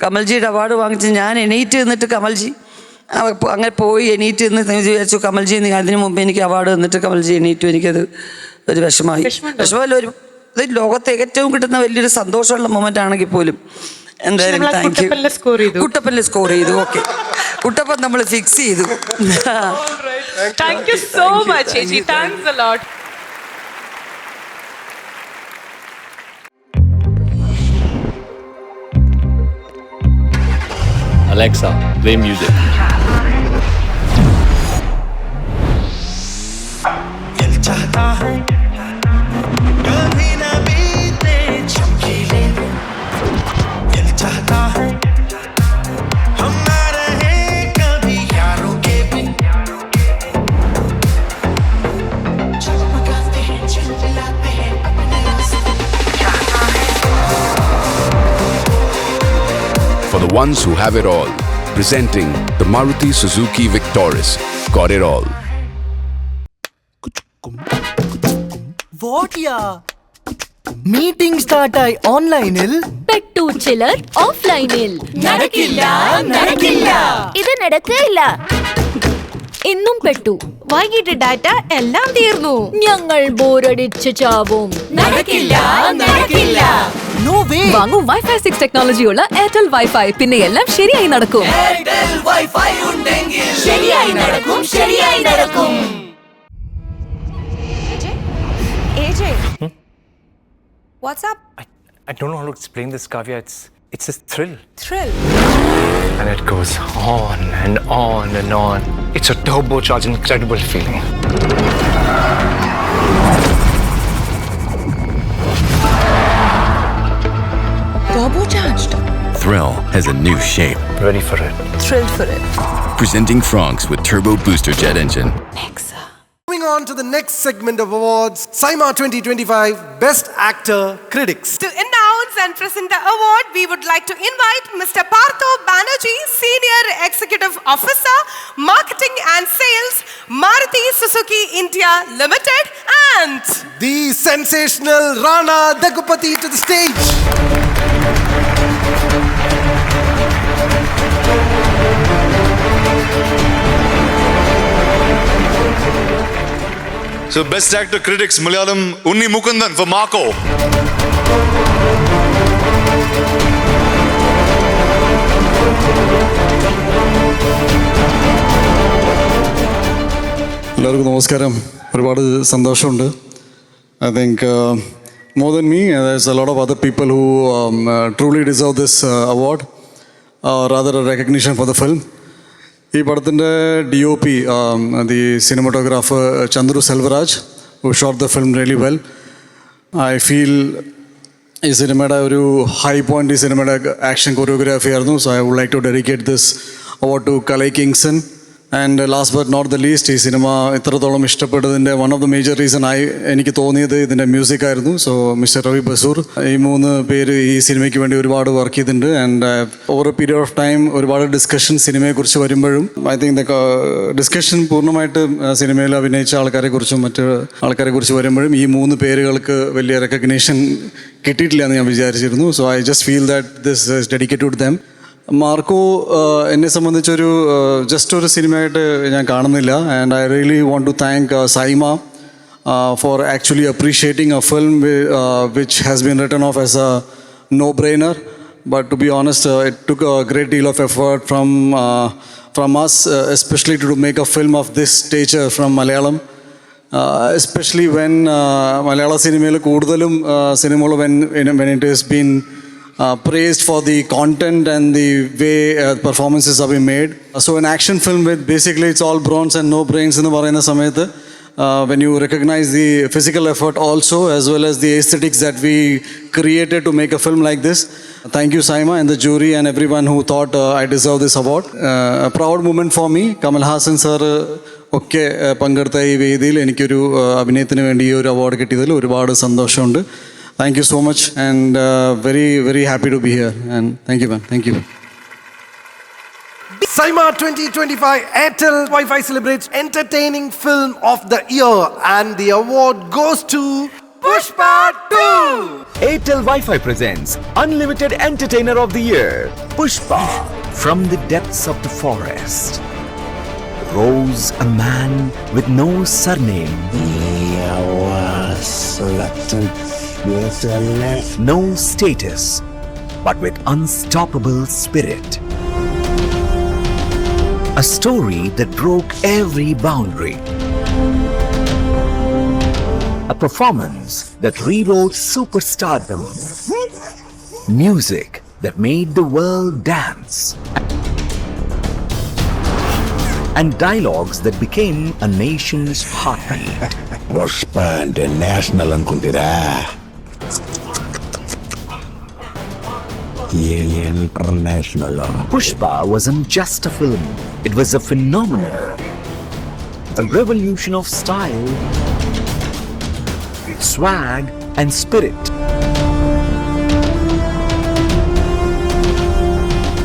കമൽജിയുടെ അവാർഡ് വാങ്ങിച്ച് ഞാൻ എണീറ്റ് നിന്നിട്ട് കമൽജി അങ്ങനെ പോയി എണീറ്റ് നിന്ന് വിചാരിച്ചു കമൽജി അതിന് മുമ്പ് എനിക്ക് അവാർഡ് തന്നിട്ട് കമൽജി എണീറ്റു. എനിക്കത് ഒരു വിഷമമല്ല. ഇത് ലോകത്തെ ഏറ്റവും കിട്ടുന്ന വലിയൊരു സന്തോഷമുള്ള മൊമെന്റ് ആണെങ്കിൽ പോലും എന്തായാലും താങ്ക് യു. കുട്ടപ്പനിൽ സ്കോർ ചെയ്തു. ഓക്കെ, കുട്ടപ്പൻ നമ്മൾ ഫിക്സ് ചെയ്തു. താങ്ക് യു സോ മച്ച് ചേച്ചി. Thanks a lot. Alexa, play music. For the ones who have it all, presenting the Maruti Suzuki Victoris. Got it all. Meeting സ്റ്റാർട്ടായി ഓൺലൈനിൽ, പെട്ടു ചിലർ ഓഫ്ലൈനിൽ. നടക്കില്ല. ഇത് നടക്കില്ല. ഇന്നും പെട്ടു. വൈകിട്ട് ഡാറ്റ എല്ലാം തീർന്നു. ഞങ്ങൾ ബോറടിച്ച് ചാവും. നടക്കില്ല. വാങ്ങൂ വൈഫൈ 6 ടെക്നോളജിയുള്ള എയർടെൽ വൈഫൈ, പിന്നെ എല്ലാം ശരിയായി നടക്കും. എയർടെൽ വൈഫൈ ഉണ്ടെങ്കിൽ ശരിയായി നടക്കും. AJ, what's up? I don't know how to explain this, Kavya. It's a thrill. And it goes on and on and on. It's a turbocharged, incredible feeling. Turbocharged? thrill has a new shape. Ready for it. Thrilled for it. Presenting Franks with turbo booster jet engine. Moving on to the next segment of awards, SIIMA 2025 Best Actor Critics. To announce and present the award, we would like to invite Mr. Partho Banerjee, Senior Executive Officer, Marketing and Sales, Maruti Suzuki India Limited, and the sensational Rana Daggupati to the stage. So, Best Actor Critics, Malayalam, Unni Mukundan for Marco. എല്ലാവർക്കും നമസ്കാരം. ഒരുപാട് സന്തോഷമുണ്ട്. I think more than me, there's a lot of other people who truly deserve this award, or rather a recognition for the film. ഈ പടത്തിൻ്റെ DOP, the cinematographer Chandru Selvaraj, who shot the film really well. I feel ഈ സിനിമയുടെ ഒരു high point ഈ സിനിമയുടെ action choreography ആയിരുന്നു. So I would like to dedicate this award to Kalai Kingson. And last but not the least, ഈ cinema ഇത്രത്തോളം ഇഷ്ടപ്പെട്ടതിൻ്റെ one of the major reason എനിക്ക് തോന്നിയത് ഇതിൻ്റെ മ്യൂസിക് ആയിരുന്നു. സോ മിസ്റ്റർ രവി ബസൂർ, ഈ 3 പേര് ഈ സിനിമയ്ക്ക് വേണ്ടി ഒരുപാട് വർക്ക് ചെയ്തിട്ടുണ്ട്. And over A period of time ഒരുപാട് ഡിസ്കഷൻ സിനിമയെക്കുറിച്ച് വരുമ്പോഴും ഐ തിങ്ക് ദ ഡിസ്കഷൻ പൂർണ്ണമായിട്ട് സിനിമയിൽ അഭിനയിച്ച ആൾക്കാരെക്കുറിച്ചും മറ്റ് ആൾക്കാരെക്കുറിച്ച് വരുമ്പോഴും ഈ 3 പേരുകൾക്ക് വലിയ റെക്കഗ്നേഷൻ കിട്ടിയിട്ടില്ല എന്ന് ഞാൻ വിചാരിച്ചിരുന്നു. So I just feel that this is dedicated to them. Marco എന്നെ സംബന്ധിച്ചൊരു ജസ്റ്റ് ഒരു സിനിമയായിട്ട് ഞാൻ കാണുന്നില്ല. And I really want to thank SIIMA for actually appreciating a film which has been written off as a no-brainer. But to be honest, it took a great deal of effort from us, especially to make a film of this stature from Malayalam. Especially when Malayalam cinema കൂടുതലും സിനിമകൾ when it has been praised for the content and the way performances have been made. So an action film with basically it's all bronze and no brains എന്ന് പറയുന്ന സമയത്ത് when you recognize the physical effort also as well as the aesthetics that we created to make a film like this. Thank you SIIMA and the jury and everyone who thought I deserve this award. A proud moment for me. Kamal Hassan sir ഒക്കെ പങ്കെടുത്ത ഈ വേദിയിൽ എനിക്കൊരു അഭിനയത്തിന് വേണ്ടി ഈ ഒരു award കിട്ടിയതിൽ ഒരുപാട് സന്തോഷമുണ്ട്. Thank you so much and very, very happy to be here. And thank you, man. Thank you. SIIMA 2025 Airtel Wi-Fi celebrates Entertaining Film of the Year, and the award goes to Pushpa 2. Airtel Wi-Fi presents Unlimited Entertainer of the Year, Pushpa. From the depths of the forest rose a man with no surname. No status, but with unstoppable spirit. A story that broke every boundary. A performance that rewrote superstardom. Music that made the world dance. And dialogues that became a nation's heartbeat. Pushpa International ankundira. International. Pushpa wasn't just a film, it was a phenomenon. A revolution of style, swag, and spirit.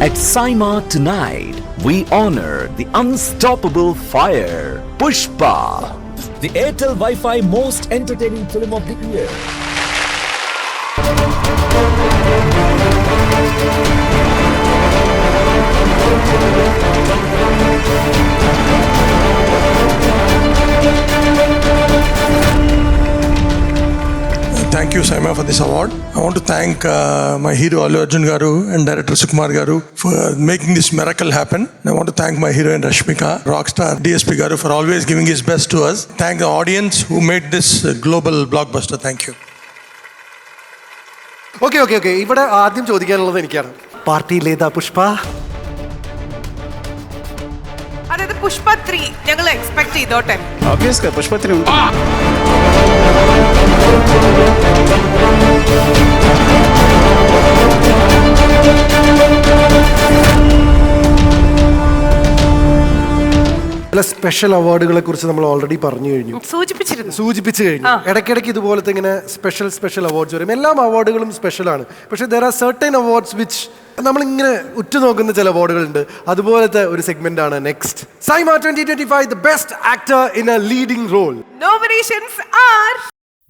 At SIIMA tonight, we honor the unstoppable fire, Pushpa, the Airtel Wi-Fi most entertaining film of the year. Thank you SIIMA for this award. I want to thank my hero Allu Arjun garu and director Sukumar garu for making this miracle happen. And I want to thank my heroine Rashmika, rockstar DSP garu for always giving his best to us. Thank the audience who made this global blockbuster. Thank you. Okay. ഇവിടെ ആദ്യം ചോദിക്കാനുള്ളത് എനിക്കാണ്. പാർട്ടിയിലേതാ പുഷ്പ? അതായത് പുഷ്പ 3 ഞങ്ങൾ expect ചെയ്തോട്ടെ. Obviously Pushpa 3 ഉണ്ട്. ചില special അവാർഡുകളെ കുറിച്ച് നമ്മൾ ഓൾറെഡി പറഞ്ഞു കഴിഞ്ഞു, സൂചിപ്പിച്ചു കഴിഞ്ഞു. ഇടയ്ക്കിടയ്ക്ക് ഇതുപോലത്തെ ഇങ്ങനെ സ്പെഷ്യൽ അവാർഡ്സ് വരും. എല്ലാ അവാർഡുകളും സ്പെഷ്യലാണ്. പക്ഷേ there are certain awards which നമ്മളിങ്ങനെ ഉറ്റുനോക്കുന്ന ചില അവാർഡുകളുണ്ട്. അതുപോലത്തെ ഒരു സെഗ്മെന്റ് ആണ് next. SIIMA 2025, the best actor in a leading role. Nominations are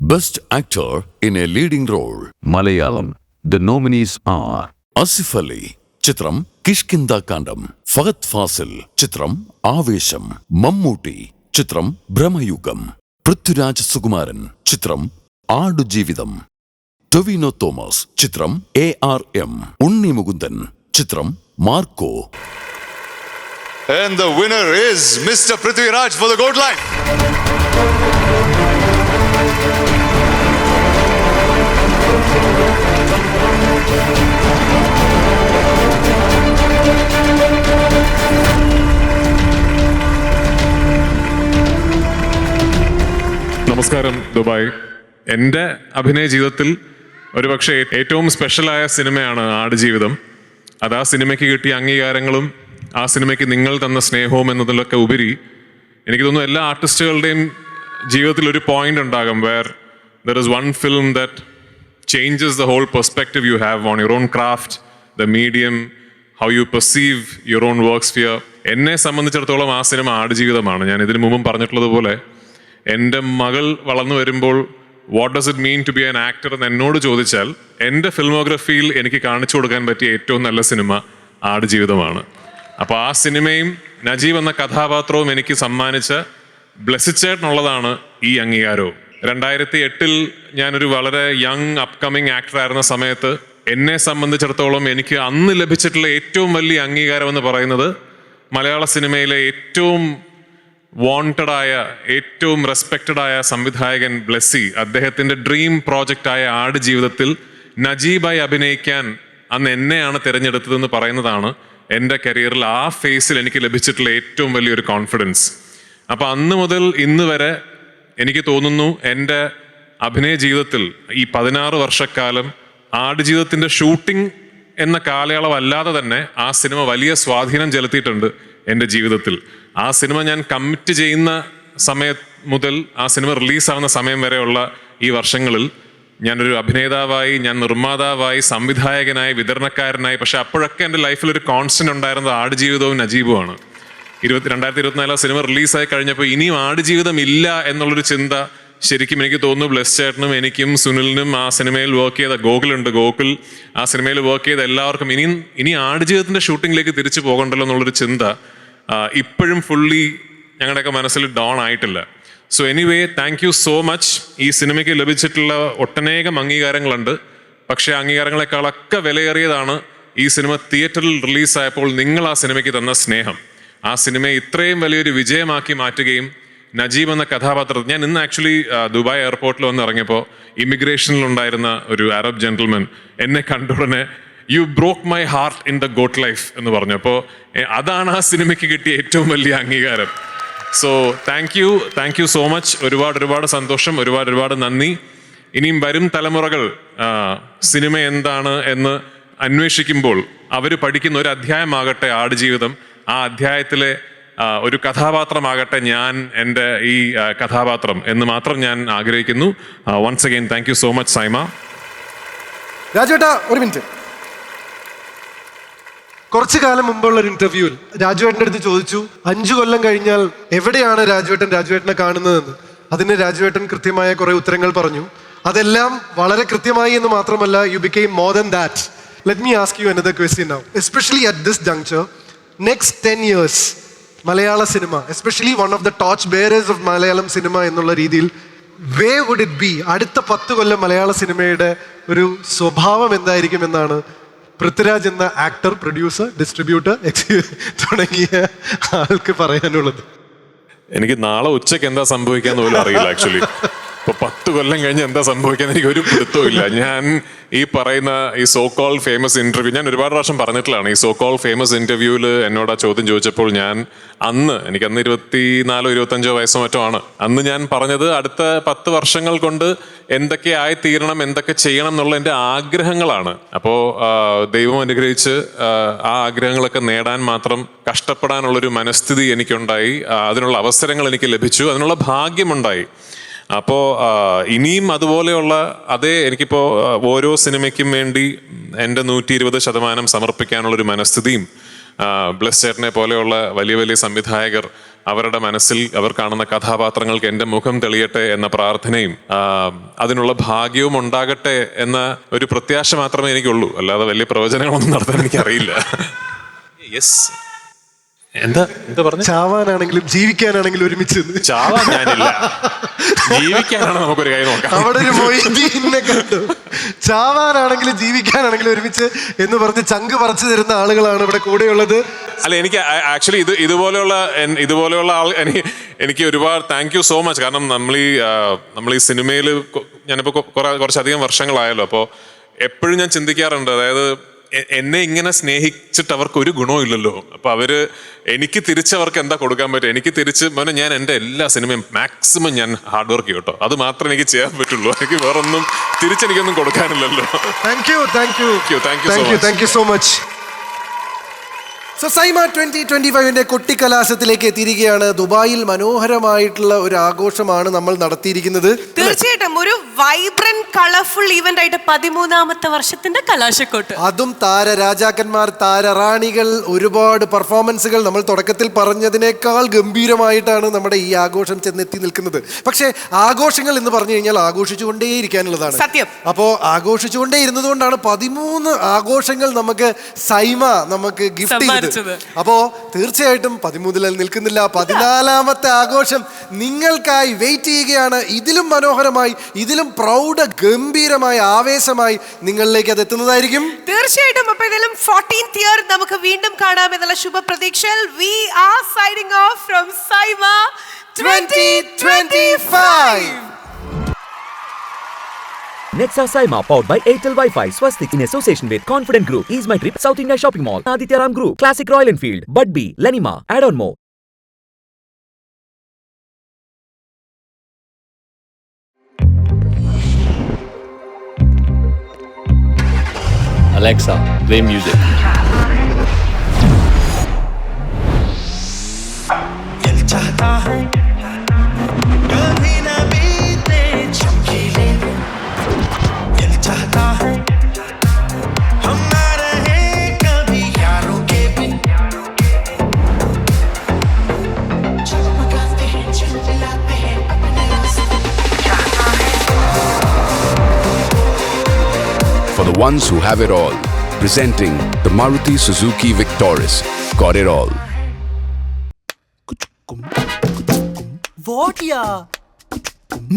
Best Actor in a Leading Role. Malayalam. The nominees are Asif Ali, ചിത്രം കിഷ്കിന്ദ കാണ്ഡം. ഫഹദ് ഫാസിൽ, ചിത്രം ആവേശം. മമ്മൂട്ടി, ചിത്രം ഭ്രമയുഗം. പൃഥ്വിരാജ് സുകുമാരൻ, ചിത്രം ആടുജീവിതം. ടൊവിനോ തോമസ്, ചിത്രം ARM. ഉണ്ണി മുകുന്ദൻ, ചിത്രം Marco. And the winner is Mr. Prithviraj for the gold line. നമസ്കാരം Dubai. എൻ്റെ അഭിനയ ജീവിതത്തിൽ ഒരുപക്ഷെ ഏറ്റവും സ്പെഷ്യലായ സിനിമയാണ് ആടുജീവിതം. അത് ആ സിനിമയ്ക്ക് കിട്ടിയ അംഗീകാരങ്ങളും ആ സിനിമയ്ക്ക് നിങ്ങൾ തന്ന സ്നേഹവും എന്നതിലൊക്കെ ഉപരി എനിക്ക് തോന്നുന്നു എല്ലാ ആർട്ടിസ്റ്റുകളുടെയും ജീവിതത്തിൽ ഒരു പോയിന്റ് ഉണ്ടാകും where there is one film that changes the whole perspective you have on your own craft, the medium, how you perceive your own work sphere. എന്നെ സംബന്ധിച്ചിടത്തോളം ആ സിനിമ ആടുജീവിതമാണ്. ഞാൻ ഇതിനു മുമ്പും പറഞ്ഞിട്ടുള്ളതുപോലെ എൻ്റെ മകൾ വളർന്നു വരുമ്പോൾ what does it mean to be an actor എന്ന് എന്നോട് ചോദിച്ചാൽ എൻ്റെ ഫിൽമോഗ്രഫിയിൽ എനിക്ക് കാണിച്ചു കൊടുക്കാൻ പറ്റിയ ഏറ്റവും നല്ല സിനിമ ആടുജീവിതമാണ്. അപ്പോൾ ആ സിനിമയും നജീബ് എന്ന കഥാപാത്രവും എനിക്ക് സമ്മാനിച്ച ബ്ലെസ്സിച്ചേട്ടനുള്ളതാണ് ഈ അംഗീകാരവും. 2008 ഞാനൊരു വളരെ യങ് അപ്കമിങ് ആക്ടർ ആയിരുന്ന സമയത്ത് എന്നെ സംബന്ധിച്ചിടത്തോളം എനിക്ക് അന്ന് ലഭിച്ചിട്ടുള്ള ഏറ്റവും വലിയ അംഗീകാരം എന്ന് പറയുന്നത് മലയാള സിനിമയിലെ ഏറ്റവും വാണ്ടഡായ, ഏറ്റവും റെസ്പെക്റ്റഡായ സംവിധായകൻ ബ്ലെസ്സി, അദ്ദേഹത്തിൻ്റെ ഡ്രീം പ്രോജക്റ്റായ ആടുജീവിതത്തിൽ നജീബായി അഭിനയിക്കാൻ അന്ന് എന്നെയാണ് തിരഞ്ഞെടുത്തതെന്ന് പറയുന്നതാണ് എൻ്റെ കരിയറിൽ ആ ഫേസിൽ എനിക്ക് ലഭിച്ചിട്ടുള്ള ഏറ്റവും വലിയൊരു കോൺഫിഡൻസ്. അപ്പോൾ അന്ന് മുതൽ ഇന്ന് വരെ എനിക്ക് തോന്നുന്നു എൻ്റെ അഭിനയ ജീവിതത്തിൽ ഈ 16 വർഷക്കാലം ആടുജീവിതത്തിൻ്റെ ഷൂട്ടിംഗ് എന്ന കാലയളവല്ലാതെ തന്നെ ആ സിനിമ വലിയ സ്വാധീനം ചെലുത്തിയിട്ടുണ്ട് എൻ്റെ ജീവിതത്തിൽ. ആ സിനിമ ഞാൻ കമ്മിറ്റ് ചെയ്യുന്ന സമയം മുതൽ ആ സിനിമ റിലീസാവുന്ന സമയം വരെയുള്ള ഈ വർഷങ്ങളിൽ ഞാനൊരു അഭിനേതാവായി, ഞാൻ നിർമ്മാതാവായി, സംവിധായകനായി, വിതരണക്കാരനായി, പക്ഷെ അപ്പോഴൊക്കെ എൻ്റെ ലൈഫിൽ ഒരു കോൺസ്റ്റന്റ് ഉണ്ടായിരുന്നത് ആടുജീവിതവും നജീബുമാണ്. 2024 സിനിമ റിലീസായി കഴിഞ്ഞപ്പോൾ ഇനിയും ആടുജീവിതം ഇല്ല എന്നുള്ളൊരു ചിന്ത ശരിക്കും എനിക്ക് തോന്നുന്നു ബ്ലെസ് ചേട്ടനും എനിക്കും സുനിലിനും ആ സിനിമയിൽ വർക്ക് ചെയ്ത ഗോകുൽ ആ സിനിമയിൽ വർക്ക് ചെയ്ത എല്ലാവർക്കും ഇനി ആടുജീവിതത്തിൻ്റെ ഷൂട്ടിങ്ങിലേക്ക് തിരിച്ചു പോകണ്ടല്ലോ എന്നുള്ളൊരു ചിന്ത ഇപ്പോഴും ഫുള്ളി ഞങ്ങളുടെയൊക്കെ മനസ്സിൽ ഡൗൺ ആയിട്ടില്ല. So anyway, thank you so much. ഈ സിനിമയ്ക്ക് ലഭിച്ചിട്ടുള്ള ഒട്ടനേകം അംഗീകാരങ്ങളുണ്ട്. പക്ഷേ അംഗീകാരങ്ങളെക്കാളൊക്കെ വിലയേറിയതാണ് ഈ സിനിമ തിയേറ്ററിൽ റിലീസായപ്പോൾ നിങ്ങൾ ആ സിനിമയ്ക്ക് തന്ന സ്നേഹം. ആ സിനിമയെ ഇത്രയും വലിയൊരു വിജയമാക്കി മാറ്റുകയും നജീബ് എന്ന കഥാപാത്രത്തിൽ ഞാൻ ഇന്ന് ആക്ച്വലി ദുബായ് എയർപോർട്ടിൽ വന്ന് ഇറങ്ങിയപ്പോൾ ഇമിഗ്രേഷനിലുണ്ടായിരുന്ന ഒരു അറബ് ജെന്റിൽമാൻ എന്നെ കണ്ടുടനെ you broke my heart in the goat life എന്ന് പറഞ്ഞു. അപ്പോൾ അതാണ് ആ സിനിമയ്ക്ക് കിട്ടിയ ഏറ്റവും വലിയ അംഗീകാരം. So thank you so much. ഒരുപാട് സന്തോഷം, ഒരുപാട് നന്ദി. ഇനിയും വരും തലമുറകൾ സിനിമ എന്താണ് എന്ന് അന്വേഷിക്കുമ്പോൾ അവർ പഠിക്കുന്ന ഒരു അധ്യായമാകട്ടെ ആടുജീവിതം. ആ അധ്യായത്തിലെ ഒരു കഥാപാത്രമാകട്ടെ ഞാൻ, എൻ്റെ ഈ കഥാപാത്രം എന്ന് മാത്രം ഞാൻ ആഗ്രഹിക്കുന്നു. Once again thank you so much SIIMA. രാജുവേട്ടാ, ഒരു മിനിറ്റ്. കുറച്ചു കാലം മുമ്പുള്ള ഒരു ഇന്റർവ്യൂവിൽ രാജുവേട്ടൻ്റെ അടുത്ത് ചോദിച്ചു 5 കൊല്ലം കഴിഞ്ഞാൽ എവിടെയാണ് രാജുവേട്ടനെ കാണുന്നതെന്ന്. അതിന് രാജുവേട്ടൻ കൃത്യമായ കുറെ ഉത്തരങ്ങൾ പറഞ്ഞു. അതെല്ലാം വളരെ കൃത്യമായി എന്ന് മാത്രമല്ല, you became more than that. Let me ask you another question now, especially at this juncture. Next 10 years Malayala cinema, especially one of the torch bearers of Malayalam cinema എന്നുള്ള രീതിയിൽ, വേ വുഡ് ഇറ്റ് ബി? അടുത്ത 10 കൊല്ലം മലയാള സിനിമയുടെ ഒരു സ്വഭാവം എന്തായിരിക്കും എന്നാണ് പൃഥ്വിരാജ് എന്ന ആക്ടർ, പ്രൊഡ്യൂസർ, ഡിസ്ട്രിബ്യൂട്ടർ തുടങ്ങിയ ആൾക്ക് പറയാനുള്ളത്? എനിക്ക് നാളെ ഉച്ചയ്ക്ക് എന്താ സംഭവിക്കാന്ന് പോലും അറിയില്ല ആക്ച്വലി. ഇപ്പൊ 10 കൊല്ലം കഴിഞ്ഞ് എന്താ സംഭവിക്കാന്ന് എനിക്ക് ഒരു പിടുത്തവും ഇല്ല. ഞാൻ ഈ പറയുന്ന ഈ സോ കോൾ ഫേമസ് ഇന്റർവ്യൂ ഞാൻ ഒരുപാട് പ്രാവശ്യം പറഞ്ഞിട്ടുള്ളതാണ്. ഈ സോ കോൾ ഫേമസ് ഇന്റർവ്യൂവിൽ എന്നോട് ആ ചോദ്യം ചോദിച്ചപ്പോൾ എനിക്ക് അന്ന് 24-25 വയസ്സോ മറ്റോ ആണ്. അന്ന് ഞാൻ പറഞ്ഞത് അടുത്ത 10 വർഷങ്ങൾ കൊണ്ട് എന്തൊക്കെ ആയിത്തീരണം, എന്തൊക്കെ ചെയ്യണം എന്നുള്ള എൻ്റെ ആഗ്രഹങ്ങളാണ്. അപ്പോൾ ദൈവം അനുഗ്രഹിച്ച് ആ ആഗ്രഹങ്ങളൊക്കെ നേടാൻ മാത്രം കഷ്ടപ്പെടാനുള്ളൊരു മനസ്ഥിതി എനിക്കുണ്ടായി. അതിനുള്ള അവസരങ്ങൾ എനിക്ക് ലഭിച്ചു, അതിനുള്ള ഭാഗ്യമുണ്ടായി. അപ്പോൾ ഇനിയും അതുപോലെയുള്ള എനിക്കിപ്പോൾ ഓരോ സിനിമയ്ക്കും വേണ്ടി എൻ്റെ 120% സമർപ്പിക്കാനുള്ളൊരു മനസ്ഥിതിയും ബ്ലസ് ചേട്ടനെ പോലെയുള്ള വലിയ വലിയ സംവിധായകർ അവരുടെ മനസ്സിൽ അവർ കാണുന്ന കഥാപാത്രങ്ങൾക്ക് എൻ്റെ മുഖം തെളിയട്ടെ എന്ന പ്രാർത്ഥനയും അതിനുള്ള ഭാഗ്യവും ഉണ്ടാകട്ടെ എന്ന ഒരു പ്രത്യാശ മാത്രമേ എനിക്കുള്ളൂ. അല്ലാതെ വലിയ പ്രവചനങ്ങളൊന്നും നടത്താൻ എനിക്കറിയില്ല. യെസ്, എന്താ പറഞ്ഞു? ചാവാനാണെങ്കിലും ജീവിക്കാനാണെങ്കിലും ഒരുമിച്ച്. ചാവാൻ ഞാനില്ല, ജീവിക്കാനാണ് നമുക്കൊരു കൈ നോക്കാം. അവിടെ ഒരു മൊയ്തീനെ കണ്ടു. ചാവാനാണെങ്കിലും ജീവിക്കാനാണെങ്കിലും ഒരുമിച്ച് എന്ന് പറഞ്ഞ് ചങ്ക് പറിച്ചു തരുന്ന ആളുകളാണ് ഇവിടെ കൂടെയുള്ളത്. അല്ല, എനിക്ക് ആക്ച്വലി ഇതുപോലെയുള്ള ആൾ എനിക്ക് ഒരുപാട് താങ്ക് യു സോ മച്ച്. കാരണം നമ്മൾ ഈ സിനിമയിൽ ഞാനിപ്പോൾ കുറച്ചധികം വർഷങ്ങളായല്ലോ. അപ്പോൾ എപ്പോഴും ഞാൻ ചിന്തിക്കാറുണ്ട്, അതായത് എന്നെ ഇങ്ങനെ സ്നേഹിച്ചിട്ട് അവർക്ക് ഒരു ഗുണവും ഇല്ലല്ലോ. അപ്പൊ എനിക്ക് തിരിച്ചവർക്ക് എന്താ കൊടുക്കാൻ പറ്റും? എനിക്ക് തിരിച്ച് ഞാൻ എൻ്റെ എല്ലാ സിനിമയും മാക്സിമം ഞാൻ ഹാർഡ് വർക്ക് ചെയ്യും കേട്ടോ. അത് മാത്രമേ എനിക്ക് ചെയ്യാൻ പറ്റുള്ളൂ. എനിക്ക് വേറൊന്നും തിരിച്ചെനിക്കൊന്നും കൊടുക്കാനില്ലല്ലോ. Thank you so much. So Saima 2025 കൊട്ടിക്കലാശത്തിലേക്ക് എത്തിയിരിക്കുകയാണ്. ദുബായിൽ മനോഹരമായിട്ടുള്ള ഒരു ആഘോഷമാണ് നമ്മൾ നടത്തിയിരിക്കുന്നത്. തീർച്ചയായിട്ടും ഒരു വൈബ്രന്റ് കളർഫുൾ ഈവന്റ് ആയിട്ട് 13ാമത്തെ വർഷത്തിന്റെ കലാശക്കൊട്ട്, അതും താരരാജാക്കന്മാർ, താരറാണികൾ, ഒരുപാട് പെർഫോമൻസുകൾ. നമ്മൾ തുടക്കത്തിൽ പറഞ്ഞതിനേക്കാൾ ഗംഭീരമായിട്ടാണ് നമ്മുടെ ഈ ആഘോഷം ചെന്നെത്തി നിൽക്കുന്നത്. പക്ഷേ ആഘോഷങ്ങൾ എന്ന് പറഞ്ഞു കഴിഞ്ഞാൽ ആഘോഷിച്ചുകൊണ്ടേയിരിക്കാനുള്ളതാണ് സത്യം. അപ്പോൾ ആഘോഷിച്ചുകൊണ്ടേ ഇരുന്നതുകൊണ്ടാണ് 13 ആഘോഷങ്ങൾ നമുക്ക് ഗിഫ്റ്റ് ചെയ്തത്. അപ്പോ തീർച്ചയായിട്ടും 13 നിൽക്കുന്നില്ല, 14ാമത്തെ ആഘോഷം നിങ്ങൾക്കായി വെയിറ്റ് ചെയ്യുകയാണ്. ഇതിലും മനോഹരമായി, ഇതിലും പ്രൗഢ ഗംഭീരമായ ആവേശമായി നിങ്ങളിലേക്ക് അത് എത്തുന്നതായിരിക്കും. തീർച്ചയായിട്ടും. അപ്പൊ ഇതിലും 14th ഇയർ നമുക്ക് വീണ്ടും കാണാം എന്നുള്ള ശുഭപ്രതീക്ഷയിൽ we are signing off from SIIMA 2025. Next are SIIMA, powered by Airtel Wi-Fi, Swastik in association with Confident Group, Ease My Trip, South India Shopping Mall, Aditya Ram Group, Classic Royal Enfield, Bud B, Lenima, add on more. Alexa, play music. For the ones who have it all, presenting the Maruti Suzuki Victoris. Got it all. What ya?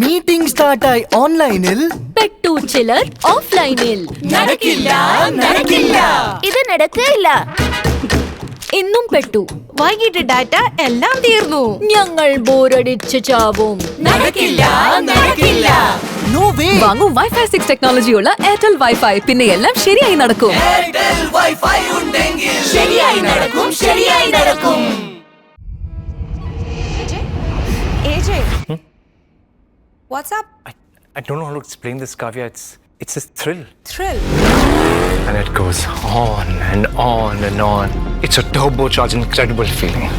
Meeting start ആയി ഓൺലൈനിൽ, പെട്ടു ചിലർ ഓഫ്ലൈനിൽ. നടക്കില്ല. ഇത് നടക്കില്ല. ഇന്നും പെട്ടു. വൈകിട്ട് ഡാറ്റ എല്ലാം തീർന്നു. ഞങ്ങൾ ബോറടിച്ച് ചാവും. നടക്കില്ല. No way. വാങ്ങൂ Wi-Fi 6 ടെക്നോളജിയുള്ള എയർടെൽ വൈഫൈ, പിന്നെ എല്ലാം ശരിയായി നടക്കും. എയർടെൽ വൈഫൈ ഉണ്ടെങ്കിൽ ശരിയായി നടക്കും. AJ, what's up? I don't know how to explain this, Kavya. It's a thrill. And it goes on and on and on. It's a turbocharged, incredible feeling.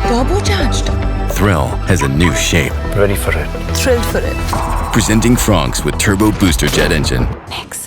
Turbocharged. Thrill has a new shape. Ready for it. Thrilled for it. Presenting Franks with turbo booster jet engine. Next.